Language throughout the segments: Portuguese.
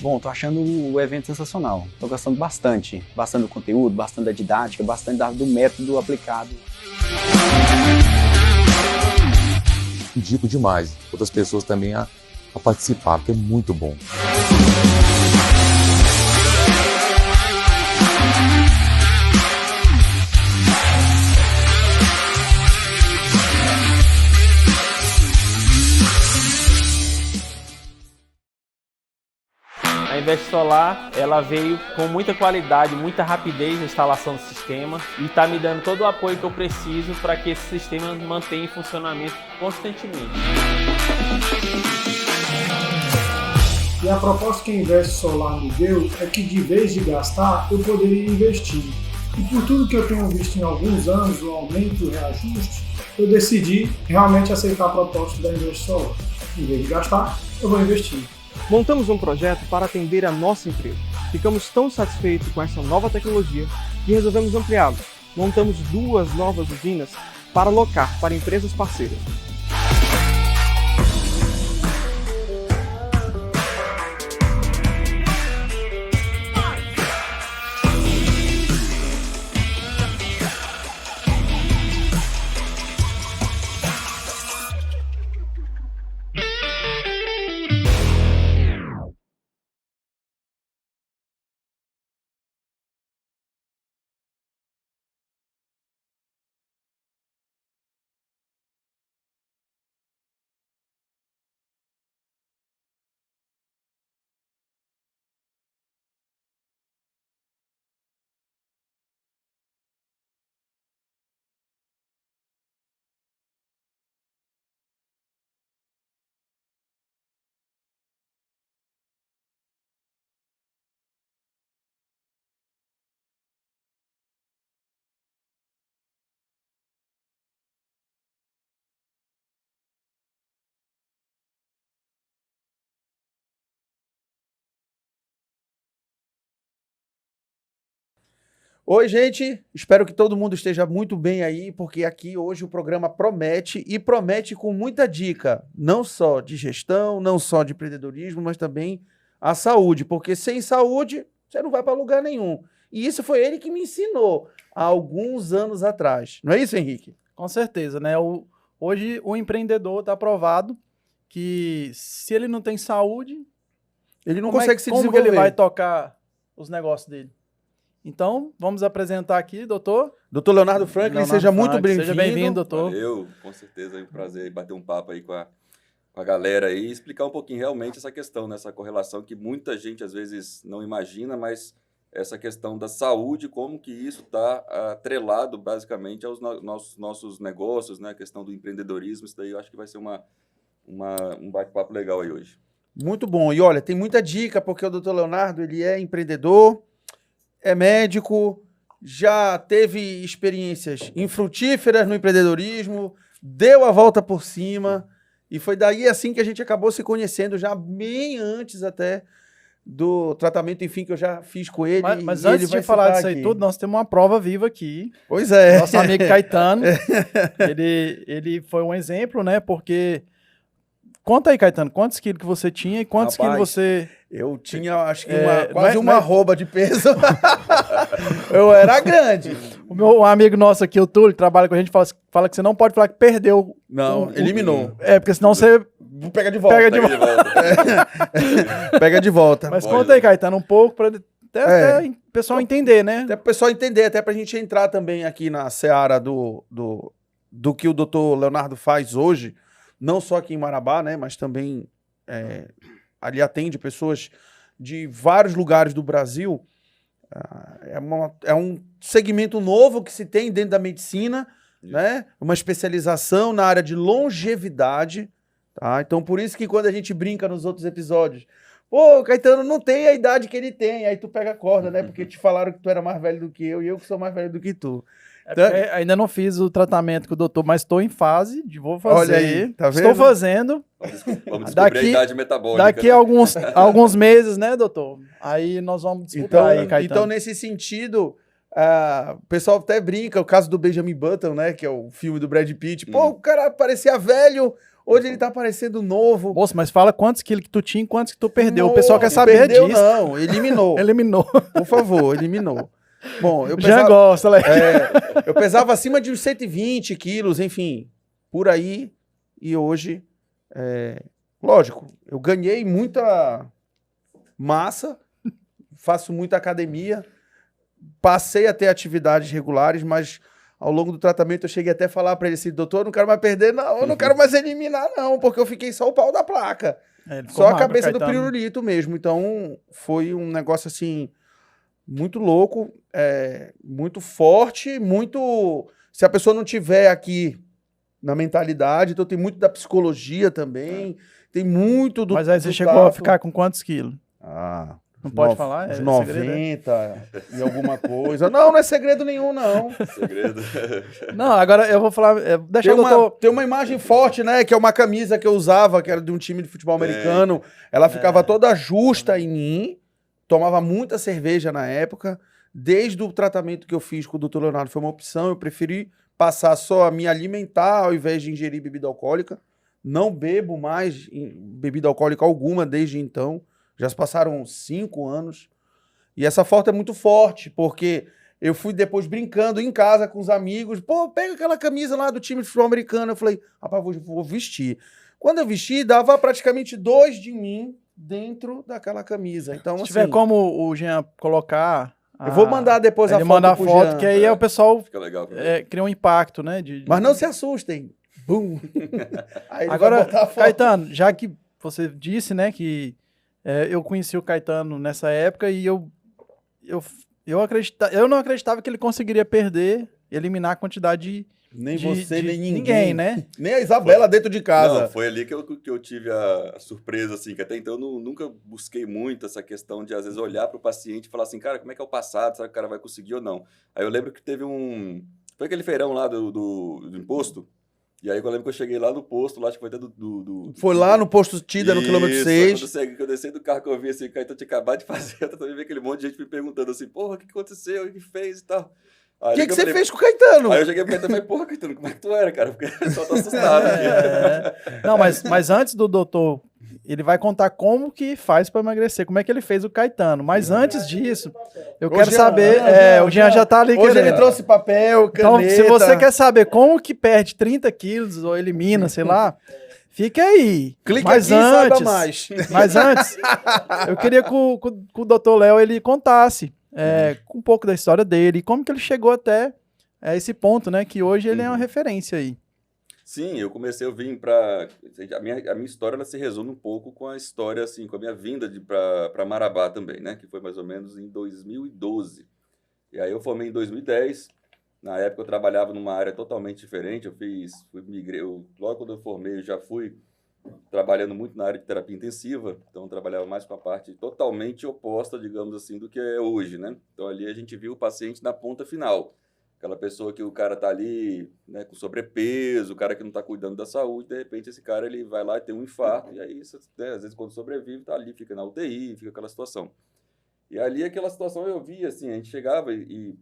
Bom, tô achando o evento sensacional. Tô gostando bastante do conteúdo, bastante da didática, bastante do método aplicado. Indico demais outras pessoas também a participar, porque é muito bom. A Invest Solar, ela veio com muita qualidade, muita rapidez na instalação do sistema e está me dando todo o apoio que eu preciso para que esse sistema mantenha em funcionamento constantemente. E a proposta que a Invest Solar me deu é que, de vez de gastar, eu poderia investir. E por tudo que eu tenho visto em alguns anos, o aumento e o reajuste, eu decidi realmente aceitar a proposta da Invest Solar. Em vez de gastar, eu vou investir. Montamos um projeto para atender a nossa empresa. Ficamos tão satisfeitos com essa nova tecnologia que resolvemos ampliá-lo. Montamos 2 novas usinas para alocar para empresas parceiras. Oi, gente. Espero que todo mundo esteja muito bem aí, porque aqui hoje o programa promete e promete com muita dica, não só de gestão, não só de empreendedorismo, mas também a saúde, porque sem saúde você não vai para lugar nenhum. E isso foi ele que me ensinou há alguns anos atrás. Não é isso, Henrique? Com certeza, né? Hoje o empreendedor está provado que se ele não tem saúde, ele não consegue se desenvolver. Como que ele vai tocar os negócios dele? Então, vamos apresentar aqui, doutor. Doutor Leonardo Franklin, seja muito bem-vindo. Seja bem-vindo, doutor. Valeu, com certeza é um prazer bater um papo aí com a galera aí e explicar um pouquinho realmente essa questão, né? Essa correlação que muita gente às vezes não imagina, mas essa questão da saúde, como que isso está atrelado basicamente aos nossos negócios, né? A questão do empreendedorismo, isso daí eu acho que vai ser um bate-papo legal aí hoje. Muito bom. E olha, tem muita dica, porque o doutor Leonardo, ele é empreendedor, é médico, já teve experiências infrutíferas no empreendedorismo, deu a volta por cima, e foi daí assim que a gente acabou se conhecendo, já bem antes até do tratamento, enfim, que eu já fiz com ele. Mas antes de falar disso aí tudo, nós temos uma prova viva aqui. Pois é. Nosso amigo Caetano, ele foi um exemplo, né, porque... Conta aí, Caetano, quantos quilos que você tinha e quantos quilos você... Eu tinha, acho que quase uma arroba de peso. Eu era grande. Um amigo nosso aqui, o Túlio, que trabalha com a gente, fala que você não pode falar que perdeu. Não, eliminou. Porque senão você... Pega de volta. Pega de volta. Mas conta aí, Caetano, um pouco para até o pessoal entender, né? Até para o pessoal entender, até para a gente entrar também aqui na seara do que o doutor Leonardo faz hoje, não só aqui em Marabá, né, mas também ali atende pessoas de vários lugares do Brasil. É um segmento novo que se tem dentro da medicina, né? Uma especialização na área de longevidade. Tá? Então, por isso que quando a gente brinca nos outros episódios, pô, o Caetano não tem a idade que ele tem, aí tu pega a corda, né? Porque te falaram que tu era mais velho do que eu e eu que sou mais velho do que tu. Ainda não fiz o tratamento com o doutor, mas estou em fase de vou fazer. Olha aí, tá vendo? Estou fazendo. Vamos descobrir a idade metabólica. Daqui a alguns meses, né, doutor? Aí nós vamos disputar aí, Caetano. Então, nesse sentido, o pessoal até brinca, o caso do Benjamin Button, né, que é o filme do Brad Pitt. Pô, o cara parecia velho, Hoje ele tá parecendo novo. Moço, mas fala quantos quilos que tu tinha e quantos que tu perdeu. Não, O pessoal quer saber perdeu, disso. Não, eliminou. Eliminou. Por favor, eliminou. Bom, eu Já pesava, gosta, né? eu pesava acima de uns 120 quilos, enfim, por aí. E hoje, lógico, eu ganhei muita massa, faço muita academia, passei a ter atividades regulares, mas ao longo do tratamento eu cheguei até a falar para ele assim, doutor, eu não quero mais perder, não, eu não quero mais eliminar, não, porque eu fiquei só o pau da placa. Só a cabeça do pirulito mesmo. Então, foi um negócio assim, muito louco, muito forte, muito... Se a pessoa não tiver aqui na mentalidade, então tem muito da psicologia também, tem muito do... Mas aí você chegou a ficar com quantos quilos? Não pode falar? Uns 90 e alguma coisa. Não é segredo nenhum, não. Segredo. Não, agora eu vou falar... Tem uma imagem forte, né? Que é uma camisa que eu usava, que era de um time de futebol americano. Ela ficava toda justa em mim. Tomava muita cerveja na época. Desde o tratamento que eu fiz com o Dr. Leonardo, foi uma opção. Eu preferi passar só a me alimentar ao invés de ingerir bebida alcoólica. Não bebo mais bebida alcoólica alguma desde então. Já se passaram 5 anos. E essa foto é muito forte, porque eu fui depois brincando em casa com os amigos. Pô, pega aquela camisa lá do time de futebol americano. Eu falei, rapaz, vou vestir. Quando eu vesti, dava praticamente 2 de mim dentro daquela camisa. Então, se tiver como o Jean colocar... Eu vou mandar depois a foto. Ele manda a foto, Jean, que aí o pessoal fica legal, cria um impacto, né? Mas não se assustem. Bum! Aí agora, Caetano, já que você disse, né, que eu conheci o Caetano nessa época e eu não acreditava que ele conseguiria eliminar a quantidade nem você, nem ninguém, né? Nem a Isabela dentro de casa. Não, foi ali que eu tive a surpresa, assim, que até então eu nunca busquei muito essa questão de, às vezes, olhar para o paciente e falar assim, cara, como é que é o passado? Será que o cara vai conseguir ou não? Aí eu lembro que teve foi aquele feirão lá do imposto. E aí eu lembro que eu cheguei lá no posto, lá acho que foi até Foi lá no posto Tida, no quilômetro 6. Quando eu desci do carro que eu vi assim, o Caetano tinha acabado de fazer, eu também vi aquele monte de gente me perguntando assim, porra, o que aconteceu? O que fez e tal? O que você fez com o Caetano? Aí eu cheguei pro Caetano e falei, porra, Caetano, como é que tu era, cara? Porque o pessoal tá assustado aqui. Não, mas antes do doutor, ele vai contar como que faz para emagrecer, como é que ele fez o Caetano. Mas antes disso, eu quero saber... o Jean já tá ali hoje querendo. Ele trouxe papel, caneta. Então, se você quer saber como que perde 30 quilos ou elimina, sei lá... Fica aí. Clica mas aqui antes, e saiba mais. Mas antes, eu queria que o Dr. Léo ele contasse um pouco da história dele, como que ele chegou até esse ponto, né? Que hoje ele é uma referência aí. Sim, eu vim para... A minha história ela se resume um pouco com a história, assim, com a minha vinda para Marabá também, né? Que foi mais ou menos em 2012. E aí eu formei em 2010. Na época eu trabalhava numa área totalmente diferente, migrei, logo quando eu formei eu já fui trabalhando muito na área de terapia intensiva, então eu trabalhava mais com a parte totalmente oposta, digamos assim, do que é hoje, né? Então ali a gente viu o paciente na ponta final, aquela pessoa que o cara tá ali, né, com sobrepeso, o cara que não tá cuidando da saúde, de repente esse cara ele vai lá e tem um infarto, e aí, né, às vezes quando sobrevive, tá ali, fica na UTI, fica aquela situação. E ali aquela situação eu via, assim, a gente chegava e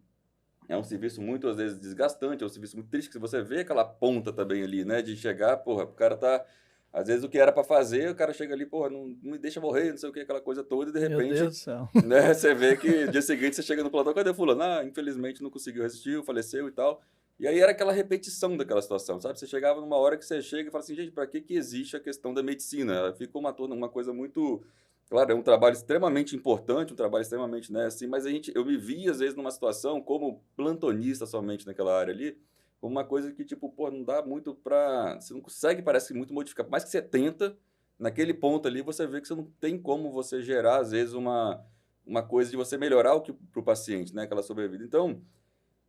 é um serviço muito, às vezes, desgastante, é um serviço muito triste, que você vê aquela ponta também ali, né? De chegar, porra, o cara tá... Às vezes o que era para fazer, o cara chega ali, porra, não me deixa morrer, não sei o que, aquela coisa toda, e de repente... Meu Deus do céu. Né, você vê que no dia seguinte você chega no plantão, cadê o fulano? Infelizmente não conseguiu resistir, faleceu e tal. E aí era aquela repetição daquela situação, sabe? Você chegava numa hora que você chega e fala assim, gente, para que existe a questão da medicina? Ficou uma coisa muito... Claro, é um trabalho extremamente importante, um trabalho extremamente, né, assim, mas eu me vi, às vezes, numa situação como plantonista somente naquela área ali, como uma coisa que, tipo, pô, não dá muito pra... Você não consegue, parece que muito modificar. Por mais que você tenta, naquele ponto ali, você vê que você não tem como você gerar, às vezes, uma coisa de você melhorar pro paciente, né, aquela sobrevida. Então,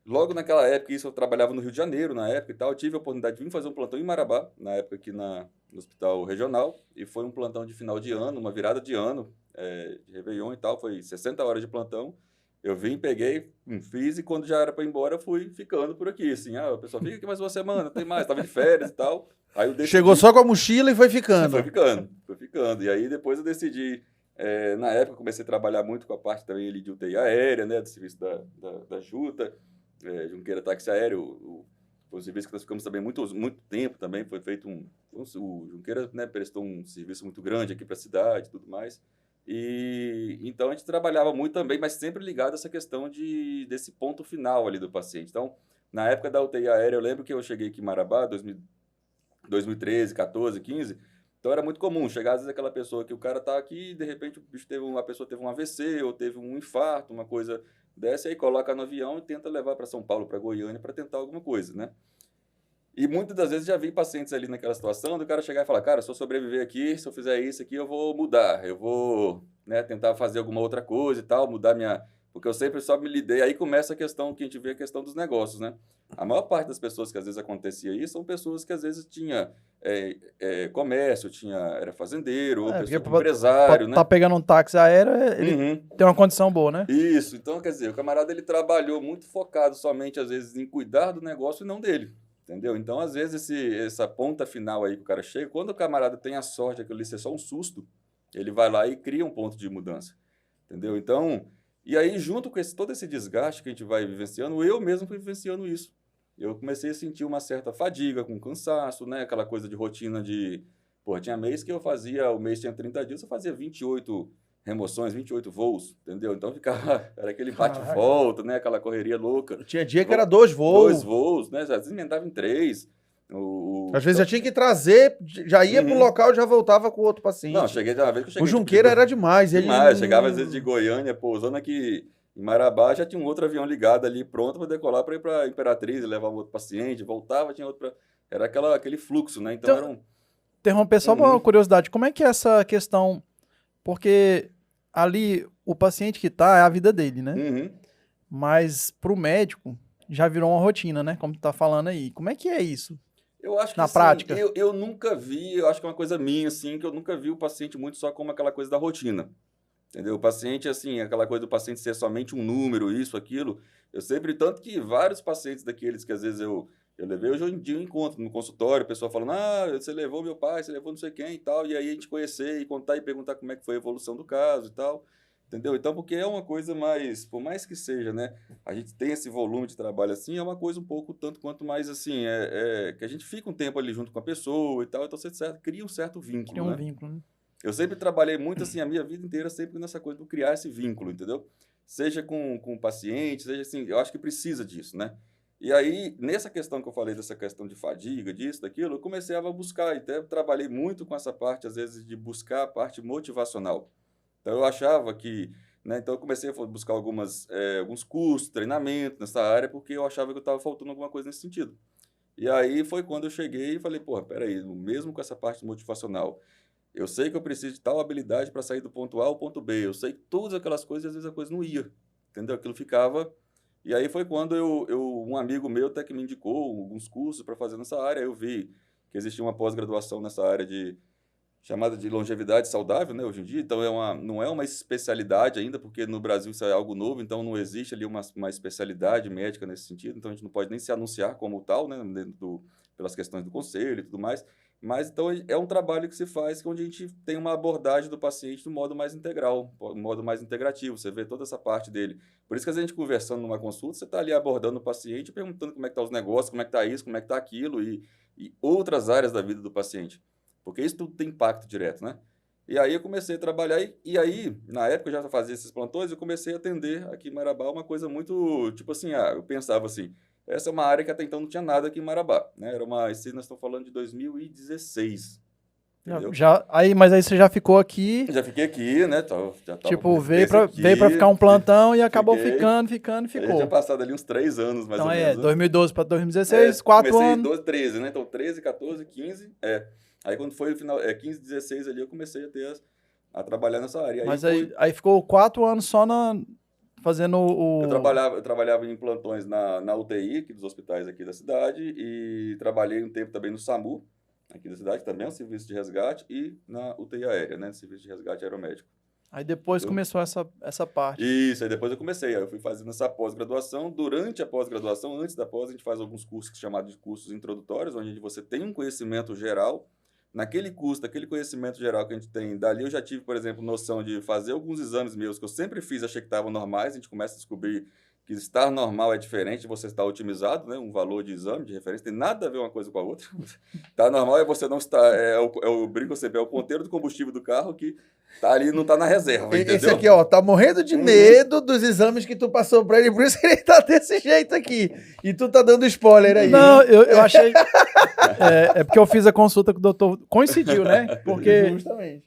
logo naquela época, isso eu trabalhava no Rio de Janeiro, na época e tal, eu tive a oportunidade de vir fazer um plantão em Marabá, na época aqui no Hospital Regional, e foi um plantão de final de ano, uma virada de ano, de Réveillon e tal, foi 60 horas de plantão. Eu vim, peguei, fiz, e quando já era para ir embora, fui ficando por aqui, assim, o pessoal fica aqui mais uma semana, tem mais, tava de férias e tal. Aí eu decidi... Chegou só com a mochila e foi ficando. Foi ficando. E aí depois eu decidi, na época eu comecei a trabalhar muito com a parte também ali de UTI aérea, né, do serviço da Juta, Junqueira Táxi Aéreo, Foi um serviço que nós ficamos também muito tempo também, foi feito o Junqueira, né, prestou um serviço muito grande aqui para a cidade e tudo mais. E então a gente trabalhava muito também, mas sempre ligado a essa questão desse ponto final ali do paciente. Então, na época da UTI aérea, eu lembro que eu cheguei aqui em Marabá, 2013, 14, 15, então era muito comum chegar às vezes aquela pessoa que o cara tá aqui e de repente a pessoa teve um AVC ou teve um infarto, uma coisa dessa, aí coloca no avião e tenta levar para São Paulo, para Goiânia, para tentar alguma coisa, né? E muitas das vezes já vi pacientes ali naquela situação do cara chegar e falar, cara, se eu sobreviver aqui, se eu fizer isso aqui, eu vou mudar, eu vou, né, tentar fazer alguma outra coisa e tal, mudar minha... Porque eu sempre só me lidei, aí começa a questão, que a gente vê a questão dos negócios, né? A maior parte das pessoas que às vezes acontecia isso são pessoas que às vezes tinha comércio, era fazendeiro, ou pessoa empresário, né? Tá pegando um táxi aéreo, ele tem uma condição boa, né? Isso, então quer dizer, o camarada ele trabalhou muito focado somente às vezes em cuidar do negócio e não dele. Entendeu? Então, às vezes, essa ponta final aí que o cara chega, quando o camarada tem a sorte de aquilo ali ser só um susto, ele vai lá e cria um ponto de mudança. Entendeu? Então, e aí, junto com todo esse desgaste que a gente vai vivenciando, eu mesmo fui vivenciando isso. Eu comecei a sentir uma certa fadiga, com cansaço, né? Aquela coisa de rotina de... Pô, tinha mês que o mês tinha 30 dias, eu fazia 28 remoções, 28 voos, entendeu? Então era aquele bate-volta, né? Aquela correria louca. Tinha dia que era 2 voos. 2 voos, né? Às vezes emendava em 3. Às vezes já tinha que trazer, já ia pro local e já voltava com o outro paciente. Não, cheguei uma vez que eu cheguei... O Junqueira era demais. Demais, chegava às vezes de Goiânia, pousando aqui em Marabá, já tinha um outro avião ligado ali, pronto para decolar para ir para Imperatriz, levar um outro paciente, voltava, tinha outro para... Era aquele fluxo, né? Então era um... Interromper só uma curiosidade, como é que é essa questão? Porque ali o paciente que tá é a vida dele, né? Mas pro médico já virou uma rotina, né? Como tu tá falando aí. Como é que é isso? Eu acho que na prática? Eu nunca vi, eu acho que é uma coisa minha, assim, que eu nunca vi o paciente muito só como aquela coisa da rotina. Entendeu? O paciente, assim, aquela coisa do paciente ser somente um número, isso, aquilo. Eu sempre, tanto que vários pacientes daqueles que às vezes eu levei, hoje em dia eu encontro no consultório, a pessoa falando, você levou meu pai, você levou não sei quem e tal, e aí a gente conhecer e contar e perguntar como é que foi a evolução do caso e tal, entendeu? Então, porque é uma coisa mais, por mais que seja, né, a gente tem esse volume de trabalho assim, é uma coisa um pouco tanto quanto mais assim, que a gente fica um tempo ali junto com a pessoa e tal, então você cria um certo vínculo, Cria um vínculo, né? Eu sempre trabalhei muito assim, a minha vida inteira, sempre nessa coisa de criar esse vínculo, entendeu? Seja com o paciente, seja assim, eu acho que precisa disso, né? E aí, nessa questão que eu falei, dessa questão de fadiga, disso, daquilo, eu comecei a buscar, até trabalhei muito com essa parte, às vezes, de buscar a parte motivacional. Então, eu achava que, né, então eu comecei a buscar alguns cursos, treinamento nessa área, porque eu achava que eu estava faltando alguma coisa nesse sentido. E aí foi quando eu cheguei e falei, peraí, mesmo com essa parte motivacional, eu sei que eu preciso de tal habilidade para sair do ponto A ao ponto B, eu sei todas aquelas coisas e às vezes a coisa não ia, entendeu? Aquilo ficava... E aí foi quando um amigo meu até que me indicou alguns cursos para fazer nessa área, eu vi que existia uma pós-graduação nessa área chamada de longevidade saudável, né, hoje em dia, então não é uma especialidade ainda, porque no Brasil isso é algo novo, então não existe ali uma especialidade médica nesse sentido, então a gente não pode nem se anunciar como tal, né, pelas questões do conselho e tudo mais, mas então é um trabalho que se faz onde a gente tem uma abordagem do paciente do modo mais integral, um modo mais integrativo, você vê toda essa parte dele. Por isso que a gente conversando numa consulta, você está ali abordando o paciente, perguntando como é que estão os negócios, como é que está isso, como é que está aquilo e outras áreas da vida do paciente. Porque isso tudo tem impacto direto, né? E aí eu comecei a trabalhar e aí, na época eu já fazia esses plantões, eu comecei a atender aqui em Marabá uma coisa muito, tipo assim, eu pensava assim, essa é uma área que até então não tinha nada aqui em Marabá, né? Nós estamos falando de 2016, entendeu? Mas aí você já ficou aqui... Já fiquei aqui, né? Tipo, veio pra ficar um plantão e acabou ficando. Aí tinha passado ali uns 3 anos, mais ou menos. Então 2012 para 2016, 4 anos. Comecei em 13, né? Então 13, 14, 15, Aí quando foi o final, 15, 16 ali, eu comecei a trabalhar nessa área. Aí ficou 4 anos só fazendo o... Eu trabalhava em plantões na UTI, aqui dos hospitais aqui da cidade, e trabalhei um tempo também no SAMU, aqui da cidade, também é um serviço de resgate, e na UTI aérea, né? Serviço de resgate aeromédico. Aí depois começou essa parte. Isso, aí depois eu comecei. Aí eu fui fazendo essa pós-graduação. Durante a pós-graduação, antes da pós, a gente faz alguns cursos chamados de cursos introdutórios, onde você tem um conhecimento geral. Naquele curso, daquele conhecimento geral que a gente tem, dali eu já tive, por exemplo, noção de fazer alguns exames meus que eu sempre fiz, achei que estavam normais, a gente começa a descobrir que estar normal é diferente de você estar otimizado, né? Um valor de exame, de referência, tem nada a ver uma coisa com a outra. Estar normal é você não estar, eu brinco sempre, é o ponteiro do combustível do carro que tá ali, não tá na reserva, entendeu? Esse aqui, ó, tá morrendo de medo dos exames que tu passou pra ele, por isso que ele tá desse jeito aqui. E tu tá dando spoiler aí. Não, eu achei... É porque eu fiz a consulta com o doutor, coincidiu, né? Porque... Justamente.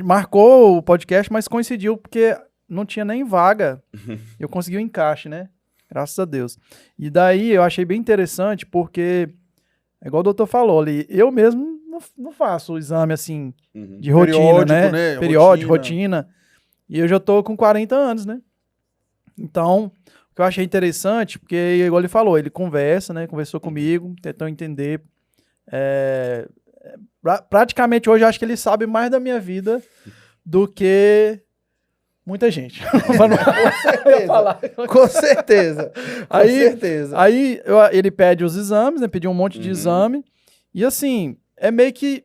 Marcou o podcast, mas coincidiu porque não tinha nem vaga. Eu consegui o encaixe, né? Graças a Deus. E daí eu achei bem interessante porque, é igual o doutor falou ali, eu mesmo não faço o exame assim de rotina, né? Periódico, rotina. E eu já tô com 40 anos, né? Então, o que eu achei interessante, porque, igual ele falou, ele conversa, né? Conversou comigo, tentou entender. Praticamente hoje eu acho que ele sabe mais da minha vida do que muita gente. Com certeza. Aí ele pede os exames, né? Pediu um monte de exame. E assim, é meio que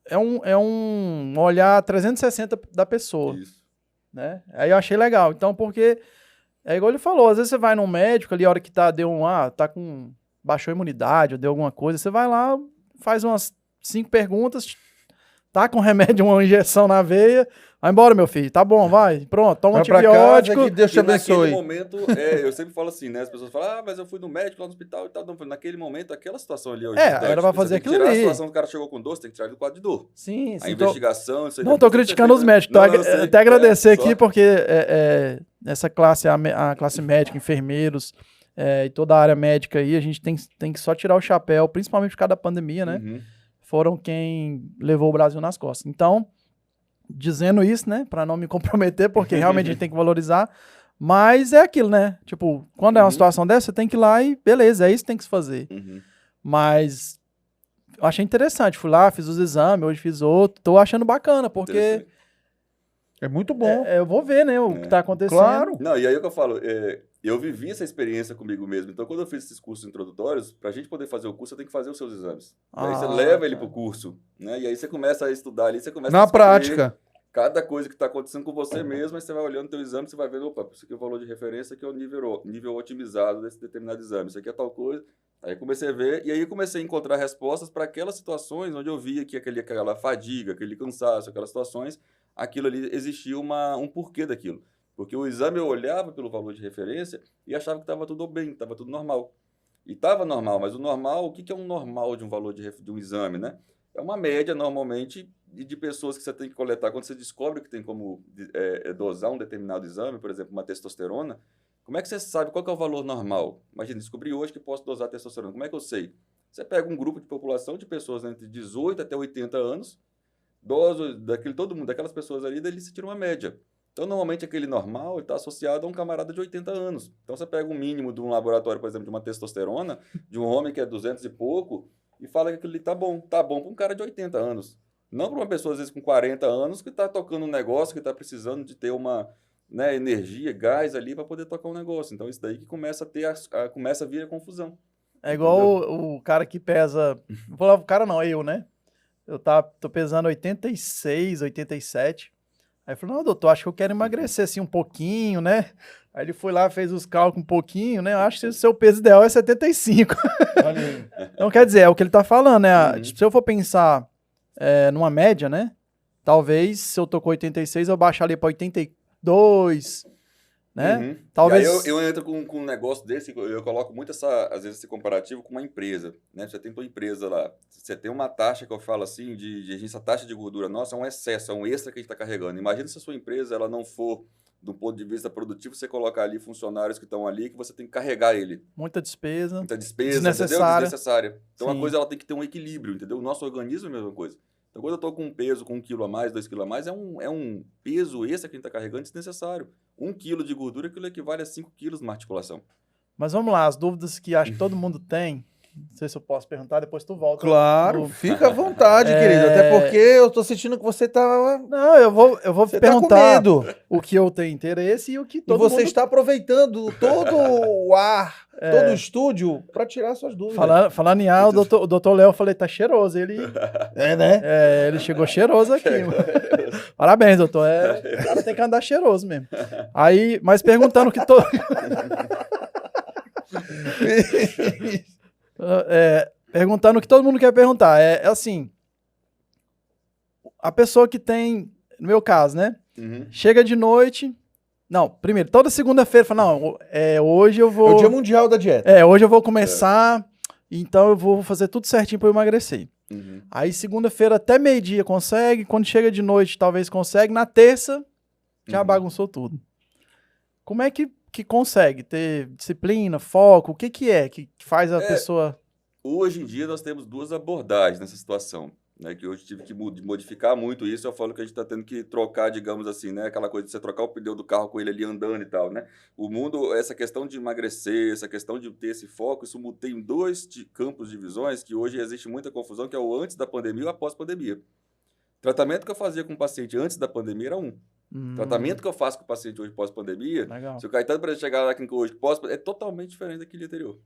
é um olhar 360 da pessoa. Isso. Né? Aí eu achei legal. Então, porque é igual ele falou, às vezes você vai num médico ali, a hora que tá com baixou a imunidade ou deu alguma coisa, você vai lá, faz umas 5 perguntas, tá com remédio, uma injeção na veia, vai embora, meu filho, tá bom, vai, pronto, toma um antibiótico. Casa, que Deus te abençoe. Naquele momento, eu sempre falo assim, né, as pessoas falam, mas eu fui no médico lá no hospital e tal, não, naquele momento, aquela situação ali... Era pra fazer aquilo ali. A situação do cara chegou com dor, você tem que tirar ele do quadro de dor. Sim, A investigação... Não tô criticando os médicos, até agradecer aqui, porque essa classe, a classe médica, enfermeiros, e toda a área médica aí, a gente tem que só tirar o chapéu, principalmente por causa da pandemia, né? Foram quem levou o Brasil nas costas. Então, dizendo isso, né, para não me comprometer, porque realmente a gente tem que valorizar, mas é aquilo, né? Tipo, quando é uma situação dessa, você tem que ir lá e beleza, é isso que tem que se fazer. Mas eu achei interessante, fui lá, fiz os exames, hoje fiz outro, tô achando bacana, porque é muito bom. Eu vou ver, né, o que tá acontecendo. Claro. Não, e aí é o que eu falo, eu vivi essa experiência comigo mesmo. Então, quando eu fiz esses cursos introdutórios, pra gente poder fazer o curso, você tem que fazer os seus exames. E aí você leva ele pro curso, né? E aí você começa a estudar ali, você começa na prática. Cada coisa que está acontecendo com você mesmo, aí você vai olhando o teu exame, você vai vendo, opa, isso aqui é o valor de referência, isso aqui é o nível otimizado desse determinado exame, isso aqui é tal coisa. Aí comecei a ver, e aí comecei a encontrar respostas para aquelas situações onde eu via que aquela fadiga, aquele cansaço, aquelas situações, aquilo ali existia um porquê daquilo. Porque o exame eu olhava pelo valor de referência e achava que estava tudo bem, estava tudo normal. E estava normal, mas o normal, o que é um normal de um valor de um exame, né? É uma média, normalmente, de pessoas que você tem que coletar. Quando você descobre que tem como dosar um determinado exame, por exemplo, uma testosterona, como é que você sabe qual que é o valor normal? Imagina, descobri hoje que posso dosar testosterona. Como é que eu sei? Você pega um grupo de população de pessoas entre 18 até 80 anos, idosos, todo mundo, daquelas pessoas ali, daí você tira uma média. Então, normalmente, aquele normal está associado a um camarada de 80 anos. Então, você pega um mínimo de um laboratório, por exemplo, de uma testosterona, de um homem que é 200 e pouco, e fala que aquilo ali tá bom. Tá bom para um cara de 80 anos. Não para uma pessoa, às vezes, com 40 anos, que está tocando um negócio, que está precisando de ter uma energia, gás ali para poder tocar um negócio. Então, isso daí que começa a ter começa a vir a confusão. É igual o cara que pesa... Vou falar o cara não, eu, né? Eu tô pesando 86, 87. Aí eu falei, não, doutor, acho que eu quero emagrecer assim um pouquinho, né? Aí ele foi lá, fez os cálculos um pouquinho, né? Eu acho que o seu peso ideal é 75. Então, quer dizer, é o que ele tá falando, né? Se eu for pensar numa média, né? Talvez, se eu tô com 86, eu baixar ali pra 82, né? Talvez... E aí eu entro com um negócio desse, eu coloco muito às vezes, esse comparativo com uma empresa, né? Você tem tua empresa lá, você tem uma taxa que eu falo assim, essa taxa de gordura nossa é um excesso, é um extra que a gente está carregando. Imagina se a sua empresa ela não for, do ponto de vista produtivo, você colocar ali funcionários que estão ali, que você tem que carregar ele. Muita despesa. Desnecessária. Então Sim. a coisa ela tem que ter um equilíbrio, entendeu? O nosso organismo é a mesma coisa. Então, quando eu estou com um peso com 1 quilo a mais, 2 quilos a mais, é um peso extra que a gente está carregando desnecessário. 1 quilo de gordura, aquilo equivale a 5 quilos numa articulação. Mas vamos lá, as dúvidas que acho que todo mundo tem. Não sei se eu posso perguntar, depois tu volta. Claro, fica à vontade, querido. Até porque eu tô sentindo que você tá... Não, eu vou perguntar tá com medo. o que eu tenho interesse e o que todo mundo... E você está aproveitando todo o ar todo o estúdio para tirar suas dúvidas. Falando em ar, o doutor Léo, eu falei, tá cheiroso. Ele, né? Ele chegou cheiroso aqui. Parabéns, doutor. O cara tem que andar cheiroso mesmo. Aí, mas perguntando que todo... perguntando o que todo mundo quer perguntar. É assim, a pessoa que tem, no meu caso, né? Chega de noite... Não, primeiro, toda segunda-feira, fala, não, hoje eu vou... É o dia mundial da dieta. Hoje eu vou começar, então eu vou fazer tudo certinho para eu emagrecer. Aí segunda-feira até meio-dia consegue, quando chega de noite talvez consegue, na terça já bagunçou tudo. Como é que consegue ter disciplina, foco, o que faz a pessoa... Hoje em dia nós temos duas abordagens nessa situação. Né, que hoje tive que modificar muito isso, eu falo que a gente está tendo que trocar, digamos assim, né, aquela coisa de você trocar o pneu do carro com ele ali andando e tal, né? O mundo, essa questão de emagrecer, essa questão de ter esse foco, isso tem dois campos de visões que hoje existe muita confusão, que é o antes da pandemia e o após pandemia. Tratamento que eu fazia com o paciente antes da pandemia era tratamento que eu faço com o paciente hoje pós-pandemia, se o Caetano para chegar na clínica hoje é totalmente diferente daquele anterior.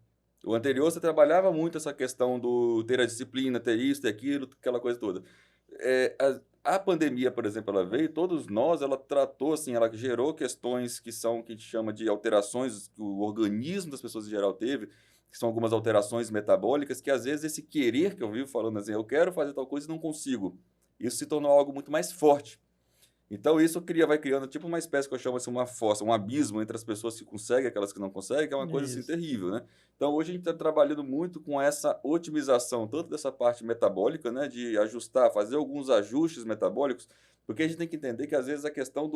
O anterior, você trabalhava muito essa questão do ter a disciplina, ter isso, ter aquilo, aquela coisa toda. A pandemia, por exemplo, ela veio, todos nós, ela tratou, assim, ela gerou questões que a gente chama de alterações que o organismo das pessoas em geral teve, que são algumas alterações metabólicas, que às vezes esse querer que eu vivo falando assim, eu quero fazer tal coisa e não consigo. Isso se tornou algo muito mais forte. Então, isso vai criando tipo uma espécie que eu chamo assim, uma fossa, um abismo entre as pessoas que conseguem e aquelas que não conseguem, que é uma coisa assim, terrível, né? Então, hoje a gente está trabalhando muito com essa otimização, tanto dessa parte metabólica, né, de ajustar, fazer alguns ajustes metabólicos, porque a gente tem que entender que, às vezes, a questão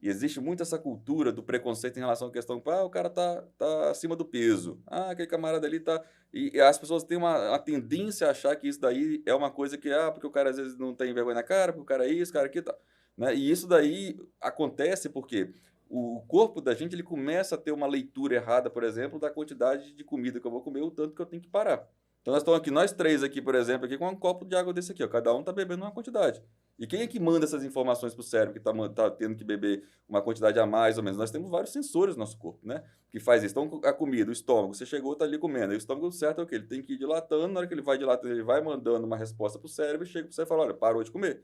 e existe muito essa cultura do preconceito em relação à questão que o cara tá acima do peso. Aquele camarada ali tá... E as pessoas têm uma tendência a achar que isso daí é uma coisa que, porque o cara às vezes não tem vergonha na cara, porque o cara é isso, o cara aqui e tal. Né? E isso daí acontece porque o corpo da gente ele começa a ter uma leitura errada, por exemplo, da quantidade de comida que eu vou comer, o tanto que eu tenho que parar. Então nós estamos aqui, nós três aqui, por exemplo, aqui com um copo de água desse aqui, ó, cada um está bebendo uma quantidade. E quem é que manda essas informações para o cérebro que está tendo que beber uma quantidade a mais ou menos? Nós temos vários sensores no nosso corpo, né? Que faz isso. Então, a comida, o estômago, você chegou, está ali comendo. Aí o estômago certo é o quê? Ele tem que ir dilatando, na hora que ele vai dilatando, ele vai mandando uma resposta para o cérebro e chega para você e fala, olha, parou de comer.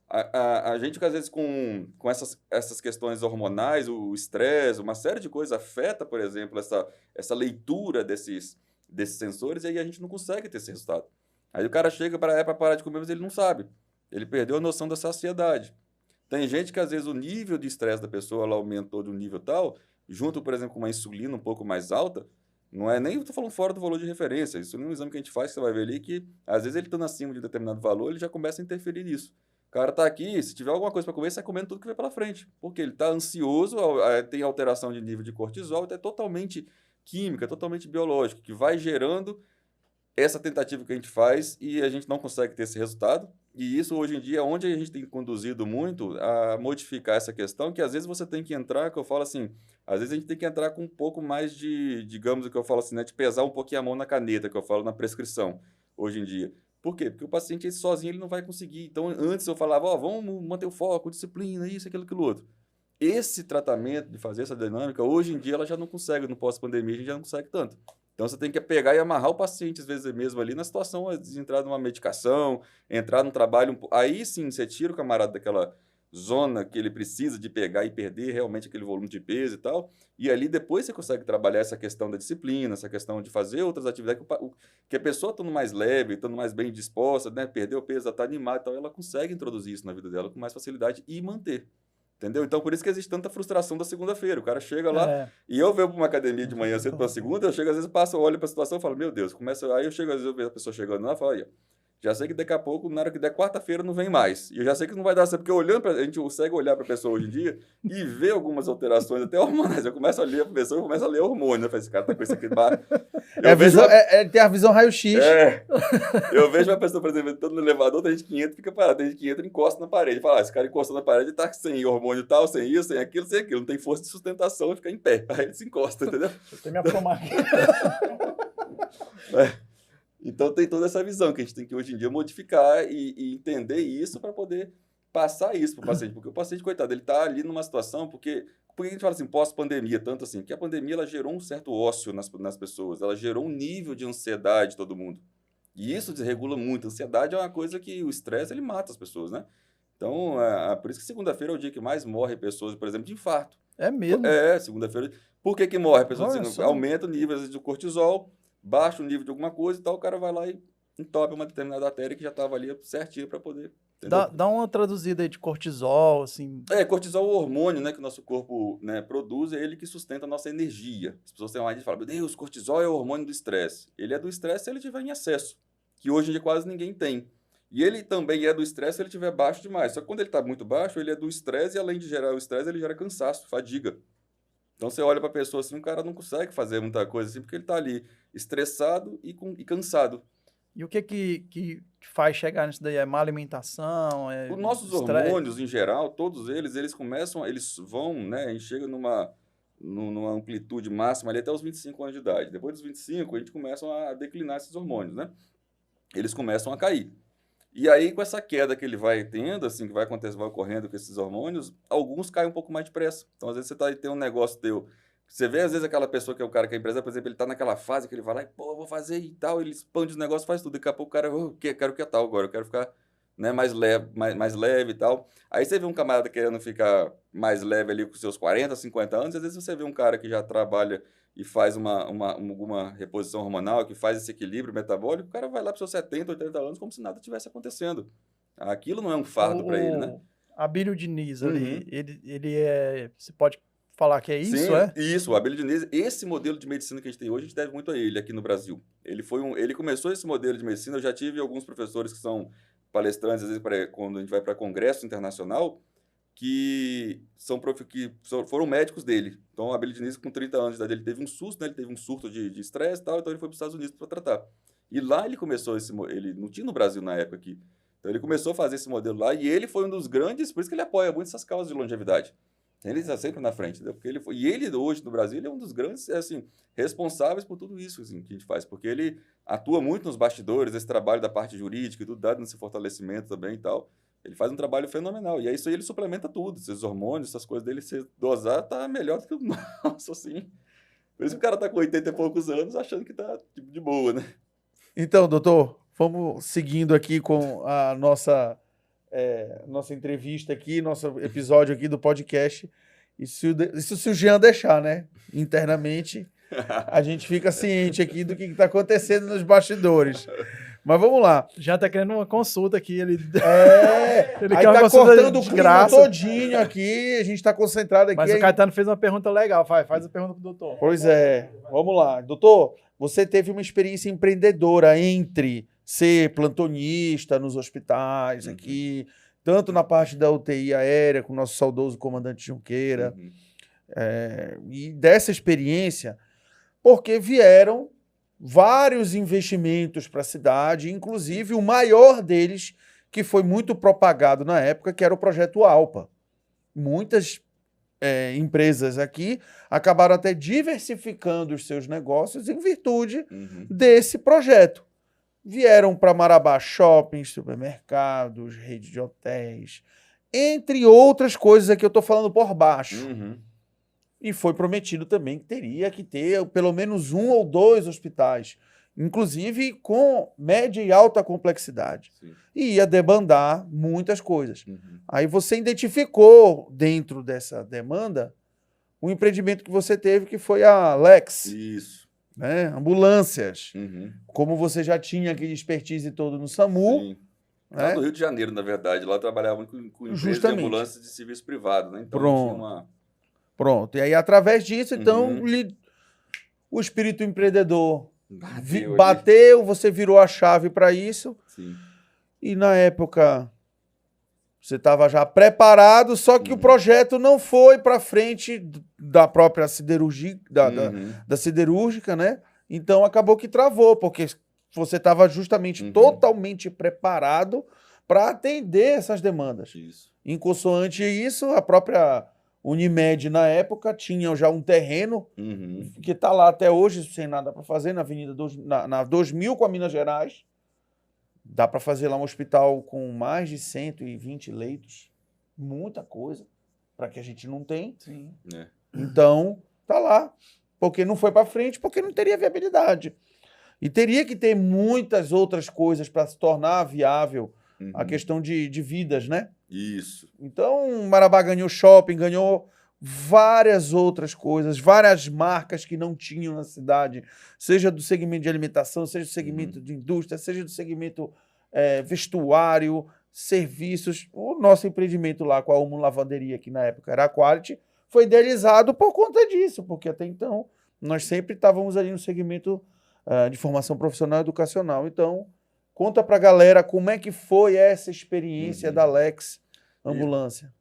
A gente, às vezes, com essas questões hormonais, o estresse, uma série de coisas afeta, por exemplo, essa leitura desses sensores, e aí a gente não consegue ter esse resultado. Aí o cara chega para parar de comer, mas ele não sabe. Ele perdeu a noção da saciedade. Tem gente que, às vezes, o nível de estresse da pessoa ela aumentou de um nível tal, junto, por exemplo, com uma insulina um pouco mais alta, não é nem, estou falando fora do valor de referência, isso é um exame que a gente faz, que você vai ver ali, que, às vezes, ele estando acima de um determinado valor, ele já começa a interferir nisso. O cara está aqui, se tiver alguma coisa para comer, você vai comendo tudo que vem pela frente, porque ele está ansioso, tem alteração de nível de cortisol, é totalmente química, totalmente biológica, que vai gerando essa tentativa que a gente faz e a gente não consegue ter esse resultado. E isso, hoje em dia, é onde a gente tem conduzido muito a modificar essa questão, que às vezes você tem que entrar, que eu falo assim, às vezes a gente tem que entrar com um pouco mais de, digamos, o que eu falo assim, né, de pesar um pouquinho a mão na caneta, que eu falo na prescrição, hoje em dia. Por quê? Porque o paciente ele sozinho ele não vai conseguir. Então, antes eu falava, vamos manter o foco, disciplina, isso, aquilo outro. Esse tratamento de fazer essa dinâmica, hoje em dia, ela já não consegue, no pós-pandemia, a gente já não consegue tanto. Então, você tem que pegar e amarrar o paciente, às vezes mesmo ali, na situação de entrar numa medicação, entrar num trabalho... Aí, sim, você tira o camarada daquela zona que ele precisa de pegar e perder realmente aquele volume de peso e tal, e ali depois você consegue trabalhar essa questão da disciplina, essa questão de fazer outras atividades, que a pessoa estando mais leve, estando mais bem disposta, né, perder o peso, está animada e tal, ela consegue introduzir isso na vida dela com mais facilidade e manter. Entendeu? Então, por isso que existe tanta frustração da segunda-feira. O cara chega lá e eu venho para uma academia de manhã cedo para a segunda, eu chego, às vezes, olho para a situação e falo, meu Deus, aí eu chego, às vezes, eu vejo a pessoa chegando lá e falo, já sei que daqui a pouco, na hora que der quarta-feira, não vem mais. E eu já sei que não vai dar certo, porque olhando a gente consegue olhar para a pessoa hoje em dia e ver algumas alterações, até hormonais. Eu começo a ler a pessoa, eu começo a ler hormônio, né? Esse cara tá com isso aqui embaixo. Tem a visão raio-x. Eu vejo uma pessoa, por exemplo, entrando no elevador, tem gente que entra e fica parado, tem gente que entra e encosta na parede. Fala, esse cara encostou na parede e tá sem hormônio tal, sem isso, sem aquilo, não tem força de sustentação e fica em pé. Aí ele se encosta, entendeu? Deixa eu me aprumar aqui. Então tem toda essa visão que a gente tem que hoje em dia modificar e entender isso para poder passar isso para o paciente, porque o paciente, coitado, ele está ali numa situação, porque a gente fala assim, pós-pandemia, tanto assim, que a pandemia ela gerou um certo ócio nas pessoas, ela gerou um nível de ansiedade em todo mundo. E isso desregula muito. A ansiedade é uma coisa que o estresse, ele mata as pessoas, né? Então, por isso que segunda-feira é o dia que mais morre pessoas, por exemplo, de infarto. É mesmo? Segunda-feira. Por que morre a pessoa? Olha, aumenta o nível, às vezes, do cortisol, baixa o nível de alguma coisa e tal, o cara vai lá e entope uma determinada artéria que já estava ali certinho para poder... Dá uma traduzida aí de cortisol, assim. Cortisol é o hormônio, né, que o nosso corpo, né, produz, é ele que sustenta a nossa energia. As pessoas têm uma ideia de falar, meu Deus, cortisol é o hormônio do estresse. Ele é do estresse se ele tiver em excesso, que hoje em dia quase ninguém tem. E ele também é do estresse se ele estiver baixo demais. Só que quando ele está muito baixo, ele é do estresse e além de gerar o estresse, ele gera cansaço, fadiga. Então você olha para a pessoa assim, o cara não consegue fazer muita coisa assim, porque ele está ali estressado e cansado. E o que faz chegar nisso daí? É má alimentação? Os nossos hormônios, em geral, todos eles começam, eles vão, né, a gente chega numa amplitude máxima ali até os 25 anos de idade. Depois dos 25, a gente começa a declinar esses hormônios, né? Eles começam a cair. E aí, com essa queda que ele vai tendo, assim, que vai ocorrendo com esses hormônios, alguns caem um pouco mais depressa. Então, às vezes, você tem um negócio teu. Você vê, às vezes, aquela pessoa que é o cara que é empresário, por exemplo, ele tá naquela fase que ele vai lá e, pô, eu vou fazer e tal, ele expande os negócios, faz tudo. Daqui a pouco o cara, eu quero que é tal agora, eu quero ficar, né, mais leve e tal. Aí você vê um camarada querendo ficar mais leve ali com seus 40, 50 anos, às vezes você vê um cara que já trabalha e faz alguma reposição hormonal, que faz esse equilíbrio metabólico, o cara vai lá para seus 70, 80 anos como se nada tivesse acontecendo. Aquilo não é um fardo para ele, né? Abílio Diniz ali, ele é... Você pode falar que é isso, Sim, isso, o Abílio Diniz, esse modelo de medicina que a gente tem hoje, a gente deve muito a ele aqui no Brasil. Ele começou esse modelo de medicina, eu já tive alguns professores que são palestrantes, às vezes quando a gente vai para congresso internacional, que foram médicos dele. Então, o Abílio Diniz, com 30 anos de idade, ele teve um susto, né? Ele teve um surto de estresse e tal, então ele foi para os Estados Unidos para tratar. E lá ele começou ele não tinha no Brasil na época aqui. Então, ele começou a fazer esse modelo lá e ele foi um dos grandes, por isso que ele apoia muito essas causas de longevidade. Ele está sempre na frente, entendeu? Porque ele hoje no Brasil, ele é um dos grandes, assim, responsáveis por tudo isso, assim, que a gente faz, porque ele atua muito nos bastidores, esse trabalho da parte jurídica e tudo, dado nesse fortalecimento também e tal. Ele faz um trabalho fenomenal. E é isso aí, ele suplementa tudo. Esses hormônios, essas coisas dele, se dosar, tá melhor do que o nosso, assim. Por isso que o cara tá com 80 e poucos anos achando que tá tipo, de boa, né? Então, doutor, vamos seguindo aqui com a nossa entrevista aqui, nosso episódio aqui do podcast. Isso se o Jean deixar, né? Internamente, a gente fica ciente aqui do que está acontecendo nos bastidores. Mas vamos lá. Já tá querendo uma consulta aqui. Ele aí tá cortando o clima todinho aqui, a gente tá concentrado aqui. Mas o Caetano fez uma pergunta legal, faz a pergunta pro doutor. Pois é, vamos lá. Doutor, você teve uma experiência empreendedora entre ser plantonista nos hospitais aqui, tanto na parte da UTI aérea, com o nosso saudoso comandante Junqueira, e dessa experiência, porque vieram vários investimentos para a cidade, inclusive o maior deles, que foi muito propagado na época, que era o projeto ALPA. Muitas empresas aqui acabaram até diversificando os seus negócios em virtude desse projeto. Vieram para Marabá shoppings, supermercados, rede de hotéis, entre outras coisas aqui eu estou falando por baixo. E foi prometido também que teria que ter pelo menos 1 ou 2 hospitais, inclusive com média e alta complexidade. Sim. E ia demandar muitas coisas. Aí você identificou dentro dessa demanda um empreendimento que você teve, que foi a Lex. Isso. Né? Ambulâncias. Como você já tinha aquele expertise todo no SAMU. Sim. Lá no Rio de Janeiro, na verdade. Lá eu trabalhava com empresas de ambulâncias de serviço privado. Né? Então tinha Pronto. E aí, através disso, então, o espírito empreendedor bateu, você virou a chave para isso. Sim. E na época você estava já preparado, só que o projeto não foi para frente da própria siderurgia, da siderúrgica, né? Então acabou que travou, porque você estava justamente totalmente preparado para atender essas demandas. Isso. Em consoante isso, a própria Unimed, na época, tinha já um terreno que está lá até hoje, sem nada para fazer, na Avenida na 2000 com a Minas Gerais. Dá para fazer lá um hospital com mais de 120 leitos. Muita coisa. Para que a gente não tem. Sim. Então, tá lá. Porque não foi para frente, porque não teria viabilidade. E teria que ter muitas outras coisas para se tornar viável a questão de vidas, né? Isso. Então, Marabá ganhou shopping, ganhou várias outras coisas, várias marcas que não tinham na cidade, seja do segmento de alimentação, seja do segmento de indústria, seja do segmento vestuário, serviços. O nosso empreendimento lá com a Umo Lavanderia, que na época era a Quality, foi idealizado por conta disso, porque até então nós sempre estávamos ali no segmento de formação profissional e educacional. Então, conta pra galera como é que foi essa experiência da Lex Ambulância.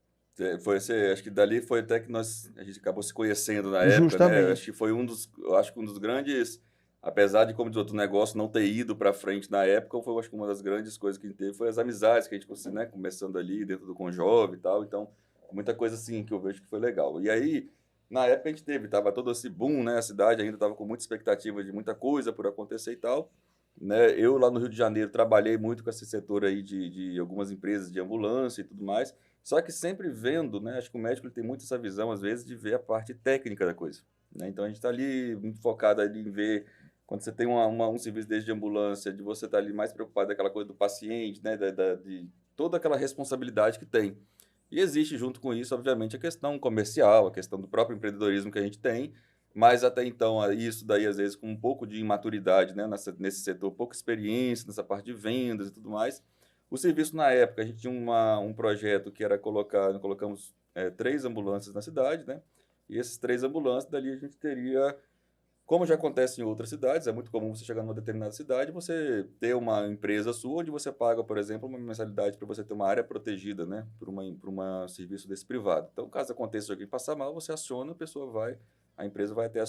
Acho que dali foi até que a gente acabou se conhecendo na época, Justamente. né? Acho que foi um dos grandes, apesar de, como diz outro negócio, não ter ido para frente na época, acho que uma das grandes coisas que a gente teve foi as amizades que a gente conseguiu, né? Começando ali dentro do Conjove e tal, então muita coisa assim que eu vejo que foi legal. E aí, na época a gente tava todo esse boom, né? A cidade ainda estava com muita expectativa de muita coisa por acontecer e tal, né? Eu lá no Rio de Janeiro trabalhei muito com esse setor aí de algumas empresas de ambulância e tudo mais. Só que sempre vendo, né? Acho que o médico ele tem muito essa visão, às vezes, de ver a parte técnica da coisa, né? Então, a gente está ali muito focado ali em ver, quando você tem um serviço desde de ambulância, de você estar ali mais preocupado daquela coisa do paciente, né? De toda aquela responsabilidade que tem. E existe, junto com isso, obviamente, a questão comercial, a questão do próprio empreendedorismo que a gente tem, mas até então, isso daí, às vezes, com um pouco de imaturidade, né? Nesse setor, pouca experiência nessa parte de vendas e tudo mais. O serviço, na época, a gente tinha um projeto que era colocamos 3 ambulâncias na cidade, né? E esses 3 ambulâncias, dali a gente teria, como já acontece em outras cidades, é muito comum você chegar numa determinada cidade, você ter uma empresa sua, onde você paga, por exemplo, uma mensalidade para você ter uma área protegida, né? Por um serviço desse privado. Então, caso aconteça alguém passar mal, você aciona, a empresa vai ter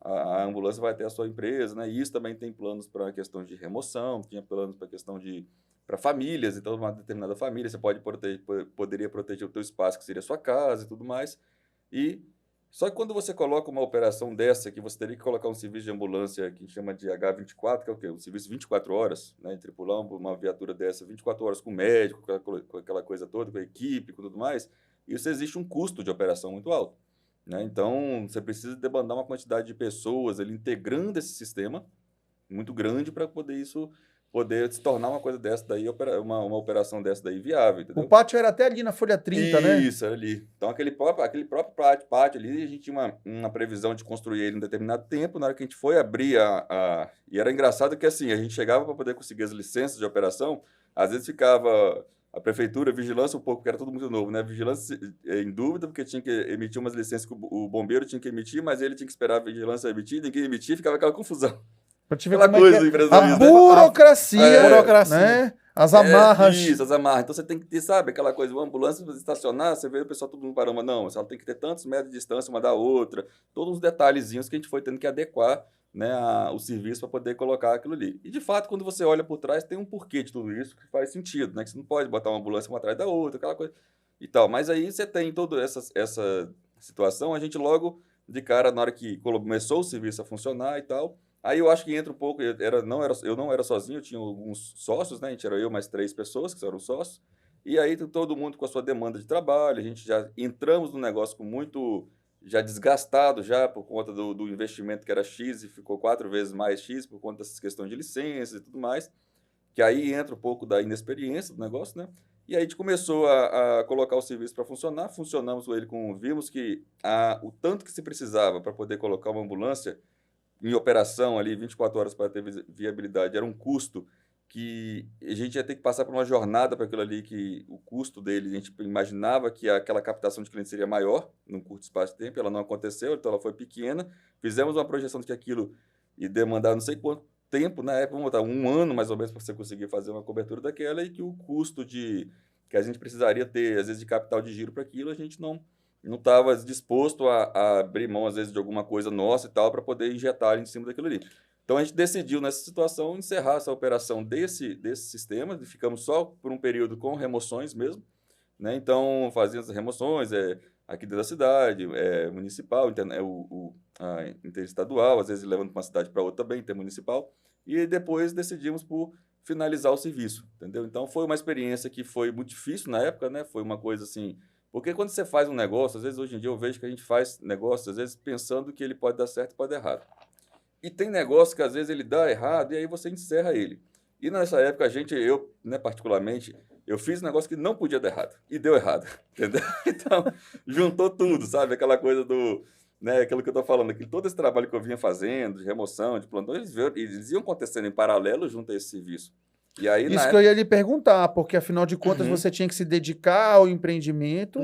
a ambulância vai ter a sua empresa, né? E isso também tem planos para a questão de remoção, tinha planos para a questão para famílias, então uma determinada família, você poderia proteger o teu espaço, que seria a sua casa e tudo mais. Só que quando você coloca uma operação dessa, que você teria que colocar um serviço de ambulância que a gente chama de H24, que é o quê? Um serviço 24 horas, né? Tripular uma viatura dessa 24 horas com médico, com aquela coisa toda, com a equipe, com tudo mais, isso existe um custo de operação muito alto, né? Então, você precisa demandar uma quantidade de pessoas ali integrando esse sistema muito grande para poder se tornar uma coisa dessa daí, uma operação dessa daí viável, entendeu? O pátio era até ali na folha 30, né? Isso, era ali. Então, aquele próprio pátio ali, a gente tinha uma previsão de construir ele em um determinado tempo. Na hora que a gente foi abrir E era engraçado que, assim, a gente chegava para poder conseguir as licenças de operação, às vezes ficava a prefeitura, a vigilância um pouco, porque era tudo muito novo, né? A vigilância em dúvida, porque tinha que emitir umas licenças que o bombeiro tinha que emitir, mas ele tinha que esperar a vigilância emitir, ninguém emitia, ficava aquela confusão. Pra te ver Aquela como coisa é do que é. empreendedorismo, A né? burocracia, né? As amarras. Isso, as amarras. Então você tem que ter, sabe, aquela coisa, uma ambulância estacionar, você vê o pessoal todo mundo parando, mas não, ela tem que ter tantos metros de distância uma da outra, todos os detalhezinhos que a gente foi tendo que adequar, né, o serviço para poder colocar aquilo ali. E de fato, quando você olha por trás, tem um porquê de tudo isso que faz sentido, né? Que você não pode botar uma ambulância uma atrás da outra, aquela coisa e tal. Mas aí você tem toda essa situação, a gente logo de cara, na hora que começou o serviço a funcionar e tal. Aí eu acho que entra um pouco, eu não era sozinho, eu tinha alguns sócios, né? A gente era eu mais 3 pessoas que eram sócios. E aí todo mundo com a sua demanda de trabalho, a gente já entramos no negócio com muito, já desgastado já por conta do investimento que era X e ficou 4 vezes mais X por conta dessas questões de licenças e tudo mais. Que aí entra um pouco da inexperiência do negócio, né? E aí a gente começou a colocar o serviço para funcionar, funcionamos com ele vimos que o tanto que se precisava para poder colocar uma ambulância em operação ali 24 horas para ter viabilidade, era um custo que a gente ia ter que passar por uma jornada para aquilo ali, que o custo dele, a gente imaginava que aquela captação de clientes seria maior num curto espaço de tempo, ela não aconteceu, então ela foi pequena, fizemos uma projeção de que aquilo ia demandar não sei quanto tempo, na época, vamos botar 1 ano mais ou menos para você conseguir fazer uma cobertura daquela, e que o custo que a gente precisaria ter, às vezes, de capital de giro para aquilo, a gente não estava disposto a abrir mão, às vezes, de alguma coisa nossa e tal, para poder injetar em cima daquilo ali. Então, a gente decidiu, nessa situação, encerrar essa operação desse sistema, e ficamos só por um período com remoções mesmo, né? Então, fazendo as remoções aqui dentro da cidade, municipal, interestadual, às vezes levando para uma cidade para outra também, intermunicipal, e depois decidimos por finalizar o serviço, entendeu? Então foi uma experiência que foi muito difícil na época, né? Foi uma coisa assim, porque quando você faz um negócio, às vezes hoje em dia eu vejo que a gente faz negócio, às vezes pensando que ele pode dar certo e pode dar errado. E tem negócio que às vezes ele dá errado e aí você encerra ele. E nessa época eu, né, particularmente, eu fiz um negócio que não podia dar errado e deu errado, entendeu? Então, juntou tudo, sabe? Aquela coisa do, né, aquilo que eu estou falando aqui, todo esse trabalho que eu vinha fazendo, de remoção, de plantão, eles iam acontecendo em paralelo junto a esse serviço. E aí, isso que eu ia lhe perguntar, porque afinal de contas você tinha que se dedicar ao empreendimento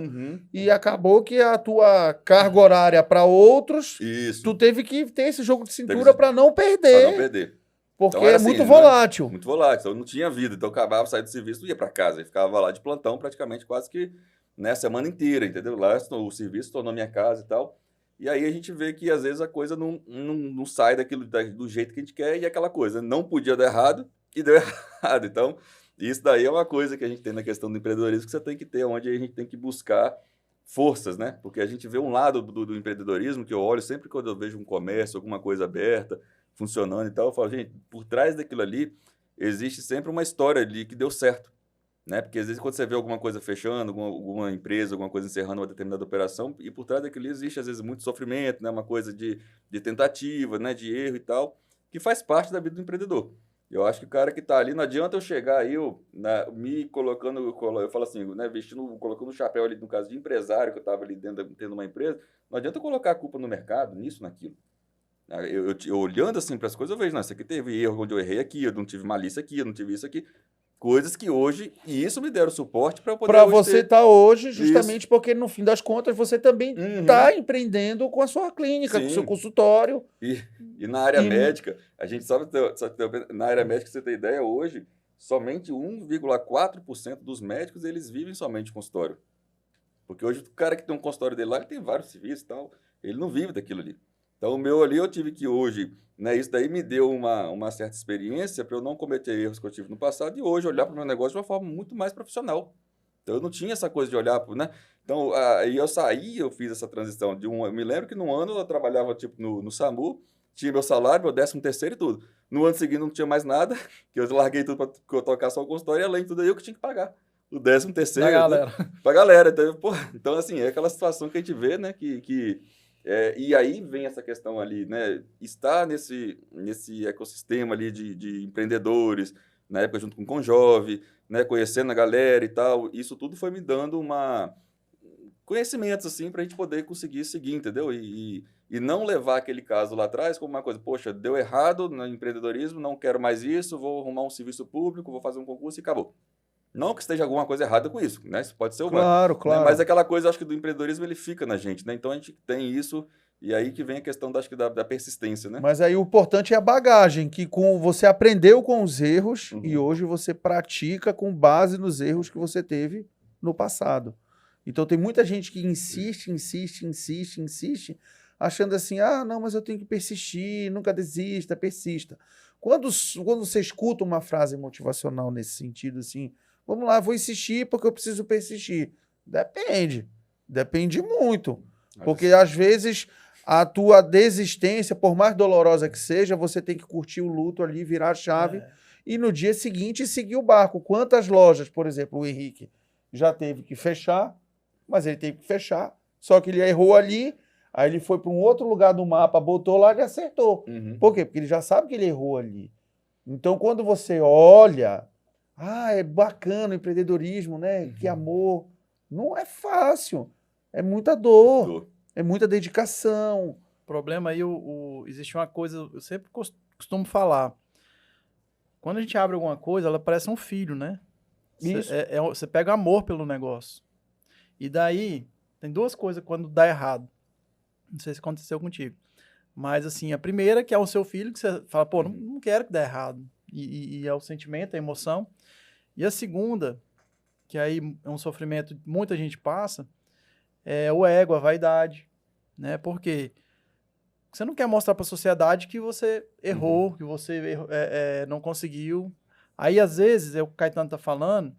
e acabou que a tua carga horária para outros, tu teve que ter esse jogo de cintura para não perder. Para não perder. Porque então, é assim, muito volátil. Muito volátil, então eu não tinha vida. Então eu acabava, saía do serviço, ia para casa e ficava lá de plantão praticamente quase que, né, a semana inteira, entendeu? Lá o serviço tornou minha casa e tal. E aí a gente vê que às vezes a coisa não sai do jeito que a gente quer e aquela coisa não podia dar errado e deu errado. Então isso daí é uma coisa que a gente tem na questão do empreendedorismo que você tem que ter, onde a gente tem que buscar forças, né? Porque a gente vê um lado do empreendedorismo que eu olho sempre quando eu vejo um comércio, alguma coisa aberta, funcionando e tal, eu falo, gente, por trás daquilo ali existe sempre uma história ali que deu certo, né? Porque às vezes quando você vê alguma coisa fechando, alguma empresa, alguma coisa encerrando uma determinada operação, e por trás daquilo ali existe às vezes muito sofrimento, né? Uma coisa de tentativa, né? De erro e tal, que faz parte da vida do empreendedor. Eu acho que o cara que está ali, não adianta eu chegar aí, me colocando, eu falo assim, né? Colocando o chapéu ali, no caso de empresário, que eu estava ali tendo uma empresa, não adianta eu colocar a culpa no mercado, nisso, naquilo. Eu olhando assim para as coisas, eu vejo, não, isso aqui teve erro onde eu errei aqui, eu não tive malícia aqui, eu não tive isso aqui. Coisas que hoje, e isso me deram suporte para eu poder... Para você estar hoje, justamente porque no fim das contas você também está empreendendo com a sua clínica, com o seu consultório. E na área médica, a gente sabe, na área médica, você tem ideia, hoje, somente 1,4% dos médicos, eles vivem somente de consultório. Porque hoje o cara que tem um consultório dele lá, ele tem vários serviços e tal, ele não vive daquilo ali. Então, o meu ali, eu tive que hoje, né, isso daí me deu uma certa experiência para eu não cometer erros que eu tive no passado e hoje olhar para o meu negócio de uma forma muito mais profissional. Então, eu não tinha essa coisa de olhar, né? Então, aí eu saí, eu fiz essa transição de eu me lembro que num ano eu trabalhava, tipo, no SAMU, tinha meu salário, meu 13º e tudo. No ano seguinte não tinha mais nada, que eu larguei tudo para eu tocar só o consultório e além de tudo aí eu que tinha que pagar. O 13º. Pra galera. Né? Pra galera. Então, assim, é aquela situação que a gente vê, né, e aí vem essa questão ali, né? Estar nesse ecossistema ali de empreendedores, na época junto com o Conjove, né? Conhecendo a galera e tal, isso tudo foi me dando conhecimentos, assim, para a gente poder conseguir seguir, entendeu? E não levar aquele caso lá atrás como uma coisa, poxa, deu errado no empreendedorismo, não quero mais isso, vou arrumar um serviço público, vou fazer um concurso e acabou. Não que esteja alguma coisa errada com isso, né? Isso pode ser claro, claro. Né? Mas aquela coisa, acho que do empreendedorismo, ele fica na gente, né? Então a gente tem isso, e aí que vem a questão da persistência, né? Mas aí o importante é a bagagem, que você aprendeu com os erros e hoje você pratica com base nos erros que você teve no passado. Então tem muita gente que insiste, achando assim, não, mas eu tenho que persistir, nunca desista, persista. Quando você escuta uma frase motivacional nesse sentido, assim, vamos lá, vou insistir porque eu preciso persistir. Depende muito. Porque às vezes a tua desistência, por mais dolorosa que seja, você tem que curtir o luto ali, virar a chave e no dia seguinte seguir o barco. Quantas lojas, por exemplo, o Henrique já teve que fechar, mas ele teve que fechar, só que ele errou ali, aí ele foi para um outro lugar do mapa, botou lá e acertou. Por quê? Porque ele já sabe que ele errou ali. Então, quando você olha, é bacana o empreendedorismo, né? Que amor. Não é fácil. É muita dor. É muita dedicação. O problema aí, existe uma coisa, eu sempre costumo falar. Quando a gente abre alguma coisa, ela parece um filho, né? Isso. Você pega amor pelo negócio. E daí, tem duas coisas quando dá errado. Não sei se aconteceu contigo. Mas, assim, a primeira, que é o seu filho, que você fala, pô, não quero que dê errado. E é o sentimento, a emoção. E a segunda, que aí é um sofrimento que muita gente passa, é o ego, a vaidade. Né? Porque você não quer mostrar para a sociedade que você errou, que você não conseguiu. Aí, às vezes, o Caetano tá falando,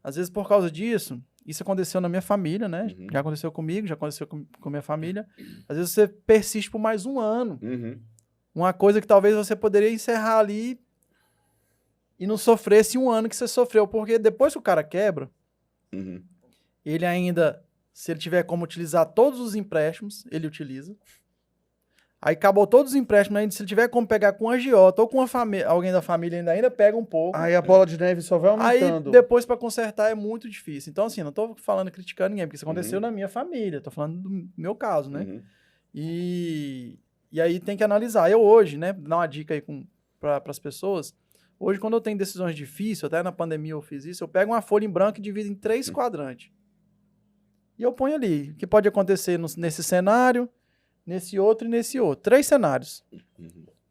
às vezes por causa disso, isso aconteceu na minha família, né? Já aconteceu comigo, já aconteceu com minha família. Às vezes você persiste por mais um ano. Uma coisa que talvez você poderia encerrar ali e não sofresse um ano que você sofreu, porque depois que o cara quebra, ele ainda, se ele tiver como utilizar todos os empréstimos, ele utiliza. Aí acabou todos os empréstimos, ainda, se ele tiver como pegar com a agiota ou com alguém da família, ainda pega um pouco. Aí a bola de neve só vai aumentando. Aí depois para consertar é muito difícil. Então assim, não tô falando criticando ninguém, porque isso aconteceu na minha família, tô falando do meu caso, né? E aí tem que analisar. Eu hoje, né, dar uma dica aí para as pessoas, hoje quando eu tenho decisões difíceis, até na pandemia eu fiz isso, eu pego uma folha em branco e divido em 3 quadrantes. E eu ponho ali, o que pode acontecer nesse cenário, nesse outro e nesse outro. 3 cenários.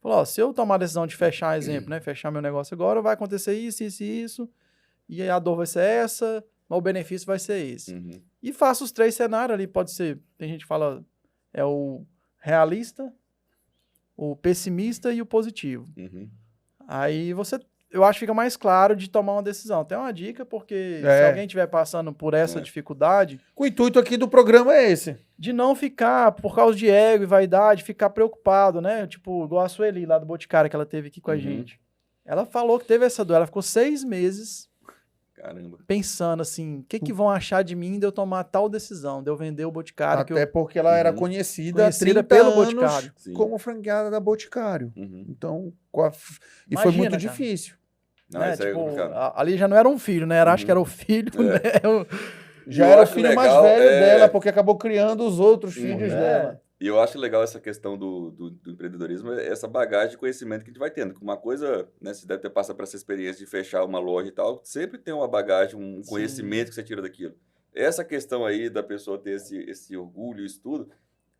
Falou, ó, se eu tomar a decisão de fechar, exemplo, né? Fechar meu negócio agora, vai acontecer isso, isso e isso. E a dor vai ser essa, mas o benefício vai ser esse. E faço os 3 cenários ali, pode ser, tem gente que fala, é o realista, o pessimista e o positivo. Aí eu acho que fica mais claro de tomar uma decisão. Tem uma dica, porque se alguém estiver passando por essa dificuldade... O intuito aqui do programa é esse. De não ficar, por causa de ego e vaidade, ficar preocupado, né? Tipo, igual a Sueli lá do Boticário, que ela teve aqui com a gente. Ela falou que teve essa dor. Ela ficou 6 meses pensando assim, o que vão achar de mim de eu tomar tal decisão, de eu vender o Boticário. Até porque ela era conhecida há 30 pelo anos Boticário. como franqueada da Boticário. Então, Imagina, foi muito cara. difícil. Não, Né? isso aí é Tipo, complicado. ali já não era um filho, né? Acho que era o filho, né? Já Eu era o acho filho legal, mais velho dela, porque acabou criando os outros filhos É. dela. E eu acho legal essa questão do empreendedorismo, essa bagagem de conhecimento que a gente vai tendo. Uma coisa, né, você deve ter passado por essa experiência de fechar uma loja e tal, sempre tem uma bagagem, um conhecimento que você tira daquilo. Essa questão aí da pessoa ter esse orgulho, isso tudo,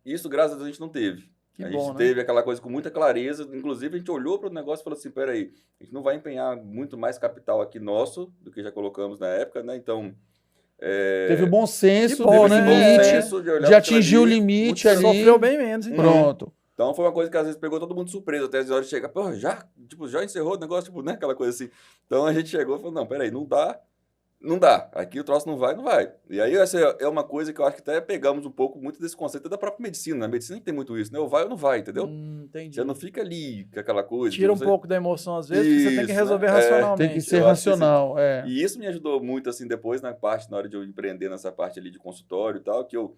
isso graças a Deus a gente não teve. A gente teve aquela coisa com muita clareza, inclusive a gente olhou para o negócio e falou assim, peraí, a gente não vai empenhar muito mais capital aqui nosso do que já colocamos na época, né? Então... Teve o bom senso, bom, teve né? limite, de atingir o limite ali. Sofreu bem menos, então. Pronto. Então foi uma coisa que às vezes pegou todo mundo surpreso, até as horas de chegar, pô, já encerrou o negócio, tipo, né, aquela coisa assim. Então a gente chegou e falou, não, peraí, não dá, aqui o troço não vai. E aí essa é uma coisa que eu acho que até pegamos um pouco muito desse conceito da própria medicina, na medicina tem muito isso, né, ou vai ou não vai, entendeu? Entendi. Você não fica ali com aquela coisa. Tira um pouco da emoção às vezes, porque você tem que resolver racionalmente. Tem que ser racional, E isso me ajudou muito, assim, depois na hora de eu empreender nessa parte ali de consultório e tal, que eu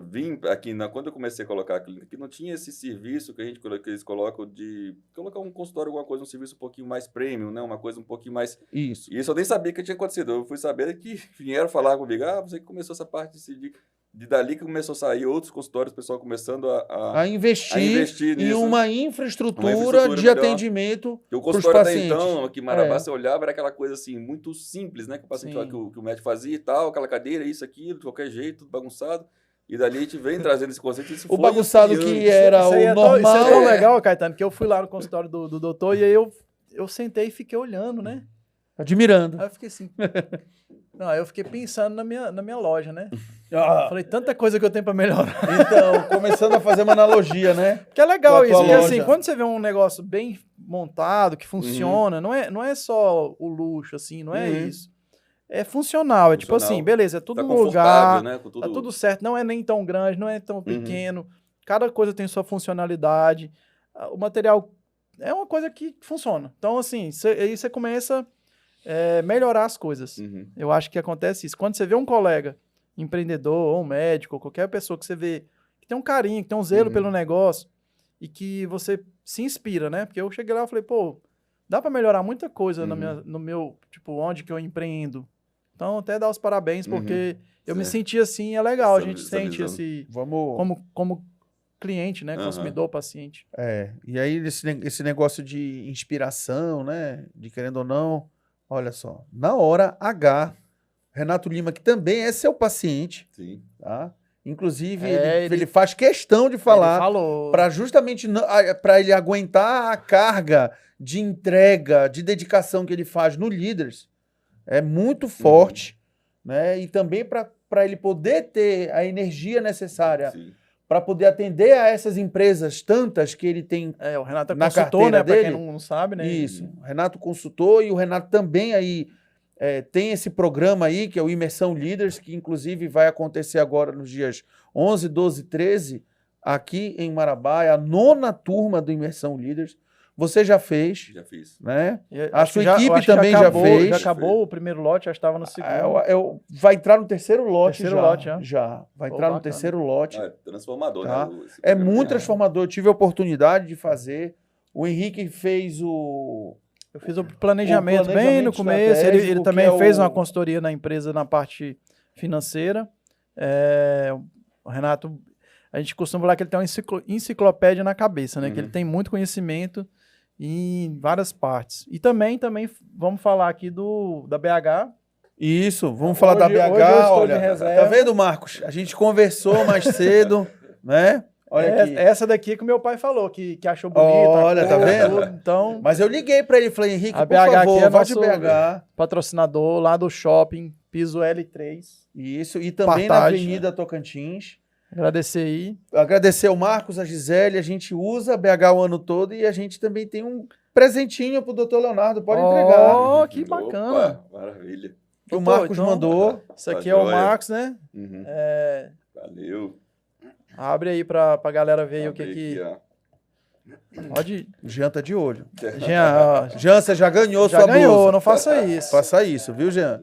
vim aqui, quando eu comecei a colocar a clínica, que não tinha esse serviço que eles colocam de colocar um consultório, alguma coisa, um serviço um pouquinho mais premium, né? Uma coisa um pouquinho mais... Isso. E isso eu nem sabia que tinha acontecido. Eu fui saber que vieram falar comigo, você que começou essa parte de dali que começou a sair outros consultórios, o pessoal começando a investir em nisso, uma infraestrutura de melhor. atendimento o para os consultório até pacientes. então, aqui em Marabá, você olhava, era aquela coisa assim, muito simples, né? Que o paciente que o médico fazia e tal, aquela cadeira, isso, aquilo, de qualquer jeito, tudo bagunçado. E dali a gente vem trazendo esse conceito. Isso o bagunçado que era o normal. Isso é tão legal, Caetano, que eu fui lá no consultório do doutor e aí eu sentei e fiquei olhando, né? Admirando. Aí eu fiquei assim... Não, aí eu fiquei pensando na minha loja, né? Falei, tanta coisa que eu tenho pra melhorar. Então, começando a fazer uma analogia, né? Que é legal isso, porque loja. assim, quando você vê um negócio bem montado, que funciona, não é só o luxo, assim, não é isso. É funcional, é tipo assim, beleza, é tudo no lugar, né? Tudo... tá tudo certo, não é nem tão grande, não é tão pequeno, cada coisa tem sua funcionalidade, o material é uma coisa que funciona. Então, assim, aí você começa a melhorar as coisas. Eu acho que acontece isso. Quando você vê um colega empreendedor, ou um médico, ou qualquer pessoa que você vê que tem um carinho, que tem um zelo pelo negócio, e que você se inspira, né? Porque eu cheguei lá e falei, pô, dá para melhorar muita coisa no meu, tipo, onde que eu empreendo. Então, até dar os parabéns, porque eu me senti assim, é legal, a gente sente assim, como cliente, né, consumidor, paciente. E aí esse negócio de inspiração, né, de querendo ou não, olha só, na hora H, Renato Lima, que também é seu paciente, tá? Inclusive, ele faz questão de falar para justamente para ele aguentar a carga de entrega, de dedicação que ele faz no Líderes, é muito forte, né? E também para ele poder ter a energia necessária para poder atender a essas empresas tantas que ele tem o Renato é na consultor, carteira né? dele. Para quem não sabe, né? Isso, o Renato consultor e o Renato também aí tem esse programa aí, que é o Imersão Líderes, que inclusive vai acontecer agora nos dias 11, 12 e 13, aqui em Marabá, é a 9ª turma do Imersão Líderes. Você já fez, Já fiz. né? Eu A acho sua que já- eu equipe acho que também já acabou, fez. Já acabou o primeiro lote, já estava no segundo. Vai entrar no terceiro lote Terceiro já. lote, já. Já. Vai Pô, entrar no bacana. terceiro lote. É transformador, Tá. né? Esse É programa. muito transformador. Eu tive a oportunidade de fazer. O Henrique fez o... Eu fiz o planejamento, O bem no planejamento começo. Ele estratégico, também que é fez o- uma consultoria na empresa na parte financeira. O Renato, a gente costuma falar que ele tem uma enciclopédia na cabeça, né? Que ele tem muito conhecimento em várias partes. E também vamos falar aqui da BH. Isso, vamos falar da Hoje- BH. hoje eu estou Olha, de reserva. tá vendo, Marcos? A gente conversou mais cedo, né? Olha aqui. Essa daqui que o meu pai falou, que achou bonita. Olha, a tá cor, vendo? tudo. Então, Mas eu liguei pra ele e falei, Henrique, A por BH favor, aqui é vá de nosso- BH. patrocinador lá do shopping, piso L3. Isso, e também na Partage. Avenida Tocantins. Agradecer aí. Agradecer ao Marcos, a Gisele, a gente usa a BH o ano todo e a gente também tem um presentinho pro Dr. Leonardo, pode entregar. Oh, que bacana. Opa, maravilha. Que o Doutor, Marcos então, mandou. Isso aqui Tá é o joia. Marcos, né? Uhum. Valeu. Abre aí pra galera ver o que Abre que... aqui, ó. Pode... Jean tá de olho. Jean, Jean, você já ganhou já sua ganhou, blusa. não faça isso. Faça isso, viu, Jean?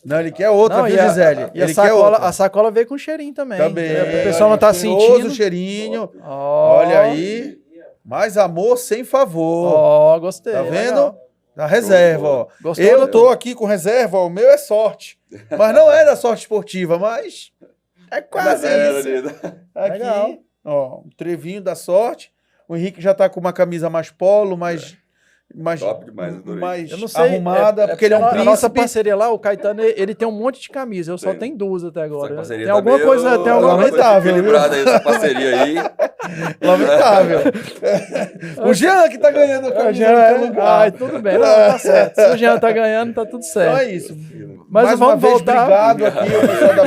Não, ele quer outra, Não, viu, e a- Gisele? E a Ele quer sacola, outra. a sacola veio com cheirinho também. Também. O pessoal não tá Cheiroso sentindo. cheirinho. Ó, Olha aí. Mais amor sem favor. Ó, gostei. Tá vendo? legal. Da reserva, ó. Gostou, Eu doutor? tô aqui com reserva, ó, o meu é sorte. Mas não é da sorte esportiva, mas é quase isso. Legal. Aqui, ó, um trevinho da sorte. O Henrique já tá com uma camisa mais polo, mais Top demais, adorei. mais Eu não sei. arrumada, porque ele é um A nossa príncipe. parceria lá, o Caetano, ele tem um monte de camisa. Eu só Tem. tenho duas até agora. Essa parceria Tem tá alguma meio- coisa, tem alguma coisa. lamentável, viu? equilibrada aí, essa parceria aí. Lamentável. O Jean que tá ganhando a camisa no teu lugar. Ai, tudo bem, não, tá certo. Se o Jean tá ganhando, tá tudo Então certo. é isso. Mas Mais vamos uma vez, voltar. obrigado aqui ao pessoal da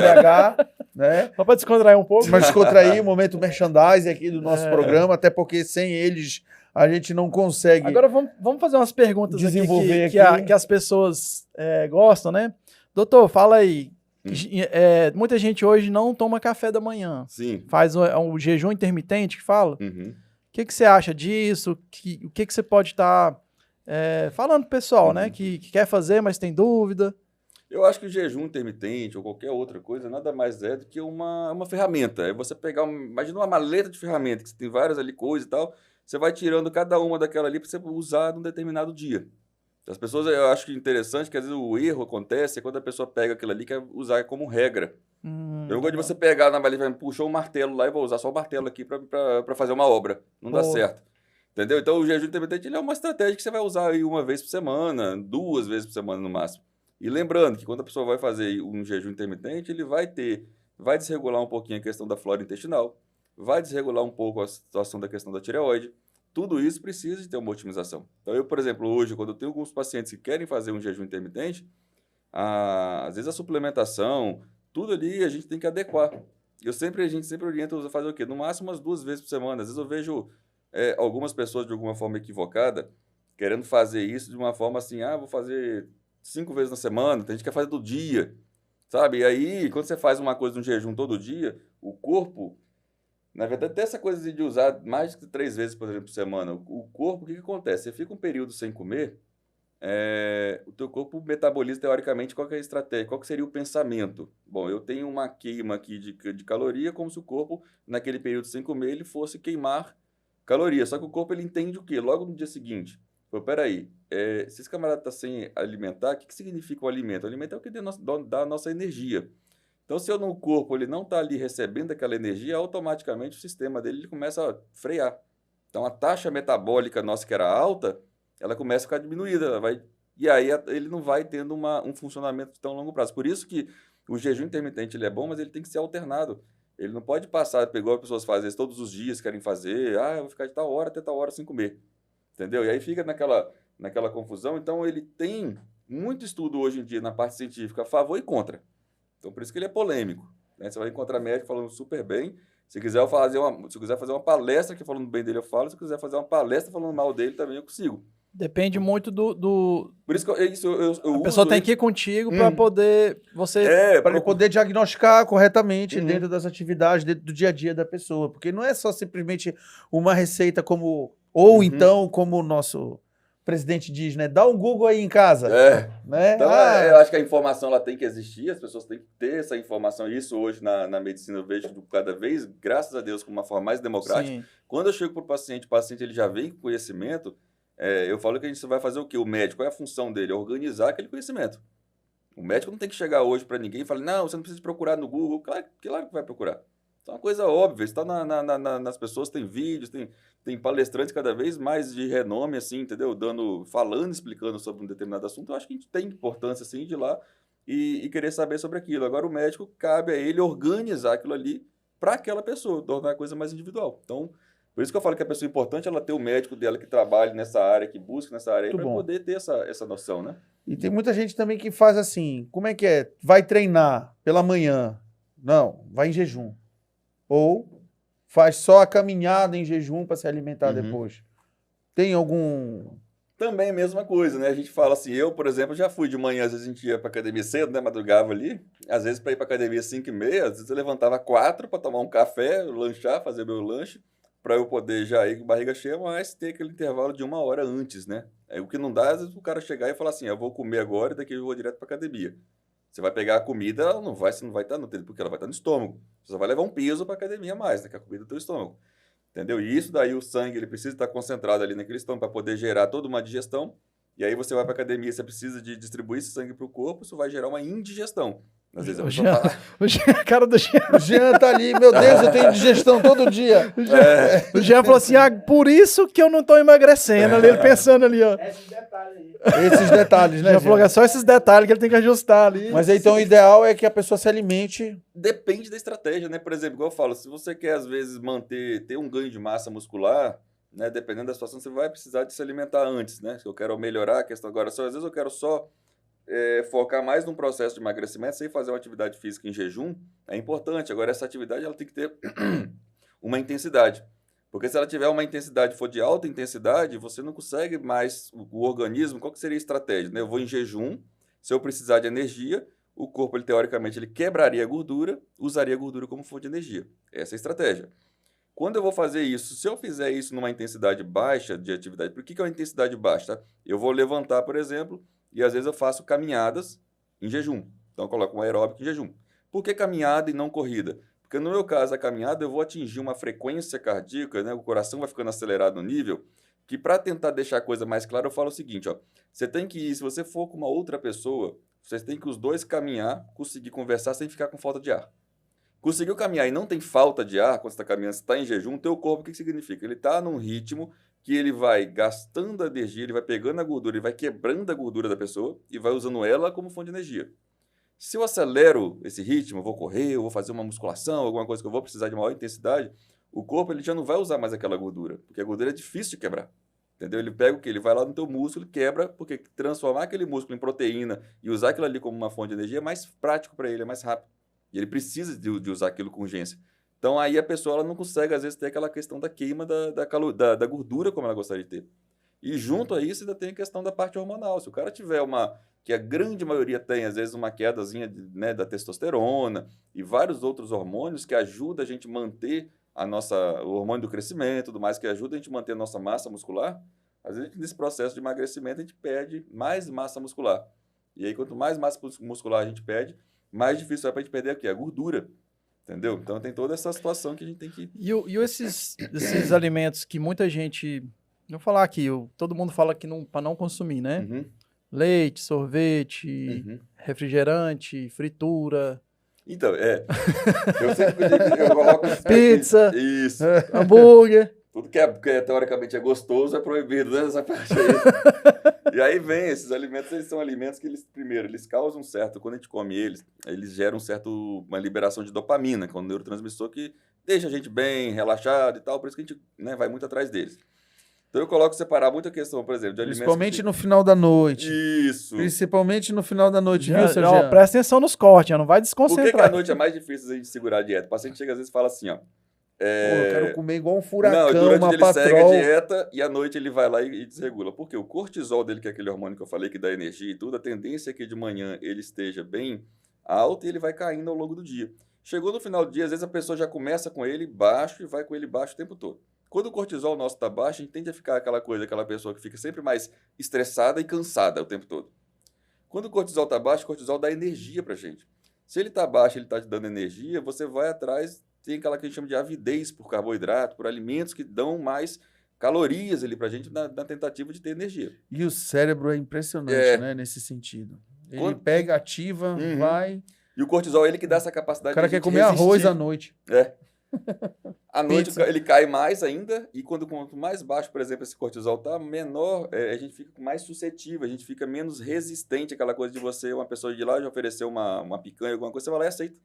BH, né? Só pra descontrair um pouco. Mas descontrair o momento merchandising aqui do nosso programa, até porque sem eles a gente não consegue. Agora vamos fazer umas perguntas Desenvolver aqui, aqui. que as pessoas gostam, né? Doutor, fala aí. Muita gente hoje não toma café da manhã. Sim. Faz um jejum intermitente, que fala. Uhum. O que você acha disso? O que você pode estar falando pro pessoal, né? Que quer fazer, mas tem dúvida. Eu acho que o jejum intermitente ou qualquer outra coisa nada mais é do que uma ferramenta. É você pegar, imagina uma maleta de ferramentas, que você tem várias ali coisas e tal, você vai tirando cada uma daquela ali para você usar num determinado dia. As pessoas, eu acho que interessante que às vezes o erro acontece quando a pessoa pega aquilo ali e quer usar como regra. Eu gosto de você pegar na maleta, puxou um martelo lá e vou usar só o martelo aqui para fazer uma obra. Não dá certo. Entendeu? Então o jejum intermitente ele é uma estratégia que você vai usar aí uma vez por semana, 2 vezes por semana no máximo. E lembrando que quando a pessoa vai fazer um jejum intermitente, ele vai desregular um pouquinho a questão da flora intestinal, vai desregular um pouco a situação da questão da tireoide. Tudo isso precisa de ter uma otimização. Então eu, por exemplo, hoje, quando eu tenho alguns pacientes que querem fazer um jejum intermitente, às vezes a suplementação, tudo ali a gente tem que adequar. A gente sempre orienta a fazer o quê? No máximo umas 2 vezes por semana. Às vezes eu vejo algumas pessoas de alguma forma equivocada querendo fazer isso de uma forma assim, vou fazer 5 vezes na semana, tem gente que quer fazer todo dia, sabe? E aí, quando você faz uma coisa de um jejum todo dia, o corpo, na verdade, tem essa coisa de usar mais de 3 vezes, por exemplo, por semana. O corpo, o que acontece? Você fica um período sem comer, o teu corpo metaboliza, teoricamente, qual que é a estratégia, qual que seria o pensamento? Bom, eu tenho uma queima aqui de caloria, como se o corpo, naquele período sem comer, ele fosse queimar caloria. Só que o corpo, ele entende o quê? Logo no dia seguinte. Peraí, se esse camarada está sem alimentar, o que significa o alimento? O alimento é o que dá a nossa energia. Então, se no corpo ele não está ali recebendo aquela energia, automaticamente o sistema dele ele começa a frear. Então, a taxa metabólica nossa, que era alta, ela começa a ficar diminuída. E aí ele não vai tendo um funcionamento de tão longo prazo. Por isso que o jejum intermitente ele é bom, mas ele tem que ser alternado. Ele não pode passar, pegou as pessoas fazem isso todos os dias, querem fazer, eu vou ficar de tal hora até tal hora sem comer. Entendeu? E aí fica naquela confusão. Então, ele tem muito estudo hoje em dia na parte científica a favor e contra. Então, por isso que ele é polêmico. Né? Você vai encontrar médico falando super bem. Se quiser fazer uma palestra aqui falando bem dele, eu falo. Se quiser fazer uma palestra falando mal dele, também eu consigo. Depende muito do... Por isso que eu A pessoa tem que ir contigo para poder... Para ele poder diagnosticar corretamente dentro das atividades, dentro do dia a dia da pessoa. Porque não é só simplesmente uma receita como Ou então, como o nosso presidente diz, né? Dá um Google aí em casa. Né? Então, eu acho que a informação ela tem que existir, as pessoas têm que ter essa informação. Isso hoje na medicina eu vejo cada vez, graças a Deus, com uma forma mais democrática. Sim. Quando eu chego para o paciente ele já vem com conhecimento, eu falo que a gente vai fazer o quê? O médico, qual é a função dele? Organizar aquele conhecimento. O médico não tem que chegar hoje para ninguém e falar, não, você não precisa procurar no Google. Claro que vai procurar. Isso é uma coisa óbvia, está nas pessoas, tem vídeos, tem palestrantes cada vez mais de renome, assim, entendeu? Falando, explicando sobre um determinado assunto. Eu acho que a gente tem importância, assim, de ir lá e querer saber sobre aquilo. Agora, o médico, cabe a ele organizar aquilo ali para aquela pessoa, tornar a coisa mais individual. Então, por isso que eu falo que a pessoa importante é ela ter o médico dela que trabalhe nessa área, que busque nessa área, para poder ter essa noção, né? E tem muita gente também que faz assim, como é que é? Vai treinar pela manhã. Não, vai em jejum. Ou faz só a caminhada em jejum para se alimentar depois. Tem algum... Também a mesma coisa, né? A gente fala assim, eu, por exemplo, já fui de manhã, às vezes a gente ia para academia cedo, né? Madrugava ali. Às vezes para ir para academia 5h30, às vezes eu levantava 4 para tomar um café, lanchar, fazer meu lanche, para eu poder já ir com barriga cheia, mas ter aquele intervalo de 1 hora antes, né? O que não dá, às vezes o cara chegar e falar assim, eu vou comer agora e daqui eu vou direto para academia. Você vai pegar a comida, você não vai estar no porque ela vai estar no estômago. Você só vai levar um peso para a academia a mais, né? Que é a comida do teu estômago. Entendeu? E isso daí, o sangue, ele precisa estar concentrado ali naquele estômago para poder gerar toda uma digestão. E aí você vai para a academia, você precisa de distribuir esse sangue para o corpo, isso vai gerar uma indigestão. Às vezes a cara do Jean. O Jean tá ali, meu Deus, eu tenho digestão todo dia. O Jean falou assim, por isso que eu não tô emagrecendo. Ali, ele pensando ali, ó. Esses detalhes aí. Esses detalhes, né, Já falou que é só esses detalhes que ele tem que ajustar ali. Mas então o ideal é que a pessoa se alimente. Depende da estratégia, né? Por exemplo, igual eu falo, se você quer, às vezes, ter um ganho de massa muscular, né? Dependendo da situação, você vai precisar de se alimentar antes, né? Se eu quero melhorar a questão agora, às vezes eu quero só focar mais num processo de emagrecimento sem fazer uma atividade física em jejum, é importante. Agora, essa atividade ela tem que ter uma intensidade. Porque se ela tiver uma intensidade, for de alta intensidade, você não consegue mais o organismo. Qual que seria a estratégia? Né? Eu vou em jejum, se eu precisar de energia, o corpo, teoricamente, ele quebraria a gordura, usaria a gordura como fonte de energia. Essa é a estratégia. Quando eu vou fazer isso, se eu fizer isso numa intensidade baixa de atividade, por que é uma intensidade baixa? Tá? Eu vou levantar, por exemplo, e às vezes eu faço caminhadas em jejum. Então eu coloco um aeróbico em jejum. Por que caminhada e não corrida? Porque no meu caso, a caminhada, eu vou atingir uma frequência cardíaca, né? O coração vai ficando acelerado no nível, que para tentar deixar a coisa mais clara, eu falo o seguinte, ó, você tem que ir, se você for com uma outra pessoa, vocês têm que os dois caminhar, conseguir conversar sem ficar com falta de ar. Conseguiu caminhar e não tem falta de ar, quando você está caminhando, você está em jejum, teu corpo, o que significa? Ele está num ritmo que ele vai gastando a energia, ele vai pegando a gordura, ele vai quebrando a gordura da pessoa e vai usando ela como fonte de energia. Se eu acelero esse ritmo, eu vou correr, eu vou fazer uma musculação, alguma coisa que eu vou precisar de maior intensidade, o corpo ele já não vai usar mais aquela gordura, porque a gordura é difícil de quebrar. Entendeu? Ele pega o quê? Ele vai lá no teu músculo e quebra, porque transformar aquele músculo em proteína e usar aquilo ali como uma fonte de energia é mais prático para ele, é mais rápido. E ele precisa de usar aquilo com urgência. Então aí a pessoa ela não consegue, às vezes, ter aquela questão da queima da gordura como ela gostaria de ter. E junto a isso ainda tem a questão da parte hormonal. Se o cara tiver que a grande maioria tem, às vezes, uma quedazinha né, da testosterona e vários outros hormônios que ajudam a gente manter o hormônio do crescimento, tudo mais, que ajuda a gente manter a nossa massa muscular, às vezes nesse processo de emagrecimento a gente perde mais massa muscular. E aí quanto mais massa muscular a gente perde, mais difícil é para a gente perder aqui, a gordura. Entendeu? Então tem toda essa situação que a gente tem que... E esses alimentos que muita gente... Vou falar aqui, todo mundo fala que para não consumir, né? Uhum. Leite, sorvete, refrigerante, fritura. Então, eu sempre eu coloco... Pizza, isso. Hambúrguer. Tudo que teoricamente é gostoso é proibido, né? Essa parte aí. E aí vem, esses alimentos, eles são alimentos que eles causam quando a gente come eles geram uma liberação de dopamina, que é um neurotransmissor que deixa a gente bem, relaxado e tal, por isso que a gente né, vai muito atrás deles. Então eu coloco separar muita questão, por exemplo, de alimentos... Principalmente no final da noite. Isso. Principalmente no final da noite, viu, seu Jean? Presta atenção nos cortes, já não vai desconcentrar. Por que à noite é mais difícil a gente segurar a dieta? O paciente chega às vezes e fala assim, ó... Pô, eu quero comer igual um furacão, durante uma ele patrol. segue a dieta e à noite ele vai lá e desregula. Porque o cortisol dele, que é aquele hormônio que eu falei que dá energia e tudo, a tendência é que de manhã ele esteja bem alto e ele vai caindo ao longo do dia. Chegou no final do dia, às vezes a pessoa já começa com ele baixo e vai com ele baixo o tempo todo. Quando o cortisol nosso está baixo, a gente tende a ficar aquela pessoa que fica sempre mais estressada e cansada o tempo todo. Quando o cortisol está baixo, o cortisol dá energia para a gente. Se ele está baixo, ele está te dando energia, você vai atrás, tem aquela que a gente chama de avidez por carboidrato, por alimentos que dão mais calorias ali para a gente na tentativa de ter energia. E o cérebro é impressionante, né, nesse sentido. Ele pega, ativa, vai... E o cortisol é ele que dá essa capacidade de resistir. O cara quer comer arroz à noite. À noite ele cai mais ainda, e quanto mais baixo, por exemplo, esse cortisol tá, menor, a gente fica mais suscetível, a gente fica menos resistente àquela coisa de você, uma pessoa de lá, já oferecer uma picanha, alguma coisa, você vai lá e aceita.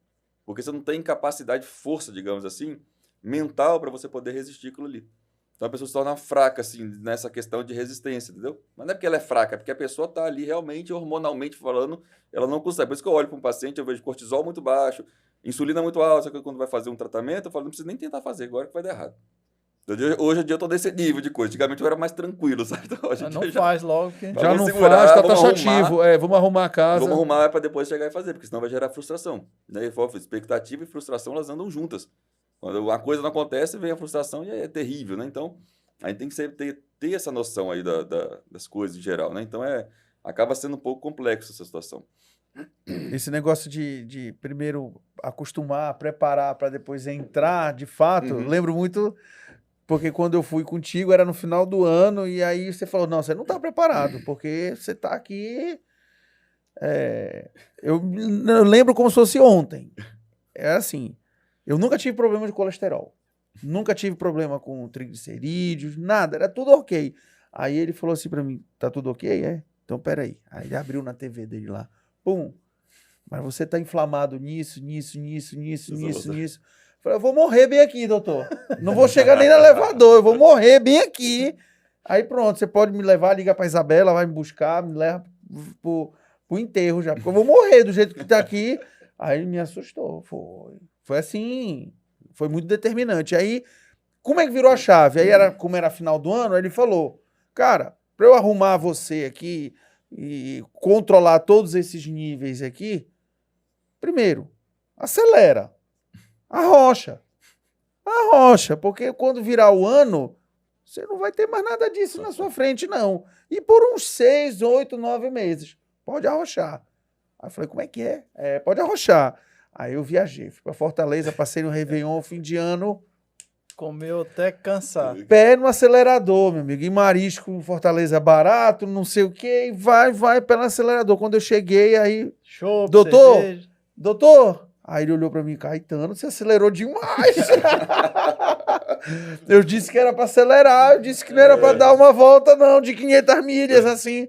Porque você não tem capacidade, força, digamos assim, mental para você poder resistir aquilo ali. Então a pessoa se torna fraca, assim, nessa questão de resistência, entendeu? Mas não é porque ela é fraca, é porque a pessoa está ali realmente, hormonalmente falando, ela não consegue. Por isso que eu olho para um paciente, eu vejo cortisol muito baixo, insulina muito alta, só que quando vai fazer um tratamento, eu falo, não precisa nem tentar fazer, agora que vai dar errado. Hoje em dia eu tô nesse nível de coisa. Antigamente eu era mais tranquilo, sabe? Então, hoje não faz logo. Que... Já não faz, tá taxativo. Vamos arrumar a casa. Vamos arrumar para depois chegar e fazer, porque senão vai gerar frustração. Né? Expectativa e frustração, elas andam juntas. Quando uma coisa não acontece, vem a frustração e é terrível, né? Então, a gente tem que ter essa noção aí das coisas em geral, né? Então, acaba sendo um pouco complexo essa situação. Esse negócio de primeiro acostumar, preparar para depois entrar, de fato, lembro muito, porque quando eu fui contigo era no final do ano e aí você falou, não, você não está preparado, porque você está aqui... Eu lembro como se fosse ontem. É assim, eu nunca tive problema de colesterol, nunca tive problema com triglicerídeos, nada, era tudo ok. Aí ele falou assim para mim, tá tudo ok? Então peraí. Aí ele abriu na TV dele lá. Pum. Mas você tá inflamado nisso. Falei, eu vou morrer bem aqui, doutor. Não vou chegar nem no elevador, eu vou morrer bem aqui. Aí pronto, você pode me levar, liga pra Isabela, vai me buscar, me leva pro enterro já, porque eu vou morrer do jeito que tá aqui. Aí ele me assustou, foi assim, foi muito determinante. Aí, como é que virou a chave? Aí, como era final do ano, ele falou, cara, pra eu arrumar você aqui e controlar todos esses níveis aqui, primeiro, acelera, arrocha, porque quando virar o ano, você não vai ter mais nada disso na sua frente, não. E por uns 6, 8, 9 meses, pode arrochar. Aí eu falei, como é que é? Pode arrochar. Aí eu viajei, fui pra Fortaleza, passei no Réveillon, fim de ano. Comeu até cansar. Pé no acelerador, meu amigo. Em Marisco, em Fortaleza, barato, não sei o quê. E vai pé no acelerador. Quando eu cheguei, aí... Show, doutor... Aí ele olhou pra mim, Caetano, você acelerou demais. Eu disse que era pra acelerar, eu disse que não era pra dar uma volta, não, de 500 milhas, assim.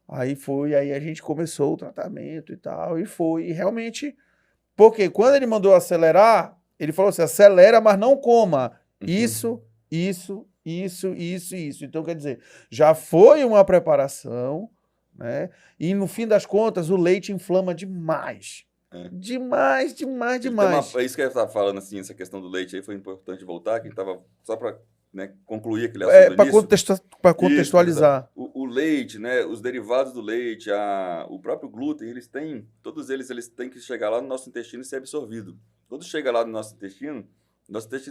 Aí a gente começou o tratamento e tal, e foi. E realmente... Porque quando ele mandou acelerar, ele falou assim, acelera, mas não coma. Isso. Então, quer dizer, já foi uma preparação, né? E no fim das contas, o leite inflama demais. Demais. É isso que eu estava falando, assim, essa questão do leite aí, foi importante voltar, que a gente estava só para concluir aquele assunto para contextualizar. Isso, o leite, né, os derivados do leite, o próprio glúten, todos eles têm que chegar lá no nosso intestino e ser absorvido. Quando chega lá no nosso intestino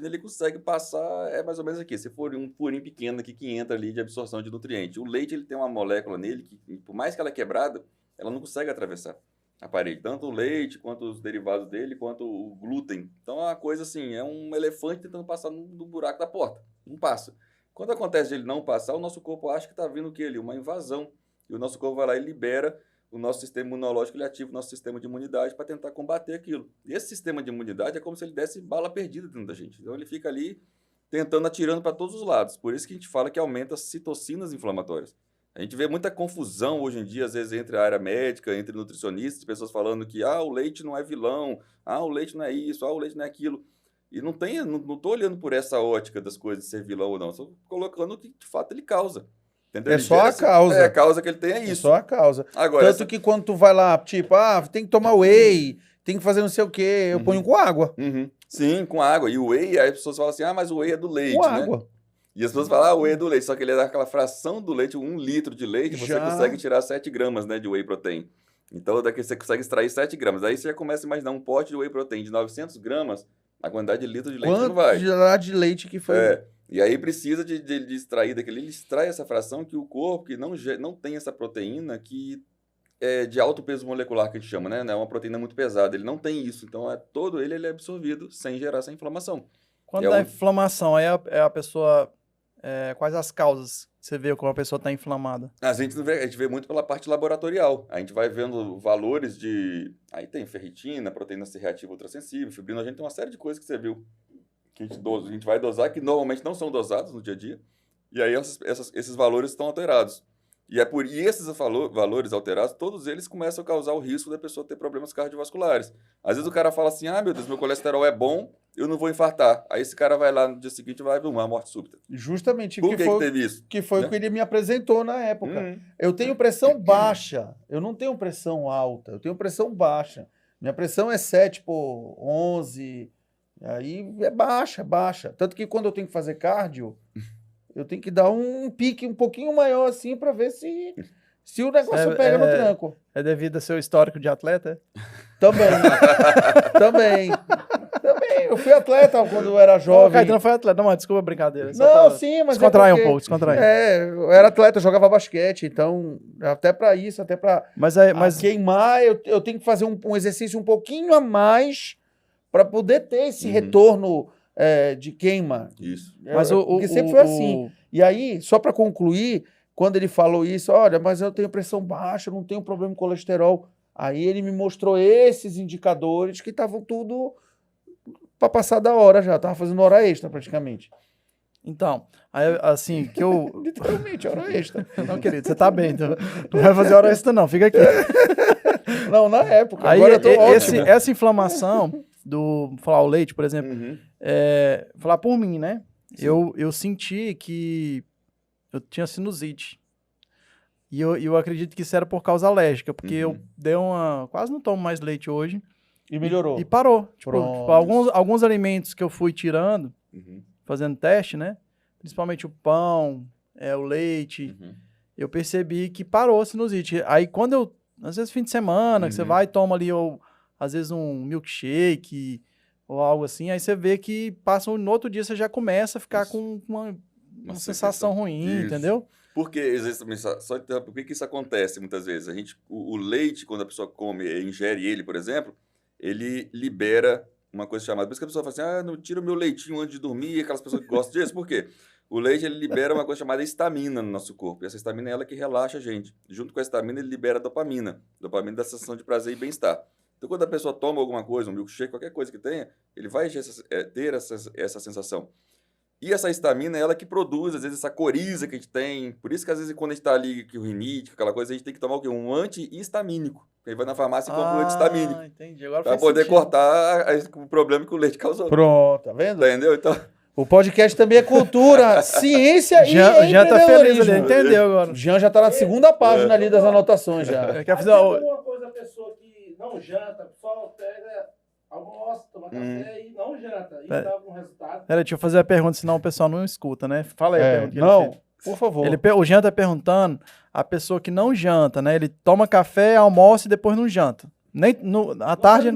ele consegue passar, mais ou menos aqui, se for um furinho pequeno aqui que entra ali de absorção de nutriente. O leite, ele tem uma molécula nele que, por mais que ela é quebrada, ela não consegue atravessar a parede. Tanto o leite, quanto os derivados dele, quanto o glúten. Então é uma coisa assim, é um elefante tentando passar no buraco da porta. Não passa. Quando acontece de ele não passar, o nosso corpo acha que está vindo o que ali? Uma invasão. E o nosso corpo vai lá e libera o nosso sistema imunológico, ele ativa o nosso sistema de imunidade para tentar combater aquilo. E esse sistema de imunidade é como se ele desse bala perdida dentro da gente. Então ele fica ali tentando, atirando para todos os lados. Por isso que a gente fala que aumenta as citocinas inflamatórias. A gente vê muita confusão hoje em dia, às vezes, entre a área médica, entre nutricionistas, pessoas falando que o leite não é vilão, o leite não é isso, o leite não é aquilo. E não estou olhando por essa ótica das coisas de ser vilão ou não, estou colocando o que de fato ele causa. Entendeu? É só a causa. A causa que ele tem é isso. É só a causa. Agora, tanto que quando tu vai lá, tipo, tem que tomar whey, tem que fazer não sei o quê, eu ponho com água. Sim, com água. E o whey, aí as pessoas falam assim, mas o whey é do leite, com né? água. E as pessoas falam, o whey é do leite, só que ele é daquela fração do leite, 1 litro de leite, você consegue tirar 7 gramas, né, de whey protein. Então, daqui você consegue extrair 7 gramas. Aí você já começa a imaginar um pote de whey protein de 900 gramas, a quantidade de litro de leite não vai. Quantidade de leite que foi... E aí precisa de extrair daquele, ele extrai essa fração que o corpo que não tem essa proteína que é de alto peso molecular, que a gente chama, né? É uma proteína muito pesada, ele não tem isso, então todo ele é absorvido sem gerar essa inflamação. Quando dá inflamação, aí a pessoa... quais as causas que você vê quando a pessoa está inflamada? A gente vê muito pela parte laboratorial. A gente vai vendo valores de... Aí tem ferritina, proteína C reativa ultrassensível, fibrina, a gente tem uma série de coisas que você viu que a gente vai dosar, que normalmente não são dosados no dia a dia, e aí esses valores estão alterados. E esses valores alterados, todos eles começam a causar o risco da pessoa ter problemas cardiovasculares. Às vezes o cara fala assim, meu Deus, meu colesterol é bom, eu não vou infartar. Aí esse cara vai lá no dia seguinte e vai ver uma morte súbita. Justamente. Por que teve isso? Que foi o que ele me apresentou na época. Eu tenho pressão baixa, eu não tenho pressão alta, eu tenho pressão baixa. Minha pressão é 7 por 11, aí é baixa. Tanto que quando eu tenho que fazer cardio... Eu tenho que dar um pique um pouquinho maior assim para ver se o negócio pega no tranco. É devido ao seu histórico de atleta? Também. Eu fui atleta quando eu era jovem. O Caetano foi atleta. Não, mas desculpa a brincadeira. Sim, mas descontrai um pouco, descontrai. Eu era atleta, eu jogava basquete, então até para isso, até para queimar, eu tenho que fazer um exercício um pouquinho a mais para poder ter esse retorno de queima. Isso. Mas porque sempre foi assim. E aí, só para concluir, quando ele falou isso, olha, mas eu tenho pressão baixa, não tenho problema com colesterol. Aí ele me mostrou esses indicadores que estavam tudo para passar da hora já. Tava fazendo hora extra praticamente. Então, aí, assim, que eu... Literalmente, hora extra. Não, querido, você tá bem. Então não vai fazer hora extra não, fica aqui. Não, na época. Aí, agora eu tô ótimo. Essa inflamação falar o leite, por exemplo, falar por mim, né? Eu senti que eu tinha sinusite. E eu acredito que isso era por causa alérgica, porque eu dei quase não tomo mais leite hoje. E melhorou. E parou. Tipo, alguns alimentos que eu fui tirando, fazendo teste, né? Principalmente o pão, o leite, eu percebi que parou a sinusite. Aí quando às vezes fim de semana, que você vai e toma ali, às vezes um milkshake ou algo assim, aí você vê que no outro dia você já começa a ficar com uma sensação ruim, entendeu? Porque, só por que isso acontece muitas vezes? O leite, quando a pessoa ingere ele, por exemplo, ele libera uma coisa chamada... Por isso que a pessoa fala assim, não tira o meu leitinho antes de dormir, aquelas pessoas que gostam disso. Por quê? O leite, ele libera uma coisa chamada histamina no nosso corpo. E essa histamina é ela que relaxa a gente. Junto com a histamina, ele libera a dopamina. Dopamina da sensação de prazer e bem-estar. Então, quando a pessoa toma alguma coisa, um milkshake, qualquer coisa que tenha, ele vai ter essa sensação. E essa histamina é ela que produz, às vezes, essa coriza que a gente tem. Por isso que, às vezes, quando a gente está ali, que o rinite, aquela coisa, a gente tem que tomar o quê? Um anti-histamínico. Aí vai na farmácia e compra um anti-histamínico. Entendi. Agora para poder cortar o problema que o leite causou. Pronto, tá vendo? Entendeu? Então... O podcast também é cultura, ciência e empreendedorismo. Jean tá feliz ali, entendeu agora. Jean já tá na segunda página ali das anotações já. Quer fazer uma coisa, a pessoa que não janta, só pega, almoça, toma café e não janta. E dá algum resultado. Pera, deixa eu fazer a pergunta, senão o pessoal não escuta, né? Fala aí a pergunta que ele fez. Por favor. O Jean tá perguntando, a pessoa que não janta, né? Ele toma café, almoça e depois não janta. À tarde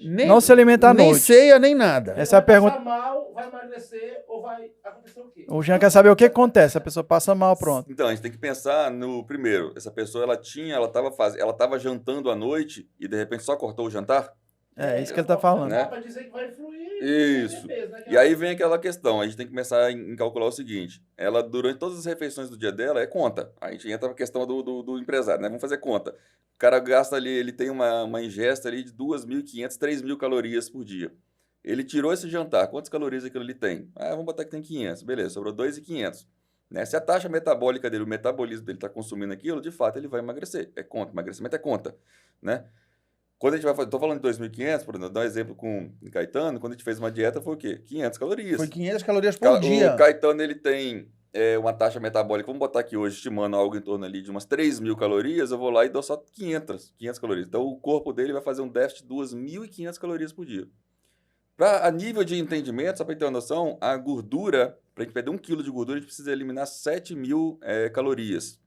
não se alimenta à noite. Nem ceia, nem nada. Essa é a pergunta. Vai passar mal, vai emagrecer ou vai acontecer o quê? O Jean quer saber o que acontece. A pessoa passa mal, pronto. Então, a gente tem que pensar no primeiro. Essa pessoa, ela tava jantando à noite e de repente só cortou o jantar? É isso que ele tá falando. Dá pra dizer que vai fluir. Isso. Mesmo, né? E aí vem aquela questão. A gente tem que começar a calcular o seguinte. Ela, durante todas as refeições do dia dela, é conta. A gente entra na questão do empresário, né? Vamos fazer conta. O cara gasta ali, ele tem uma ingesta ali de 2.500, 3.000 calorias por dia. Ele tirou esse jantar, quantas calorias aquilo ali tem? Vamos botar que tem 500, beleza, sobrou 2.500. Né? Se a taxa metabólica dele, o metabolismo dele está consumindo aquilo, de fato ele vai emagrecer. É conta, emagrecimento é conta. Né? Quando a gente vai fazer, estou falando de 2.500, por exemplo, dar um exemplo com o Caetano, quando a gente fez uma dieta foi o quê? 500 calorias. Foi 500 calorias por dia. O Caetano, ele tem uma taxa metabólica, vamos botar aqui hoje, estimando algo em torno ali de umas 3.000 calorias, eu vou lá e dou só 500 calorias. Então, o corpo dele vai fazer um déficit de 2.500 calorias por dia. A nível de entendimento, só para ter uma noção, a gordura, para a gente perder 1 quilo de gordura, a gente precisa eliminar 7.000 calorias.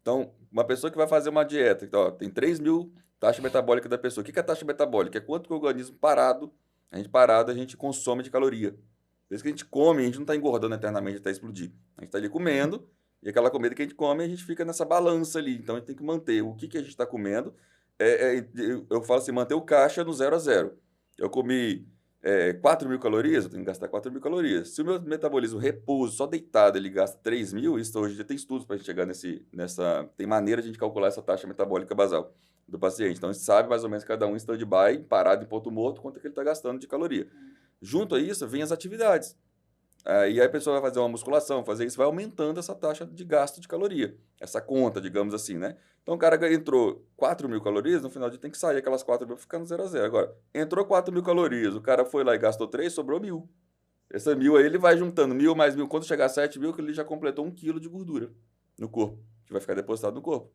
Então, uma pessoa que vai fazer uma dieta, então, tem 3.000 taxa metabólica da pessoa. O que é a taxa metabólica? É quanto que o organismo parado, a gente consome de caloria. Por isso que a gente come, a gente não está engordando eternamente até explodir. A gente está ali comendo, e aquela comida que a gente come, a gente fica nessa balança ali. Então, a gente tem que manter o que a gente está comendo. Eu falo assim, manter o caixa no 0 a 0. Eu comi 4.000 calorias, eu tenho que gastar 4.000 calorias. Se o meu metabolismo repouso, só deitado, ele gasta 3.000, isso hoje já tem estudos para a gente chegar nessa... Tem maneira de a gente calcular essa taxa metabólica basal do paciente. Então, a gente sabe mais ou menos cada um em stand-by, parado em ponto morto, quanto é que ele está gastando de caloria. Junto a isso, vem as atividades. E aí a pessoa vai fazer uma musculação, fazer isso, vai aumentando essa taxa de gasto de caloria. Essa conta, digamos assim, né? Então, o cara entrou 4.000 calorias, no final de dia tem que sair aquelas 4.000 ficando 0 a 0. Agora, entrou 4.000 calorias, o cara foi lá e gastou 3, sobrou 1.000. Essa 1.000 aí, ele vai juntando 1.000 mais 1.000. Quando chegar a 7.000, ele já completou 1 quilo de gordura no corpo, que vai ficar depositado no corpo.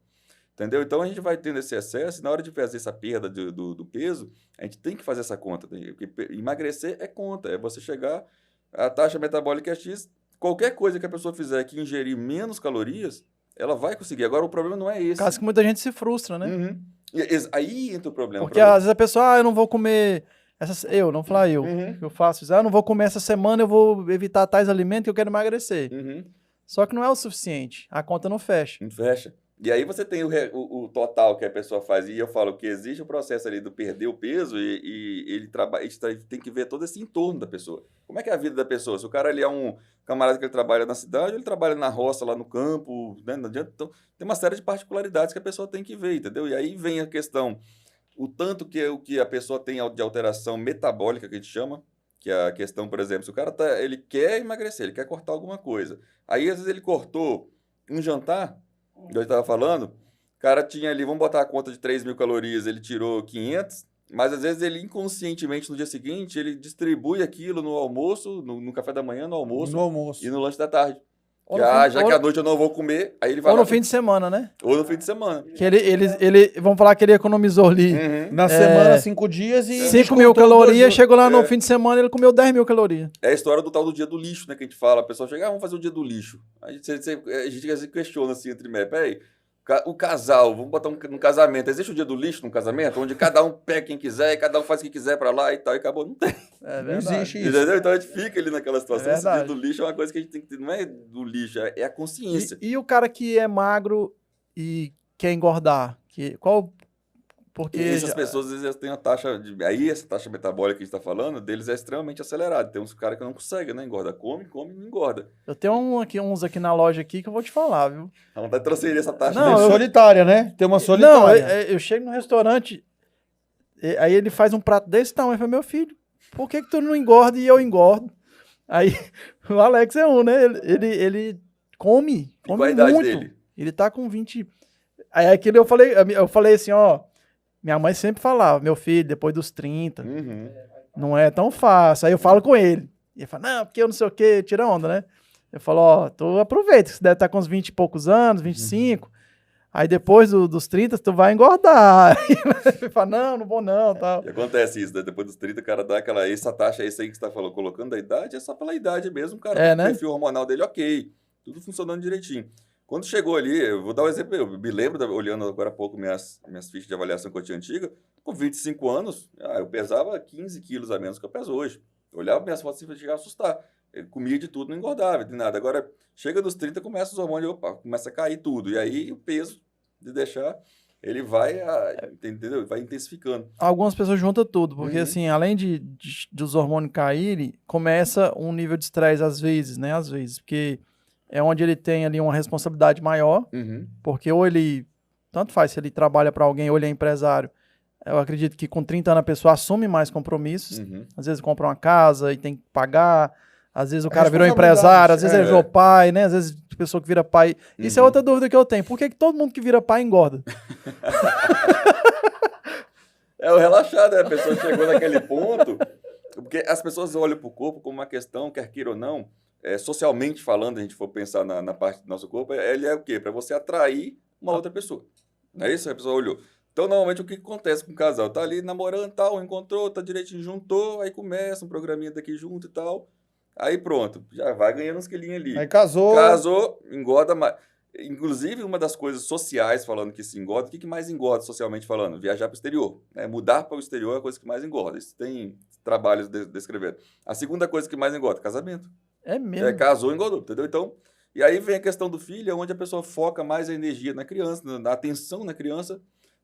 Entendeu? Então, a gente vai tendo esse excesso, e na hora de fazer essa perda do peso, a gente tem que fazer essa conta. Porque emagrecer é conta, é você chegar... A taxa metabólica é X, qualquer coisa que a pessoa fizer que ingerir menos calorias, ela vai conseguir. Agora, o problema não é esse. Caso que muita gente se frustra, né? Uhum. Aí entra o problema. Porque às vezes a pessoa, eu não vou comer... não falar eu. Uhum. Eu faço isso. Eu não vou comer essa semana, eu vou evitar tais alimentos que eu quero emagrecer. Uhum. Só que não é o suficiente. A conta não fecha. Não fecha. E aí você tem o total que a pessoa faz. E eu falo que existe o processo ali do perder o peso e ele tem que ver todo esse entorno da pessoa. Como é que é a vida da pessoa? Se o cara ali é um camarada que ele trabalha na cidade, ou ele trabalha na roça, lá no campo, né? Não adianta. Então, tem uma série de particularidades que a pessoa tem que ver, entendeu? E aí vem a questão, o tanto que a pessoa tem de alteração metabólica, que a gente chama, que é a questão, por exemplo, se o cara ele quer emagrecer, ele quer cortar alguma coisa. Aí, às vezes, ele cortou um jantar, eu estava falando, o cara tinha ali, vamos botar a conta de 3.000 calorias, ele tirou 500, mas às vezes ele inconscientemente no dia seguinte, ele distribui aquilo no almoço, no café da manhã, no almoço e no lanche da tarde. Que, que à noite eu não vou comer, aí ele vai ou no fim de semana, né? Ou no fim de semana. Que ele vamos falar que ele economizou ali. Uhum. Na semana, 5 dias e... 5.000 calorias, chegou lá no fim de semana ele comeu 10.000 calorias. É a história do tal do dia do lixo, né? Que a gente fala, a pessoa chega, vamos fazer o dia do lixo. A gente se questiona assim entre méritos. Peraí, o casal, vamos botar um casamento. Existe o dia do lixo num casamento? Onde cada um pega quem quiser e cada um faz o que quiser pra lá e tal, e acabou. Não tem. Não existe isso. Entendeu? Então a gente fica ali naquela situação. Esse dia do lixo é uma coisa que a gente tem que ter. Não é do lixo, é a consciência. E o cara que é magro e quer engordar? Porque essas pessoas, às vezes, têm a taxa aí essa taxa metabólica que a gente está falando, deles é extremamente acelerada. Tem uns caras que não conseguem, né? Engorda. Come e não engorda. Eu tenho uns aqui na loja aqui que eu vou te falar, viu? A vontade de transferir essa taxa. Solitária, né? Tem uma solitária. Não, eu chego no restaurante, aí ele faz um prato desse tamanho. Eu falo, meu filho, por que tu não engorda e eu engordo? Aí, o Alex é um, né? Ele come qual a idade muito. Dele? Ele tá com 20... Aí aquilo eu falei assim, ó... Minha mãe sempre falava, meu filho, depois dos 30, não é tão fácil. Aí eu falo com ele. E ele fala, não, porque eu não sei o quê, tira onda, né? Eu falo, ó, tu aproveita, você deve estar com uns 20 e poucos anos, 25. Aí depois dos 30, tu vai engordar. Aí ele fala, não vou não, tal. E acontece isso, né? Depois dos 30, o cara dá essa taxa, esse aí que você tá falando, colocando da idade, é só pela idade mesmo, cara. Né? O perfil hormonal dele, ok. Tudo funcionando direitinho. Quando chegou ali, eu vou dar um exemplo, eu me lembro, olhando agora há pouco minhas fichas de avaliação que eu tinha antiga, com 25 anos, eu pesava 15 quilos a menos que eu peso hoje. Eu olhava minhas fotos e chegava a assustar. Eu comia de tudo, não engordava, de nada. Agora, chega dos 30, começa os hormônios, começa a cair tudo. E aí, o peso de deixar, ele vai, entendeu? Vai intensificando. Algumas pessoas juntam tudo, porque assim, além dos hormônios caírem, começa um nível de estresse às vezes, né? Às vezes, porque... É onde ele tem ali uma responsabilidade maior, porque ou ele, tanto faz se ele trabalha para alguém ou ele é empresário, eu acredito que com 30 anos a pessoa assume mais compromissos, às vezes compra uma casa e tem que pagar, às vezes o cara virou empresário, às vezes ele virou pai, né? Às vezes a pessoa que vira pai... Isso é outra dúvida que eu tenho, por que todo mundo que vira pai engorda? É o relaxado, né? A pessoa chegou naquele ponto, porque as pessoas olham para o corpo como uma questão, quer queira ou não, socialmente falando, a gente for pensar na parte do nosso corpo, ele é o quê? Para você atrair uma outra pessoa. Não é isso? A pessoa olhou. Então, normalmente, o que acontece com o casal? Tá ali namorando, tal, encontrou, tá direitinho, juntou, aí começa um programinha daqui junto e tal. Aí pronto, já vai ganhando uns quilinhos ali. Aí casou. Casou, engorda mais. Inclusive, uma das coisas sociais falando que se engorda, o que mais engorda socialmente falando? Viajar para o exterior. Né? Mudar para o exterior é a coisa que mais engorda. Isso tem trabalhos descrevendo. A segunda coisa que mais engorda, casamento. É mesmo? Casou, engordou, entendeu? Então, e aí vem a questão do filho, onde a pessoa foca mais a energia na criança, na atenção na criança.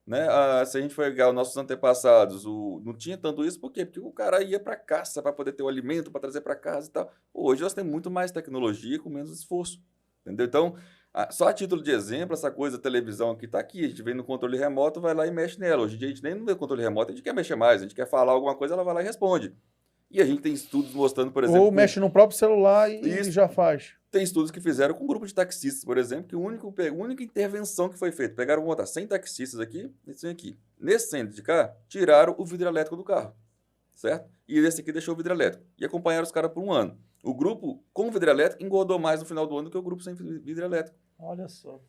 Né? Se a gente for pegar os nossos antepassados, não tinha tanto isso, por quê? Porque o cara ia para caça para poder ter o alimento, para trazer para casa e tal. Hoje nós temos muito mais tecnologia com menos esforço, entendeu? Então, só a título de exemplo, essa coisa da televisão que está aqui, a gente vem no controle remoto, vai lá e mexe nela. Hoje em dia a gente nem no controle remoto, a gente quer mexer mais, a gente quer falar alguma coisa, ela vai lá e responde. E a gente tem estudos mostrando, por exemplo... Ou mexe no próprio celular e já faz. Tem estudos que fizeram com um grupo de taxistas, por exemplo, que a única intervenção que foi feita, pegaram, vamos botar 100 taxistas aqui, esse aqui. Nesse centro de cá, tiraram o vidro elétrico do carro, certo? E esse aqui deixou o vidro elétrico. E acompanharam os caras por um ano. O grupo com vidro elétrico engordou mais no final do ano do que o grupo sem vidro elétrico. Olha só.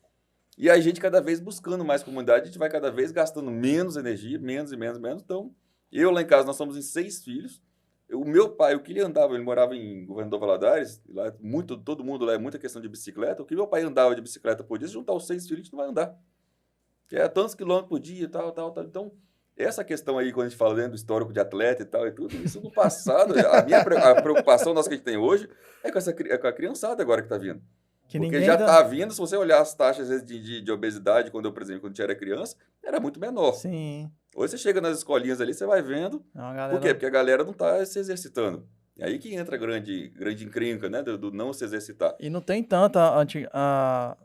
E a gente cada vez buscando mais comunidade, a gente vai cada vez gastando menos energia, menos e menos. Então, eu lá em casa, nós somos em 6 filhos. O meu pai, o que ele andava, ele morava em Governador Valadares, lá todo mundo lá é muita questão de bicicleta. O que meu pai andava de bicicleta por dia, se juntar os 6 filhos, a gente não vai andar. Que é tantos quilômetros por dia, tal. Então, essa questão aí, quando a gente fala dentro do histórico de atleta e tal, e tudo isso no passado, a preocupação nossa que a gente tem hoje é com a criançada agora que está vindo. Porque já está vindo, se você olhar as taxas às vezes, de obesidade, quando eu, por exemplo, quando a gente era criança, era muito menor. Sim. Hoje você chega nas escolinhas ali, você vai vendo. Por quê? Porque a galera não está se exercitando. É aí que entra a grande encrenca, né? Do não se exercitar. E não tem tanta,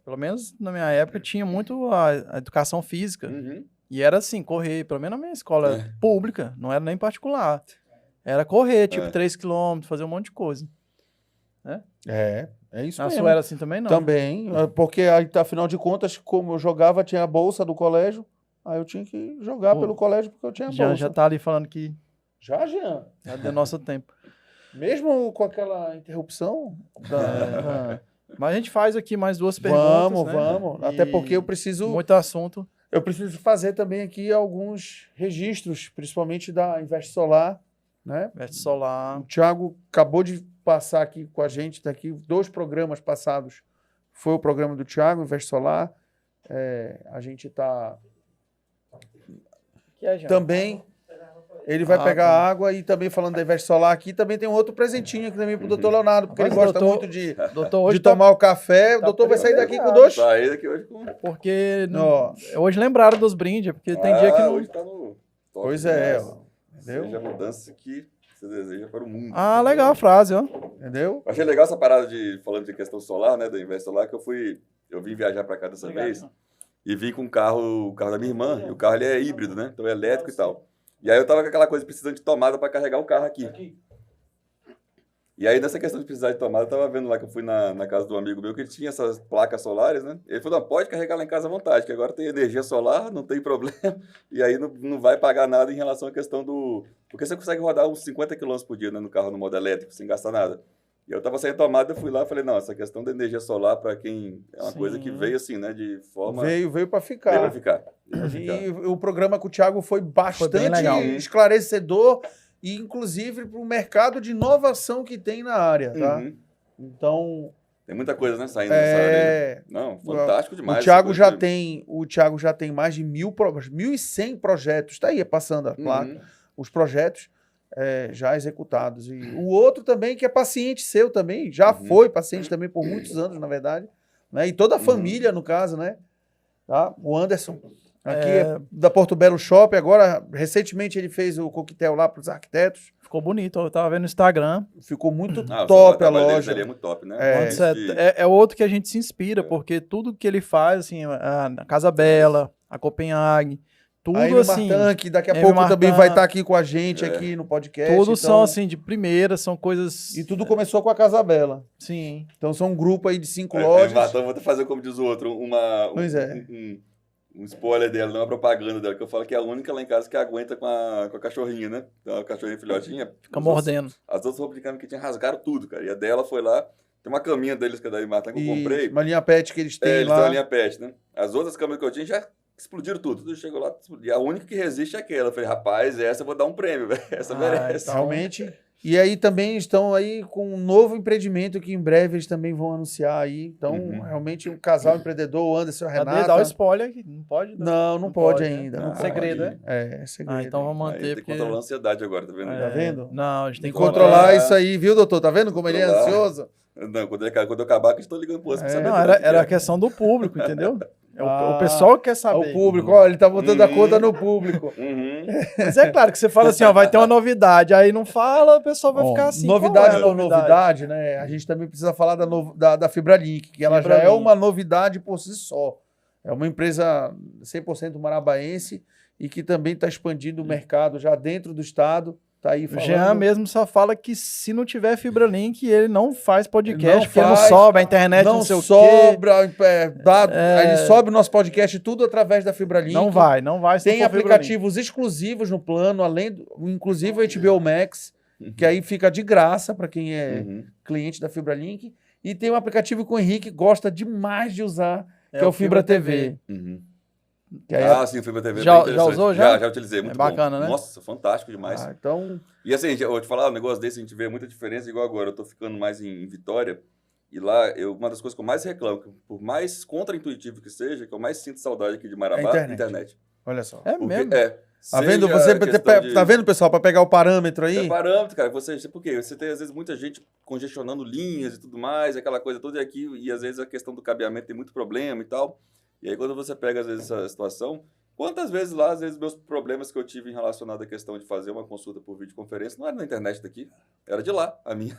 pelo menos na minha época, tinha muito a educação física. Uhum. E era assim, correr, pelo menos na minha escola pública, não era nem particular. Era correr, tipo 3 km, fazer um monte de coisa. Né? É isso mesmo. A mesmo. sua era assim também, não? Também, porque aí, afinal de contas, como eu jogava, tinha a bolsa do colégio, aí eu tinha que jogar pelo colégio porque eu tinha a bolsa. Já tá ali falando que... Já, Jean. Já deu nosso tempo. Mesmo com aquela interrupção? Mas a gente faz aqui mais 2 perguntas, Vamos. Até porque eu preciso... Muito assunto. Eu preciso fazer também aqui alguns registros, principalmente da Invest Solar, né? Invest Solar. O Thiago acabou de passar aqui com a gente, daqui 2 programas passados, foi o programa do Thiago, Invest Solar. A gente está... Também... Ele vai pegar água e também falando da Invest Solar aqui, também tem um outro presentinho aqui também pro doutor Leonardo, porque ele gosta muito de tomar o café. O doutor vai sair daqui com 2. Sair daqui hoje com... Porque hoje lembraram dos brindes, porque tem dia que não... Hoje tá no top, pois é, entendeu? Seja a mudança que você deseja para o mundo. Legal a frase, ó. Entendeu? Achei legal essa parada falando de questão solar, né, da Invest Solar, que eu vim viajar para cá dessa vez e vim com o carro da minha irmã, e o carro ele é híbrido, né, então é elétrico e tal. E aí eu tava com aquela coisa precisando de tomada para carregar o carro aqui. E aí nessa questão de precisar de tomada, eu tava vendo lá que eu fui na casa de um amigo meu que ele tinha essas placas solares, né? Ele falou, não, pode carregar lá em casa à vontade, que agora tem energia solar, não tem problema. E aí não vai pagar nada em relação à questão do... Porque você consegue rodar uns 50 km por dia, né, no carro no modo elétrico, sem gastar nada. E eu tava sem tomada, eu fui lá e falei, não, essa questão da energia solar para quem... É uma coisa que veio assim, né, de forma... Veio para ficar. Veio para ficar. E o programa com o Thiago foi bastante esclarecedor e, inclusive, para o mercado de inovação que tem na área, tá? Então... Tem muita coisa, né, saindo dessa área. Não, fantástico demais. O Thiago já tem mais de 1.100 projetos. Está aí passando a placa. Os projetos já executados. E o outro também, que é paciente seu também, já foi paciente também por muitos anos, na verdade. Né? E toda a família, no caso, né? Tá? O Anderson, aqui da Porto Belo Shopping. Agora, recentemente, ele fez o coquetel lá para os arquitetos. Ficou bonito, eu tava vendo no Instagram. Ficou muito top a loja. Ali é muito top, né? É outro que a gente se inspira, porque tudo que ele faz, assim, a Casa Bela, a Copenhague, tudo aí no assim... Martanque, daqui a pouco também vai estar aqui com a gente, aqui no podcast. Tudo são, assim, de primeira, são coisas... E tudo começou com a Casa Bela. Sim. Então são um grupo aí de 5 lojas. Vou fazer como diz o outro, um spoiler dela, não uma propaganda dela, que eu falo que é a única lá em casa que aguenta com a cachorrinha, né? Então, a cachorrinha filhotinha. Fica mordendo. As outras roupas de cama que tinha rasgaram tudo, cara. E a dela foi lá. Tem uma caminha deles que é da Marta que eu comprei. Uma linha pet que eles têm lá. Eles têm uma linha pet, né? As outras câmeras que eu tinha já explodiram tudo. Tudo chegou lá. E a única que resiste é aquela. Eu falei, rapaz, essa eu vou dar um prêmio, velho. Essa merece. Realmente. E aí também estão aí com um novo empreendimento que em breve eles também vão anunciar aí. Então, realmente, um casal empreendedor, o Anderson e a Renata. Dá o spoiler aqui, não pode? Não pode ainda. Né? Não Segredo, pode. É segredo. Então vamos manter. Tem que controlar a ansiedade agora, tá vendo? Tá vendo? Não, a gente tem que controlar isso aí, viu, doutor? Tá vendo como ele é ansioso? Não, quando eu acabar, que eu estou ligando pro outro. Não, era a questão do público, entendeu? O pessoal quer saber. O público, ele tá botando a conta no público. Mas é claro que você fala assim, vai ter uma novidade, aí não fala, o pessoal vai ficar assim. Novidade por novidade, né? A gente também precisa falar da FibraLink, que ela já é uma novidade por si só. É uma empresa 100% marabaense e que também está expandindo o mercado já dentro do estado. Tá aí falando. O Jean mesmo só fala que se não tiver FibraLink, ele não faz podcast, porque não sobe a internet, não sei o quê. Sobra, ele sobe o nosso podcast tudo através da FibraLink. Não vai. Tem aplicativos exclusivos no plano, inclusive o HBO Max, que aí fica de graça para quem é cliente da FibraLink. E tem um aplicativo que o Henrique gosta demais de usar, que é o Fibra TV. Sim, o Fibra TV. Já usou? Já utilizei, muito bacana, bom. Né? Nossa, fantástico demais. Então... E assim, eu vou te falar, um negócio desse, a gente vê muita diferença, igual agora, eu tô ficando mais em Vitória, e lá, uma das coisas que eu mais reclamo, por mais contra-intuitivo que seja, que eu mais sinto saudade aqui de Marabá, é a internet. Olha só. Mesmo? Tá vendo, tá vendo, pessoal, para pegar o parâmetro aí? É parâmetro, cara. Por quê? Você tem, às vezes, muita gente congestionando linhas e tudo mais, aquela coisa toda, e às vezes a questão do cabeamento tem muito problema e tal. E aí, quando você pega, às vezes, essa situação, quantas vezes lá, às vezes, meus problemas que eu tive em relacionado à questão de fazer uma consulta por videoconferência não era na internet daqui, era de lá, a minha.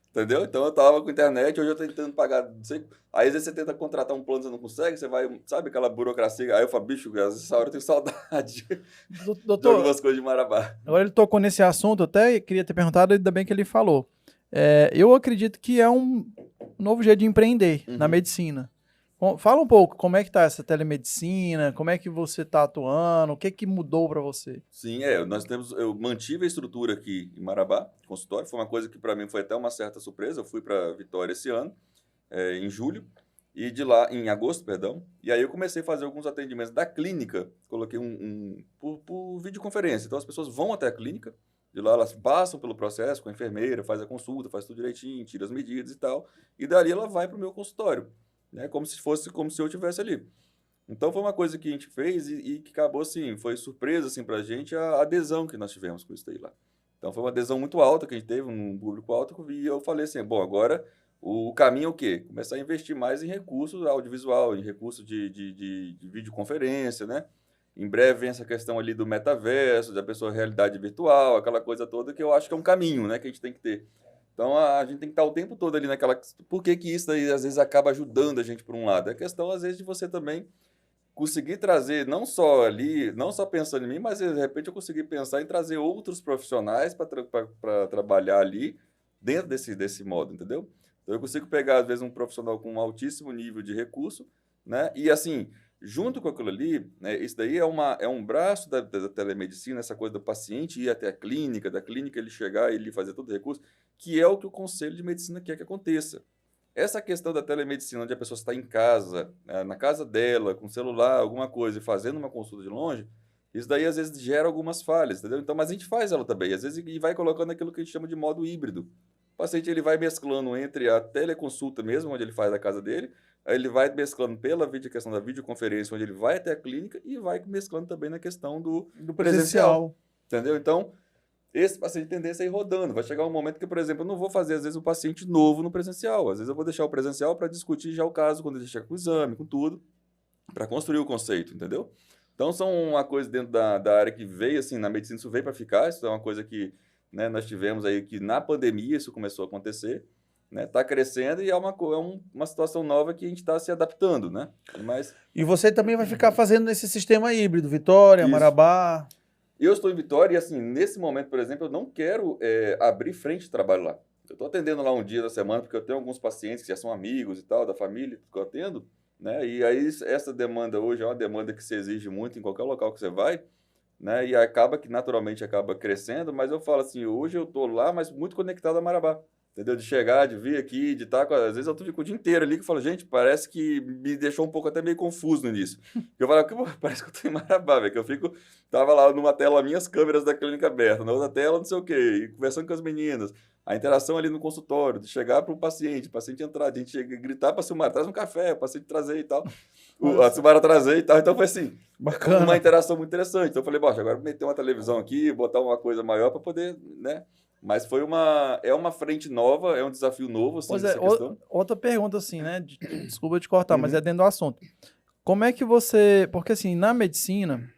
Entendeu? Então eu tava com internet, hoje eu tô tentando pagar, não sei. Aí às vezes você tenta contratar um plano, você não consegue, você vai, sabe aquela burocracia. Aí eu falo, bicho, essa hora eu tenho saudade Doutor, de algumas coisas de Marabá. Agora ele tocou nesse assunto, até queria ter perguntado, ainda bem que ele falou. Eu acredito que é um novo jeito de empreender na medicina. Fala um pouco, como é que tá essa telemedicina, como é que você tá atuando, o que mudou para você? Sim, eu mantive a estrutura aqui em Marabá, consultório, foi uma coisa que para mim foi até uma certa surpresa, eu fui para Vitória esse ano, em julho, e de lá, em agosto, perdão, e aí eu comecei a fazer alguns atendimentos da clínica, coloquei por videoconferência, então as pessoas vão até a clínica, de lá elas passam pelo processo com a enfermeira, faz a consulta, faz tudo direitinho, tira as medidas e tal, e dali ela vai para o meu consultório. Né, como se eu estivesse ali. Então foi uma coisa que a gente fez e que acabou assim, foi surpresa assim, para a gente a adesão que nós tivemos com isso daí lá. Então foi uma adesão muito alta que a gente teve, um público alto, e eu falei assim, bom, agora o caminho é o quê? Começar a investir mais em recursos audiovisual, em recursos de videoconferência, né? Em breve vem essa questão ali do metaverso, da pessoa realidade virtual, aquela coisa toda que eu acho que é um caminho, né, que a gente tem que ter. Então, a gente tem que estar o tempo todo ali naquela... Por que isso aí, às vezes, acaba ajudando a gente por um lado? É questão, às vezes, de você também conseguir trazer, não só pensando em mim, mas, de repente, eu conseguir pensar em trazer outros profissionais para trabalhar ali dentro desse modo, entendeu? Então, eu consigo pegar, às vezes, um profissional com um altíssimo nível de recurso, né? E, assim, junto com aquilo ali, né, isso daí é um braço da telemedicina, essa coisa do paciente ir até a clínica, da clínica ele chegar e ele fazer todo o recurso, que é o que o Conselho de Medicina quer que aconteça. Essa questão da telemedicina, onde a pessoa está em casa, na casa dela, com celular, alguma coisa, e fazendo uma consulta de longe, isso daí às vezes gera algumas falhas, entendeu? Então, mas a gente faz ela também, às vezes, e vai colocando aquilo que a gente chama de modo híbrido. O paciente ele vai mesclando entre a teleconsulta mesmo, onde ele faz da casa dele, aí ele vai mesclando pela questão da videoconferência, onde ele vai até a clínica, e vai mesclando também na questão do presencial. Entendeu? Então, esse paciente tem tendência a ir rodando. Vai chegar um momento que, por exemplo, eu não vou fazer, às vezes, um paciente novo no presencial. Às vezes eu vou deixar o presencial para discutir já o caso, quando ele chega com o exame, com tudo, para construir o conceito, entendeu? Então, são uma coisa dentro da área que veio, assim, na medicina, isso veio para ficar. Isso é uma coisa que, né, nós tivemos aí, que na pandemia isso começou a acontecer, né? Tá crescendo e é uma situação nova que a gente está se adaptando, né? E você também vai ficar fazendo esse sistema híbrido, Vitória, isso. Marabá... Eu estou em Vitória e, assim, nesse momento, por exemplo, eu não quero abrir frente de trabalho lá. Eu estou atendendo lá um dia da semana, porque eu tenho alguns pacientes que já são amigos e tal, da família que eu atendo, né? E aí, essa demanda hoje é uma demanda que se exige muito em qualquer local que você vai, né? E naturalmente acaba crescendo, mas eu falo assim, hoje eu estou lá, mas muito conectado a Marabá, entendeu? De chegar, de vir aqui, de estar às vezes eu fico o dia inteiro ali que eu falo, gente, parece que me deixou um pouco até meio confuso no início. Eu falo, parece que eu tô em Marabá, velho, que tava lá numa tela minhas câmeras da clínica aberta, na outra tela não sei o quê, e conversando com as meninas. A interação ali no consultório, de chegar para o paciente entrar, de a gente gritar para a Silmara, traz um café, o paciente trazer e tal, a Silmara trazer e tal. Então foi assim, bacana, uma interação muito interessante. Então eu falei, agora meter uma televisão aqui, botar uma coisa maior para poder, né? Mas é uma frente nova, é um desafio novo, assim, pois essa questão. Outra pergunta, assim, né? Desculpa te cortar, mas é dentro do assunto. Como é que você... Porque, assim, na medicina,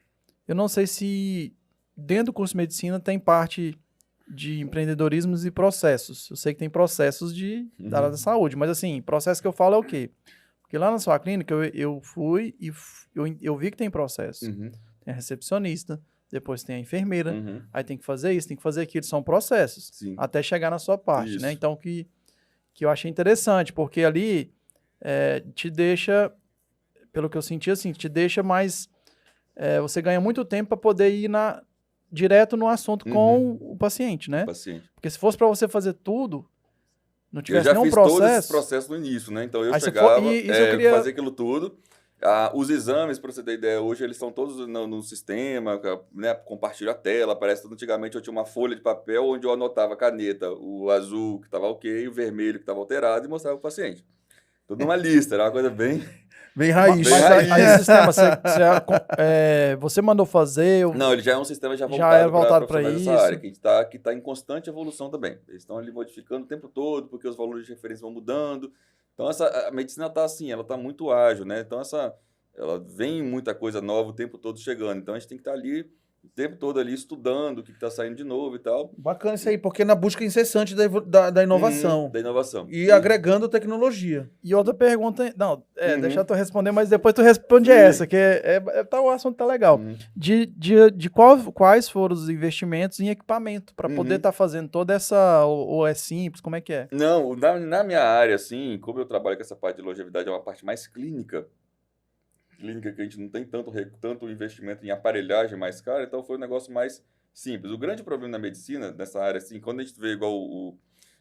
eu não sei se dentro do curso de medicina tem parte de empreendedorismos e processos. Eu sei que tem processos da área da saúde, mas, assim, processo que eu falo é o quê? Porque lá na sua clínica, eu fui e eu vi que tem processo. Tem a recepcionista, depois tem a enfermeira, aí tem que fazer isso, tem que fazer aquilo, são processos, Sim. até chegar na sua parte, Isso. né? Então, que eu achei interessante, porque ali te deixa, pelo que eu senti, assim, te deixa mais... você ganha muito tempo para poder ir direto no assunto com o paciente, né? Porque se fosse para você fazer tudo, não tivesse nenhum processo... Eu já fiz todos esses processos no início, né? Então eu chegava, fazer aquilo tudo. Os exames, para você ter ideia, hoje eles estão todos no sistema, né? Compartilha a tela, parece que antigamente eu tinha uma folha de papel onde eu anotava a caneta, o azul que estava ok, o vermelho que estava alterado e mostrava para o paciente. Tudo numa lista, era uma coisa bem... Bem raiz. Aí o sistema, você mandou fazer... Não, ele já é um sistema já voltado para isso. Essa área, que está em constante evolução também. Eles estão ali modificando o tempo todo, porque os valores de referência vão mudando. Então, a medicina está assim, ela está muito ágil, né? Então, ela vem muita coisa nova o tempo todo chegando. Então, a gente tem que estar ali o tempo todo ali estudando o que está saindo de novo e tal. Bacana isso aí, porque na busca incessante da inovação. Da inovação. E agregando tecnologia. E outra pergunta... Não, deixa eu responder, mas depois tu responde essa, que o assunto tá legal. Quais foram os investimentos em equipamento para poder estar fazendo toda essa... Ou é simples, como é que é? Não, na minha área, assim, como eu trabalho com essa parte de longevidade, é uma parte mais clínica que a gente não tem tanto investimento em aparelhagem mais cara, então foi um negócio mais simples. O grande problema na medicina, nessa área, assim, quando a gente vê igual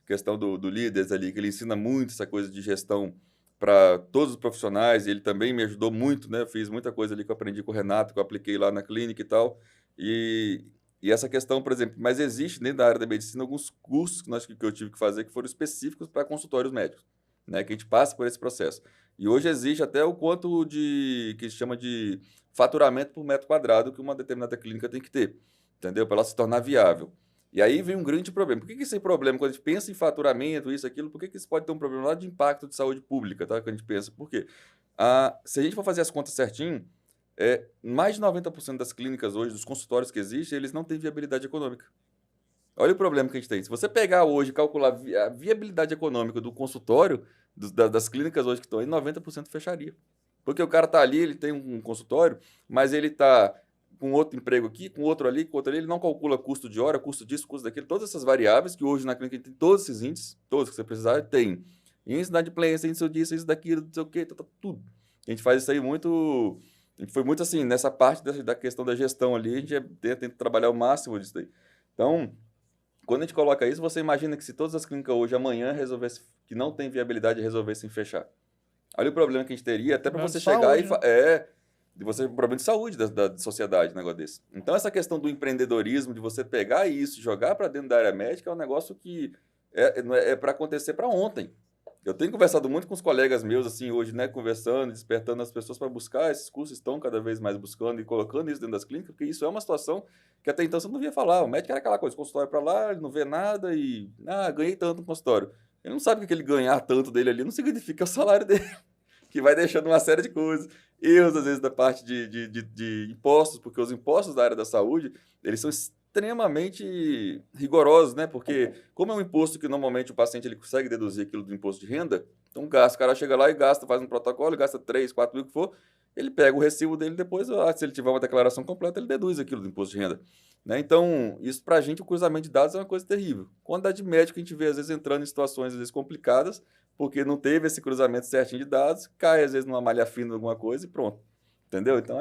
questão do líderes ali, que ele ensina muito essa coisa de gestão para todos os profissionais, e ele também me ajudou muito, né? Eu fiz muita coisa ali que eu aprendi com o Renato, que eu apliquei lá na clínica e tal, e essa questão, por exemplo, mas existe dentro da área da medicina alguns cursos que eu tive que fazer que foram específicos para consultórios médicos, né? Que a gente passa por esse processo. E hoje existe até o quanto que se chama de faturamento por metro quadrado que uma determinada clínica tem que ter, entendeu? Para ela se tornar viável. E aí vem um grande problema. Por que esse problema, quando a gente pensa em faturamento, isso, aquilo, por que isso pode ter um problema lá de impacto de saúde pública, tá? Quando a gente pensa, por quê? Se a gente for fazer as contas certinho, mais de 90% das clínicas hoje, dos consultórios que existem, eles não têm viabilidade econômica. Olha o problema que a gente tem. Se você pegar hoje e calcular a viabilidade econômica do consultório, das clínicas hoje que estão aí, 90% fecharia. Porque o cara está ali, ele tem um consultório, mas ele está com outro emprego aqui, com outro ali, ele não calcula custo de hora, custo disso, custo daquilo, todas essas variáveis que hoje na clínica tem todos esses índices, todos que você precisar, tem. Índice da adimplência, índice disso, índice daquilo, não sei o quê, tudo. A gente faz isso aí muito... A gente foi muito assim, nessa parte da questão da gestão ali, a gente tenta trabalhar o máximo disso daí. Então... Quando a gente coloca isso, você imagina que se todas as clínicas hoje, amanhã, que não tem viabilidade, resolvessem fechar. Olha o problema que a gente teria, até para você chegar e... um problema de saúde da sociedade, um negócio desse. Então, essa questão do empreendedorismo, de você pegar isso e jogar para dentro da área médica, é um negócio que é para acontecer para ontem. Eu tenho conversado muito com os colegas meus, assim, hoje, né, conversando, despertando as pessoas para buscar esses cursos, estão cada vez mais buscando e colocando isso dentro das clínicas, porque isso é uma situação que até então você não via falar. O médico era aquela coisa, consultório para lá, ele não vê nada e, ganhei tanto no consultório. Ele não sabe que aquele ganhar tanto dele ali não significa o salário dele, que vai deixando uma série de coisas. Às vezes, da parte de impostos, porque os impostos da área da saúde, eles são extremamente rigorosos, né? Porque como é um imposto que normalmente o paciente ele consegue deduzir aquilo do imposto de renda, então o cara chega lá e gasta, faz um protocolo, gasta 3, 4 mil, o que for, ele pega o recibo dele depois, se ele tiver uma declaração completa, ele deduz aquilo do imposto de renda. Né? Então, isso pra gente, o cruzamento de dados é uma coisa terrível. Quantidade de médico que a gente vê, às vezes, entrando em situações, às vezes, complicadas, porque não teve esse cruzamento certinho de dados, cai, às vezes, numa malha fina de alguma coisa e pronto. Entendeu? Então,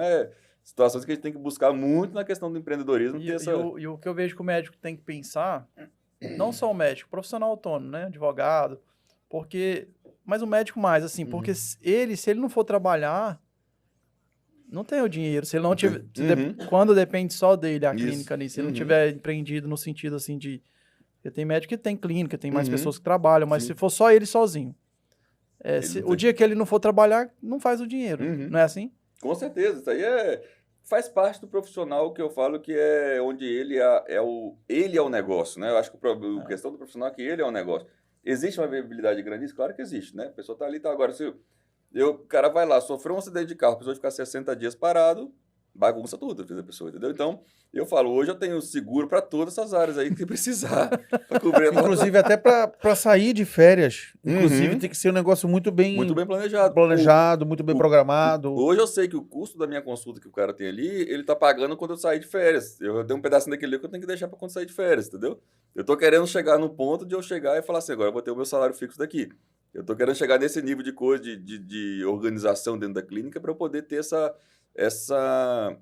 situações que a gente tem que buscar muito na questão do empreendedorismo. E o que eu vejo que o médico tem que pensar não só o médico, profissional autônomo, né? Advogado, mas o médico mais, assim, porque se ele não for trabalhar, não tem o dinheiro. Se ele não tiver, quando depende só dele, a clínica ali, se ele não tiver empreendido no sentido, assim, de... Porque tem médico que tem clínica, tem mais pessoas que trabalham, mas se for só ele sozinho, o dia que ele não for trabalhar, não faz o dinheiro, não é assim? Com certeza, isso aí faz parte do profissional que eu falo que é onde ele é o negócio, né? Eu acho que a questão do profissional é que ele é o negócio. Existe uma viabilidade grande? Isso, claro que existe, né? A pessoa está ali, tá agora, o cara vai lá, sofreu um acidente de carro, a pessoa ficar 60 dias parado, bagunça tudo a pessoa, entendeu? Então, eu falo, hoje eu tenho seguro para todas essas áreas aí que precisar. Inclusive, até para sair de férias. Inclusive, tem que ser um negócio muito bem planejado. Muito bem programado. Hoje eu sei que o custo da minha consulta que o cara tem ali, ele tá pagando quando eu sair de férias. Eu tenho um pedacinho daquele ali que eu tenho que deixar para quando sair de férias, entendeu? Eu tô querendo chegar no ponto de eu chegar e falar assim, agora eu vou ter o meu salário fixo daqui. Eu tô querendo chegar nesse nível de coisa, de organização dentro da clínica para eu poder ter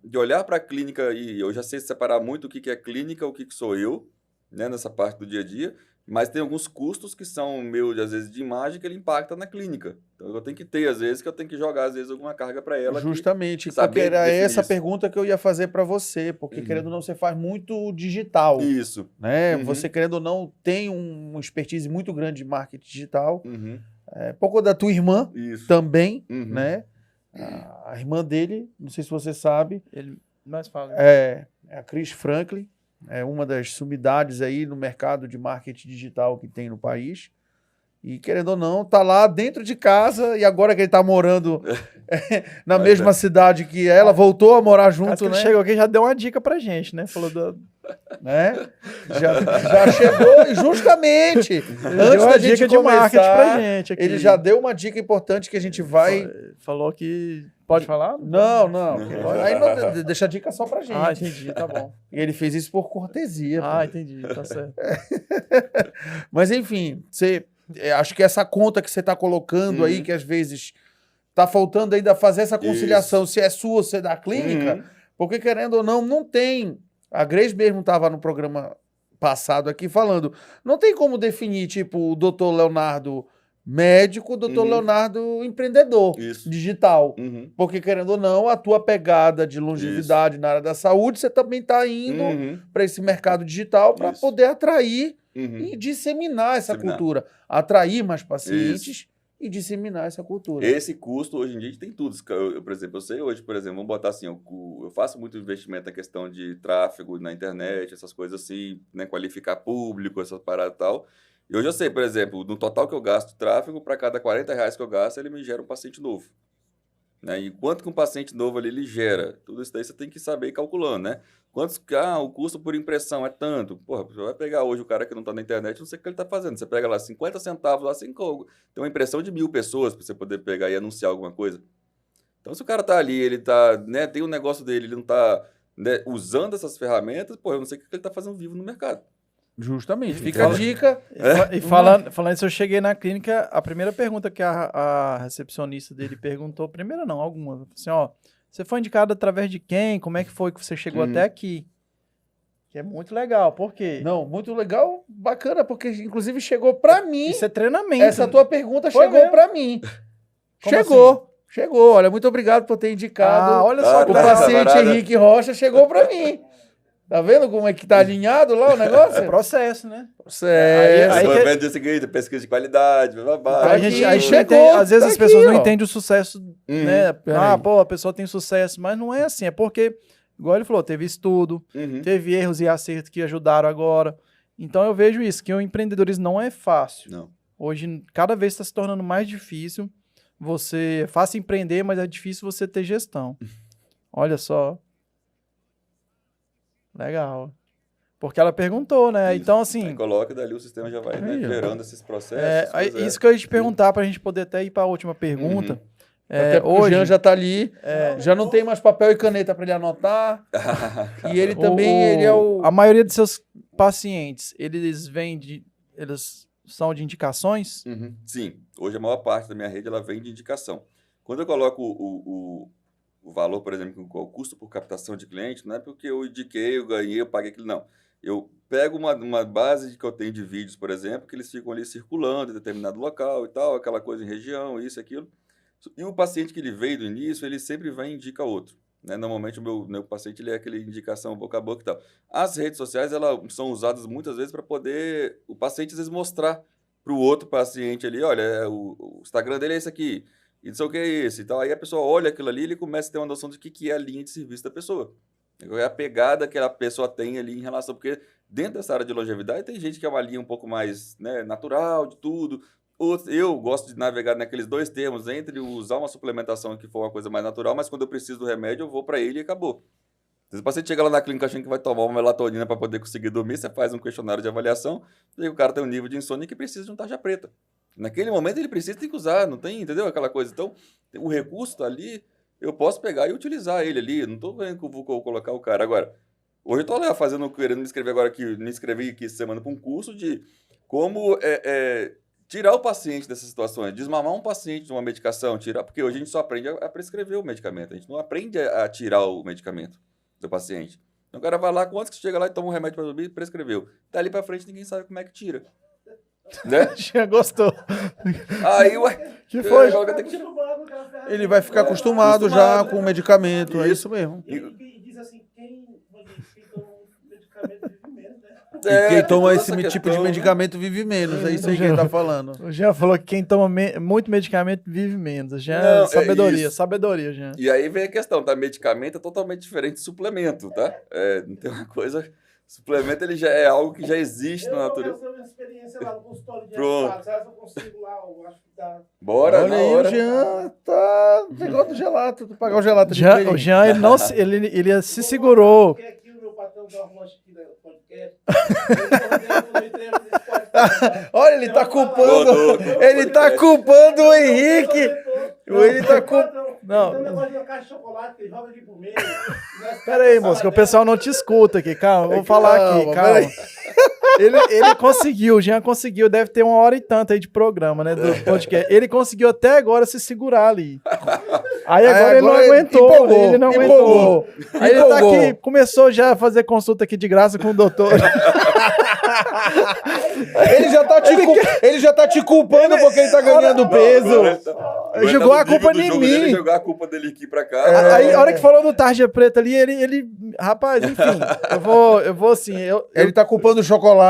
de olhar para a clínica, e eu já sei separar muito o que é clínica, o que sou eu, né, nessa parte do dia a dia, mas tem alguns custos que são meus, às vezes, de imagem, que ele impacta na clínica. Então, eu tenho que ter, às vezes, que eu tenho que jogar, às vezes, alguma carga para ela. Justamente, porque era essa pergunta que eu ia fazer para você, porque, querendo ou não, você faz muito digital. Isso. Né? Você, querendo ou não, tem uma expertise muito grande de marketing digital. Pouco da tua irmã também, né? A irmã dele, não sei se você sabe, nós falamos. É a Cris Franklin, é uma das sumidades aí no mercado de marketing digital que tem no país. E, querendo ou não, tá lá dentro de casa, e agora que ele tá morando na mesma cidade que ela, voltou a morar junto, né? Ele chegou aqui e já deu uma dica pra gente, né? Falou né? Já chegou, e justamente antes da gente dica de marketing pra gente aqui. Ele já deu uma dica importante que a gente vai... Falou que... Pode falar? Não. Aí não, deixa a dica só pra gente. Ah, entendi, tá bom. E ele fez isso por cortesia. Entendi, tá certo. Mas, enfim, acho que essa conta que você tá colocando aí, que às vezes tá faltando ainda fazer essa conciliação, se é sua ou se é da clínica, porque, querendo ou não tem... A Grace mesmo estava no programa passado aqui falando, não tem como definir, tipo, o doutor Leonardo médico, o doutor Leonardo empreendedor digital. Porque, querendo ou não, a tua pegada de longevidade na área da saúde, você também está indo para esse mercado digital para poder atrair e disseminar essa cultura. Atrair mais pacientes e disseminar essa cultura. Esse custo, hoje em dia, tem tudo. Por exemplo, eu sei hoje, por exemplo, vamos botar assim, eu faço muito investimento na questão de tráfego na internet, essas coisas assim, né, qualificar público, essas paradas e tal. E hoje eu sei, por exemplo, no total que eu gasto tráfego, para cada R$40 que eu gasto, ele me gera um paciente novo. Né? E quanto que um paciente novo ali ele gera? Tudo isso daí você tem que saber ir calculando, né? O custo por impressão é tanto. Porra, você vai pegar hoje o cara que não está na internet, não sei o que ele está fazendo. Você pega lá 50 centavos, lá tem uma impressão de 1000 pessoas para você poder pegar e anunciar alguma coisa. Então, se o cara está ali, ele tá, né, tem um negócio dele, ele não está, né, usando essas ferramentas, pô, eu não sei o que ele está fazendo vivo no mercado. Justamente. Fica a dica. E falando isso, eu cheguei na clínica, a primeira pergunta que a recepcionista dele perguntou, primeira não, alguma, assim, você foi indicado através de quem? Como é que foi que você chegou até aqui? Que é muito legal, por quê? Não, muito legal, bacana, porque inclusive chegou pra mim. Isso é treinamento. Essa tua pergunta chegou pra mim. Chegou. Olha, muito obrigado por ter indicado. Olha só, o paciente Henrique Rocha chegou pra mim. Tá vendo como é que tá alinhado lá o negócio? É processo, né? Aí dia seguinte, pesquisa de qualidade, aí chegou, às vezes as pessoas não entendem o sucesso, né? A pessoa tem sucesso, mas não é assim, é porque, igual ele falou, teve estudo, teve erros e acertos que ajudaram agora. Então eu vejo isso, que o empreendedorismo não é fácil. Não. Hoje, cada vez está se tornando mais difícil. É fácil empreender, mas é difícil você ter gestão. Olha só. Legal. Porque ela perguntou, né? Isso. Então, assim... Aí coloca e dali o sistema já vai, né, gerando esses processos. Isso que eu ia te perguntar, para a gente poder até ir para a última pergunta. Até hoje, o Jean já tá ali, já não tem mais papel e caneta para ele anotar. E ele também, ele é o... A maioria de seus pacientes, eles são de indicações? Sim. Hoje a maior parte da minha rede, ela vem de indicação. Quando eu coloco o valor, por exemplo, o custo por captação de cliente, não é porque eu indiquei, eu ganhei, eu paguei aquilo, não. pego uma base que eu tenho de vídeos, por exemplo, que eles ficam ali circulando em determinado local e tal, aquela coisa em região, isso e aquilo. E o paciente que ele veio do início, ele sempre vai e indica outro. Né? Normalmente o meu paciente ele é aquele indicação boca a boca e tal. As redes sociais elas são usadas muitas vezes para poder o paciente às vezes mostrar para o outro paciente ali, olha, o Instagram dele é esse aqui, e não sei o que é esse e tal. Aí a pessoa olha aquilo ali e ele começa a ter uma noção de que é a linha de serviço da pessoa. É a pegada que a pessoa tem ali em relação, porque dentro dessa área de longevidade tem gente que é uma linha um pouco mais, né, natural de tudo. Eu gosto de navegar naqueles dois termos, entre usar uma suplementação que for uma coisa mais natural, mas quando eu preciso do remédio, eu vou para ele e acabou. Se o paciente chega lá na clínica achando que vai tomar uma melatonina para poder conseguir dormir, você faz um questionário de avaliação, e o cara tem um nível de insônia que precisa de um tarja preta. Naquele momento ele precisa, tem que usar, não tem, entendeu? Aquela coisa. Então, o recurso está ali, eu posso pegar e utilizar ele ali. Não estou vendo que eu vou colocar o cara. Agora, hoje eu estou lá querendo me inscrever agora aqui, me inscrevi aqui essa semana para um curso de como tirar o paciente dessas situações, desmamar um paciente de uma medicação, porque hoje a gente só aprende a prescrever o medicamento, a gente não aprende a tirar o medicamento do paciente. Então o cara vai lá, quantos que chega lá e toma um remédio para dormir e prescreveu. Dali para frente ninguém sabe como é que tira. Né? Já gostou. Aí, ué, que foi? Ele vai ficar acostumado já com o medicamento, é isso mesmo. E diz assim, quem toma medicamento vive menos, né? E quem toma esse tipo de medicamento vive menos, é isso aí que ele tá falando. O Jean falou que quem toma muito medicamento vive menos. Jean, sabedoria, sabedoria, Jean. E aí vem a questão, tá? Medicamento é totalmente diferente de suplemento, tá? Não tem uma coisa... Suplemento, ele já é algo que já existe na natureza. Eu vou fazer uma experiência lá no consultório de Pronto. se eu consigo lá, eu acho que dá... Bora, olha aí, hora. O Jean tá pegando gelato, tu pagar o gelato de O Jean, ele se segurou. Porque aqui o meu patrão dá um lanche aqui no podcast. Olha, ele tá culpando o Henrique. Ele tá culpando... Não. Tem um negócio de uma caixa de chocolate que ele joga aqui pro meio. Pera aí, moço, que o pessoal não te escuta aqui. Calma, vou falar aqui, calma. Ele conseguiu, o Jean conseguiu, deve ter 1 hora e tanto aí de programa, né, do podcast. Ele conseguiu até agora se segurar ali. Aí agora ele não aguentou, ele não aguentou. Aí ele tá aqui, começou já a fazer consulta aqui de graça com o doutor. Ele já tá te culpando porque ele tá ganhando peso. Ele jogou a culpa em mim. Ele jogou a culpa dele aqui pra cá. Aí, a hora que falou do tarja preta ali, ele... Rapaz, enfim, eu vou assim... Ele tá culpando o chocolate.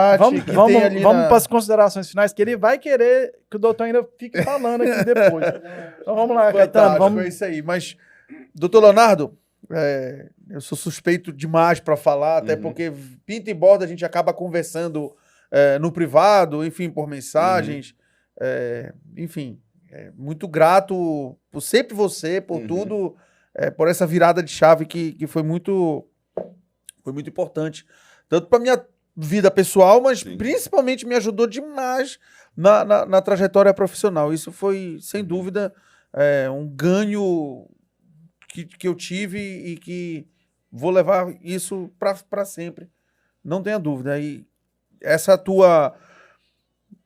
Vamos para as considerações finais, que ele vai querer que o doutor ainda fique falando aqui depois. Então vamos lá, Caetano. Vamos... É isso aí. Mas, doutor Leonardo, eu sou suspeito demais para falar, até porque pinta e borda a gente acaba conversando no privado, enfim, por mensagens. Enfim... muito grato por sempre você, por tudo, por essa virada de chave que foi muito importante. Tanto para minha vida pessoal, mas principalmente me ajudou demais na trajetória profissional. Isso foi, sem dúvida, um ganho que eu tive e que vou levar isso para sempre. Não tenha dúvida. E essa tua,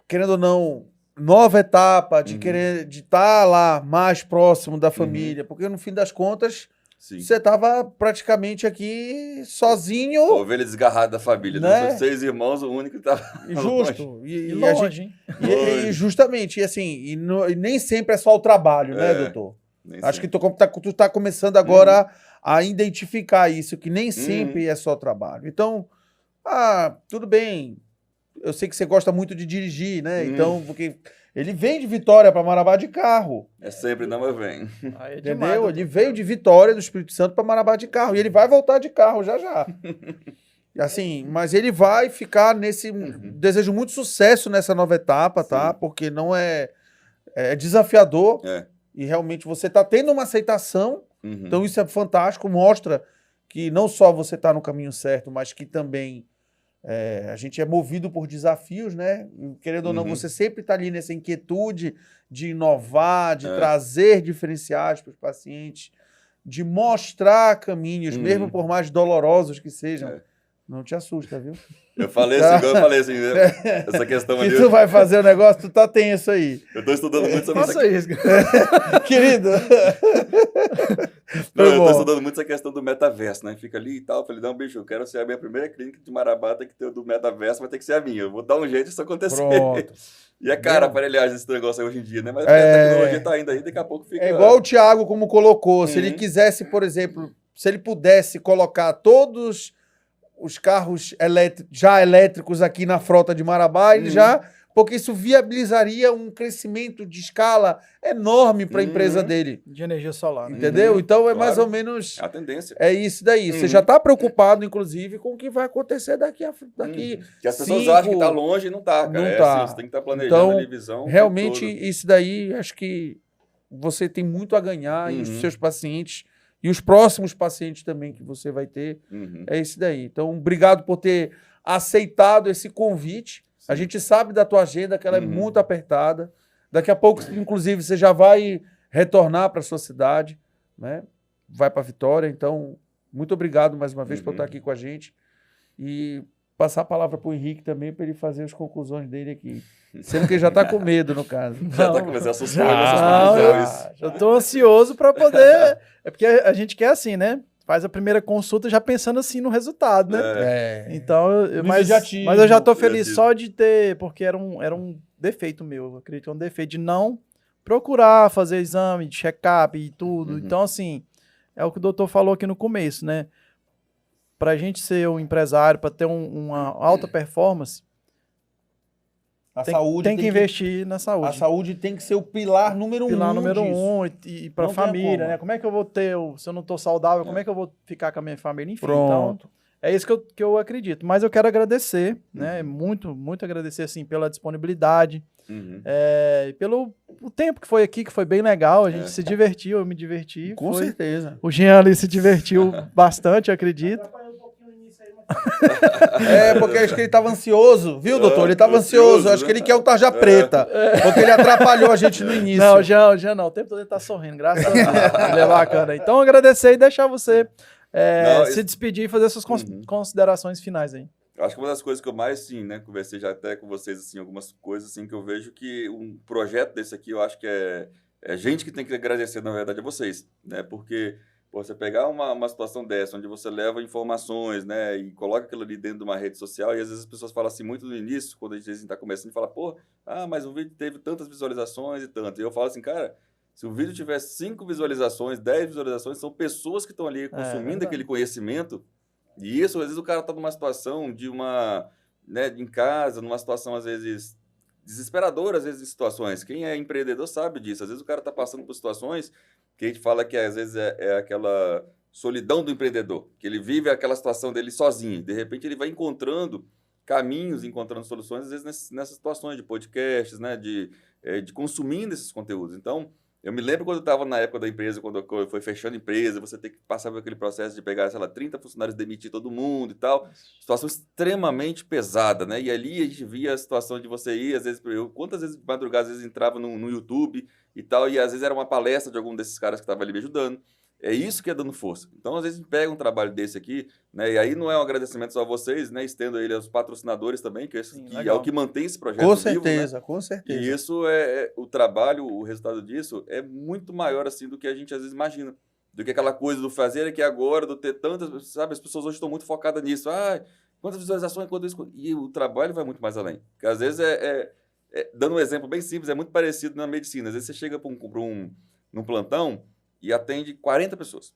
querendo ou não, nova etapa de querer de estar lá mais próximo da família, porque no fim das contas você estava praticamente aqui sozinho. A ovelha desgarrada da família, né? Dos 6 irmãos, o único que estava justo. E longe, e justamente, e assim, e nem sempre é só o trabalho, né, doutor? Acho que tu tá começando agora a identificar isso, que nem sempre é só trabalho. Então, tudo bem. Eu sei que você gosta muito de dirigir, né? Então, porque ele vem de Vitória para Marabá de carro. É sempre, não, eu venho. Entendeu? Ele veio de Vitória, do Espírito Santo, para Marabá de carro. E ele vai voltar de carro já. Assim, mas ele vai ficar nesse... Desejo muito sucesso nessa nova etapa, tá? Porque não é desafiador. E realmente você tá tendo uma aceitação. Então isso é fantástico. Mostra que não só você tá no caminho certo, mas que também... a gente é movido por desafios, né? Querendo ou não, você sempre está ali nessa inquietude de inovar, de trazer diferenciais para os pacientes, de mostrar caminhos, mesmo por mais dolorosos que sejam. Não te assusta, viu? Eu falei assim, essa questão ali. Se tu vai fazer o negócio, tu tá tenso aí. Eu tô estudando muito sobre isso. Querido, Não, eu tô estudando muito essa questão do metaverso, né? Fica ali e tal. Eu falei, não, bicho, eu quero ser a minha primeira clínica de Marabá, tem que ter o do metaverso, vai ter que ser a minha. Eu vou dar um jeito disso acontecer. Pronto. E é cara a aparelhagem desse negócio hoje em dia, né? Mas a tecnologia tá indo aí, daqui a pouco fica... É igual o Thiago como colocou. Se ele quisesse, por exemplo, se ele pudesse colocar todos os carros já elétricos aqui na frota de Marabá, ele já... Porque isso viabilizaria um crescimento de escala enorme para a empresa dele. De energia solar, né? Entendeu? Então é mais ou menos... É a tendência. É isso daí. Você já está preocupado, inclusive, com o que vai acontecer daqui. Que as pessoas acham que está longe e não está, cara. Não tá. Assim, você tem que estar planejando a visão. Realmente, isso daí, acho que você tem muito a ganhar e os seus pacientes e os próximos pacientes também que você vai ter. É isso daí. Então, obrigado por ter aceitado esse convite. A gente sabe da tua agenda que ela é muito apertada. Daqui a pouco, inclusive, você já vai retornar para a sua cidade, né? Vai para Vitória. Então, muito obrigado mais uma vez por estar aqui com a gente. E passar a palavra para o Henrique também, para ele fazer as conclusões dele aqui. Sendo que ele já está com medo, no caso. Já está começando a assustar. Eu estou ansioso para poder... É porque a gente quer assim, né? Faz a primeira consulta já pensando assim no resultado, né? Então, mas eu já tô feliz só de ter, porque era um defeito meu, eu acredito que é um defeito de não procurar fazer exame, de check-up e tudo. Então, assim, é o que o doutor falou aqui no começo, né? Pra gente ser um empresário, para ter uma alta performance, tem que investir na saúde. A saúde tem que ser o pilar número um e para a família, né? Como é que eu vou ter, se eu não estou saudável, como é que eu vou ficar com a minha família? Enfim, então, é isso que eu acredito. Mas eu quero agradecer, né? Muito, muito agradecer, assim, pela disponibilidade, pelo o tempo que foi aqui, que foi bem legal. A gente se divertiu, eu me diverti. Com certeza. O Jean ali se divertiu bastante, eu acredito. Porque acho que ele estava ansioso, viu, doutor? Ele estava ansioso. Acho que ele quer o tarja preta. Porque ele atrapalhou a gente no início. Não, Jean não. O tempo todo ele tá sorrindo, graças a Deus. Ele é bacana. Então, agradecer e deixar você se despedir e fazer suas considerações finais aí. Acho que uma das coisas que eu mais, sim, né, conversei já até com vocês, assim, algumas coisas, assim, que eu vejo que um projeto desse aqui, eu acho que é gente que tem que agradecer, na verdade, a vocês, né? Porque... você pegar uma situação dessa, onde você leva informações, né, e coloca aquilo ali dentro de uma rede social, e às vezes as pessoas falam assim, muito no início, quando a gente está começando, fala, mas o vídeo teve tantas visualizações e tanto. E eu falo assim, cara, se o vídeo tiver 5 visualizações, 10 visualizações, são pessoas que estão ali consumindo aquele conhecimento, e isso, às vezes, o cara está numa situação em casa, numa situação, às vezes, desesperadora, às vezes, em situações. Quem é empreendedor sabe disso. Às vezes o cara está passando por situações que a gente fala que às vezes é aquela solidão do empreendedor, que ele vive aquela situação dele sozinho. De repente ele vai encontrando caminhos, encontrando soluções, às vezes nessas situações de podcasts, né, de consumindo esses conteúdos. Então, eu me lembro quando eu estava na época da empresa, quando foi fechando a empresa, você tem que passar por aquele processo de pegar, 30 funcionários, demitir todo mundo e tal. Situação extremamente pesada, né? E ali a gente via a situação de você ir, às vezes, quantas vezes de madrugada, às vezes entrava no YouTube e tal, e às vezes era uma palestra de algum desses caras que estava ali me ajudando. É isso que é dando força. Então, às vezes, a gente pega um trabalho desse aqui, né? E aí não é um agradecimento só a vocês, né? Estendo ele aos patrocinadores também, que é o que mantém esse projeto com vivo, certeza, né? Com certeza. E isso o trabalho, o resultado disso é muito maior, assim, do que a gente às vezes imagina. Do que aquela coisa do fazer aqui agora, do ter tantas, sabe? As pessoas hoje estão muito focadas nisso. Quantas visualizações, quanto isso. E o trabalho vai muito mais além. Porque às vezes dando um exemplo bem simples, é muito parecido na medicina. Às vezes você chega num plantão e atende 40 pessoas.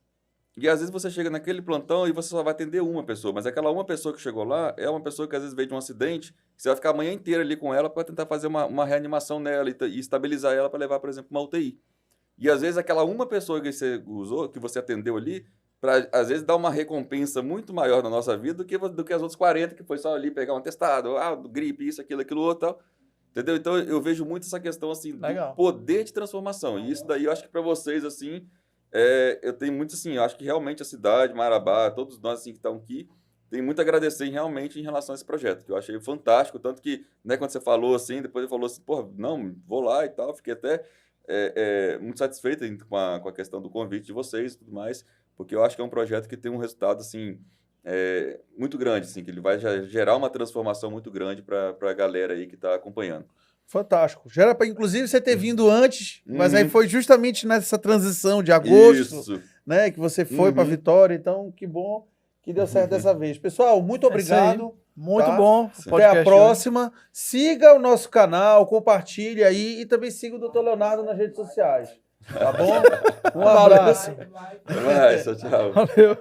E às vezes você chega naquele plantão e você só vai atender uma pessoa, mas aquela uma pessoa que chegou lá é uma pessoa que às vezes veio de um acidente, que você vai ficar a manhã inteira ali com ela para tentar fazer uma reanimação nela e estabilizar ela para levar, por exemplo, uma UTI. E às vezes aquela uma pessoa que você usou, que você atendeu ali, para às vezes dar uma recompensa muito maior na nossa vida do que as outras 40 que foi só ali pegar um atestado, gripe, isso, aquilo outro, tal. Entendeu? Então, eu vejo muito essa questão, assim, do poder de transformação. E isso daí, eu acho que para vocês, assim, eu tenho muito, assim, eu acho que realmente a cidade, Marabá, todos nós, assim, que estão aqui, tem muito a agradecer realmente em relação a esse projeto, que eu achei fantástico. Tanto que, né, quando você falou, assim, depois ele falou assim, não, vou lá e tal, fiquei até muito satisfeito com a questão do convite de vocês e tudo mais, porque eu acho que é um projeto que tem um resultado, assim, muito grande, assim, que ele vai gerar uma transformação muito grande para a galera aí que está acompanhando. Fantástico. Já era para, inclusive, você ter vindo antes, mas aí foi justamente nessa transição de agosto, né? Que você foi para Vitória, então que bom que deu certo dessa vez. Pessoal, muito obrigado. Muito tá? bom. Até a próxima. Siga o nosso canal, compartilhe aí e também siga o Dr. Leonardo nas redes sociais. Tá bom? Um abraço. Até mais, tchau, tchau. Valeu.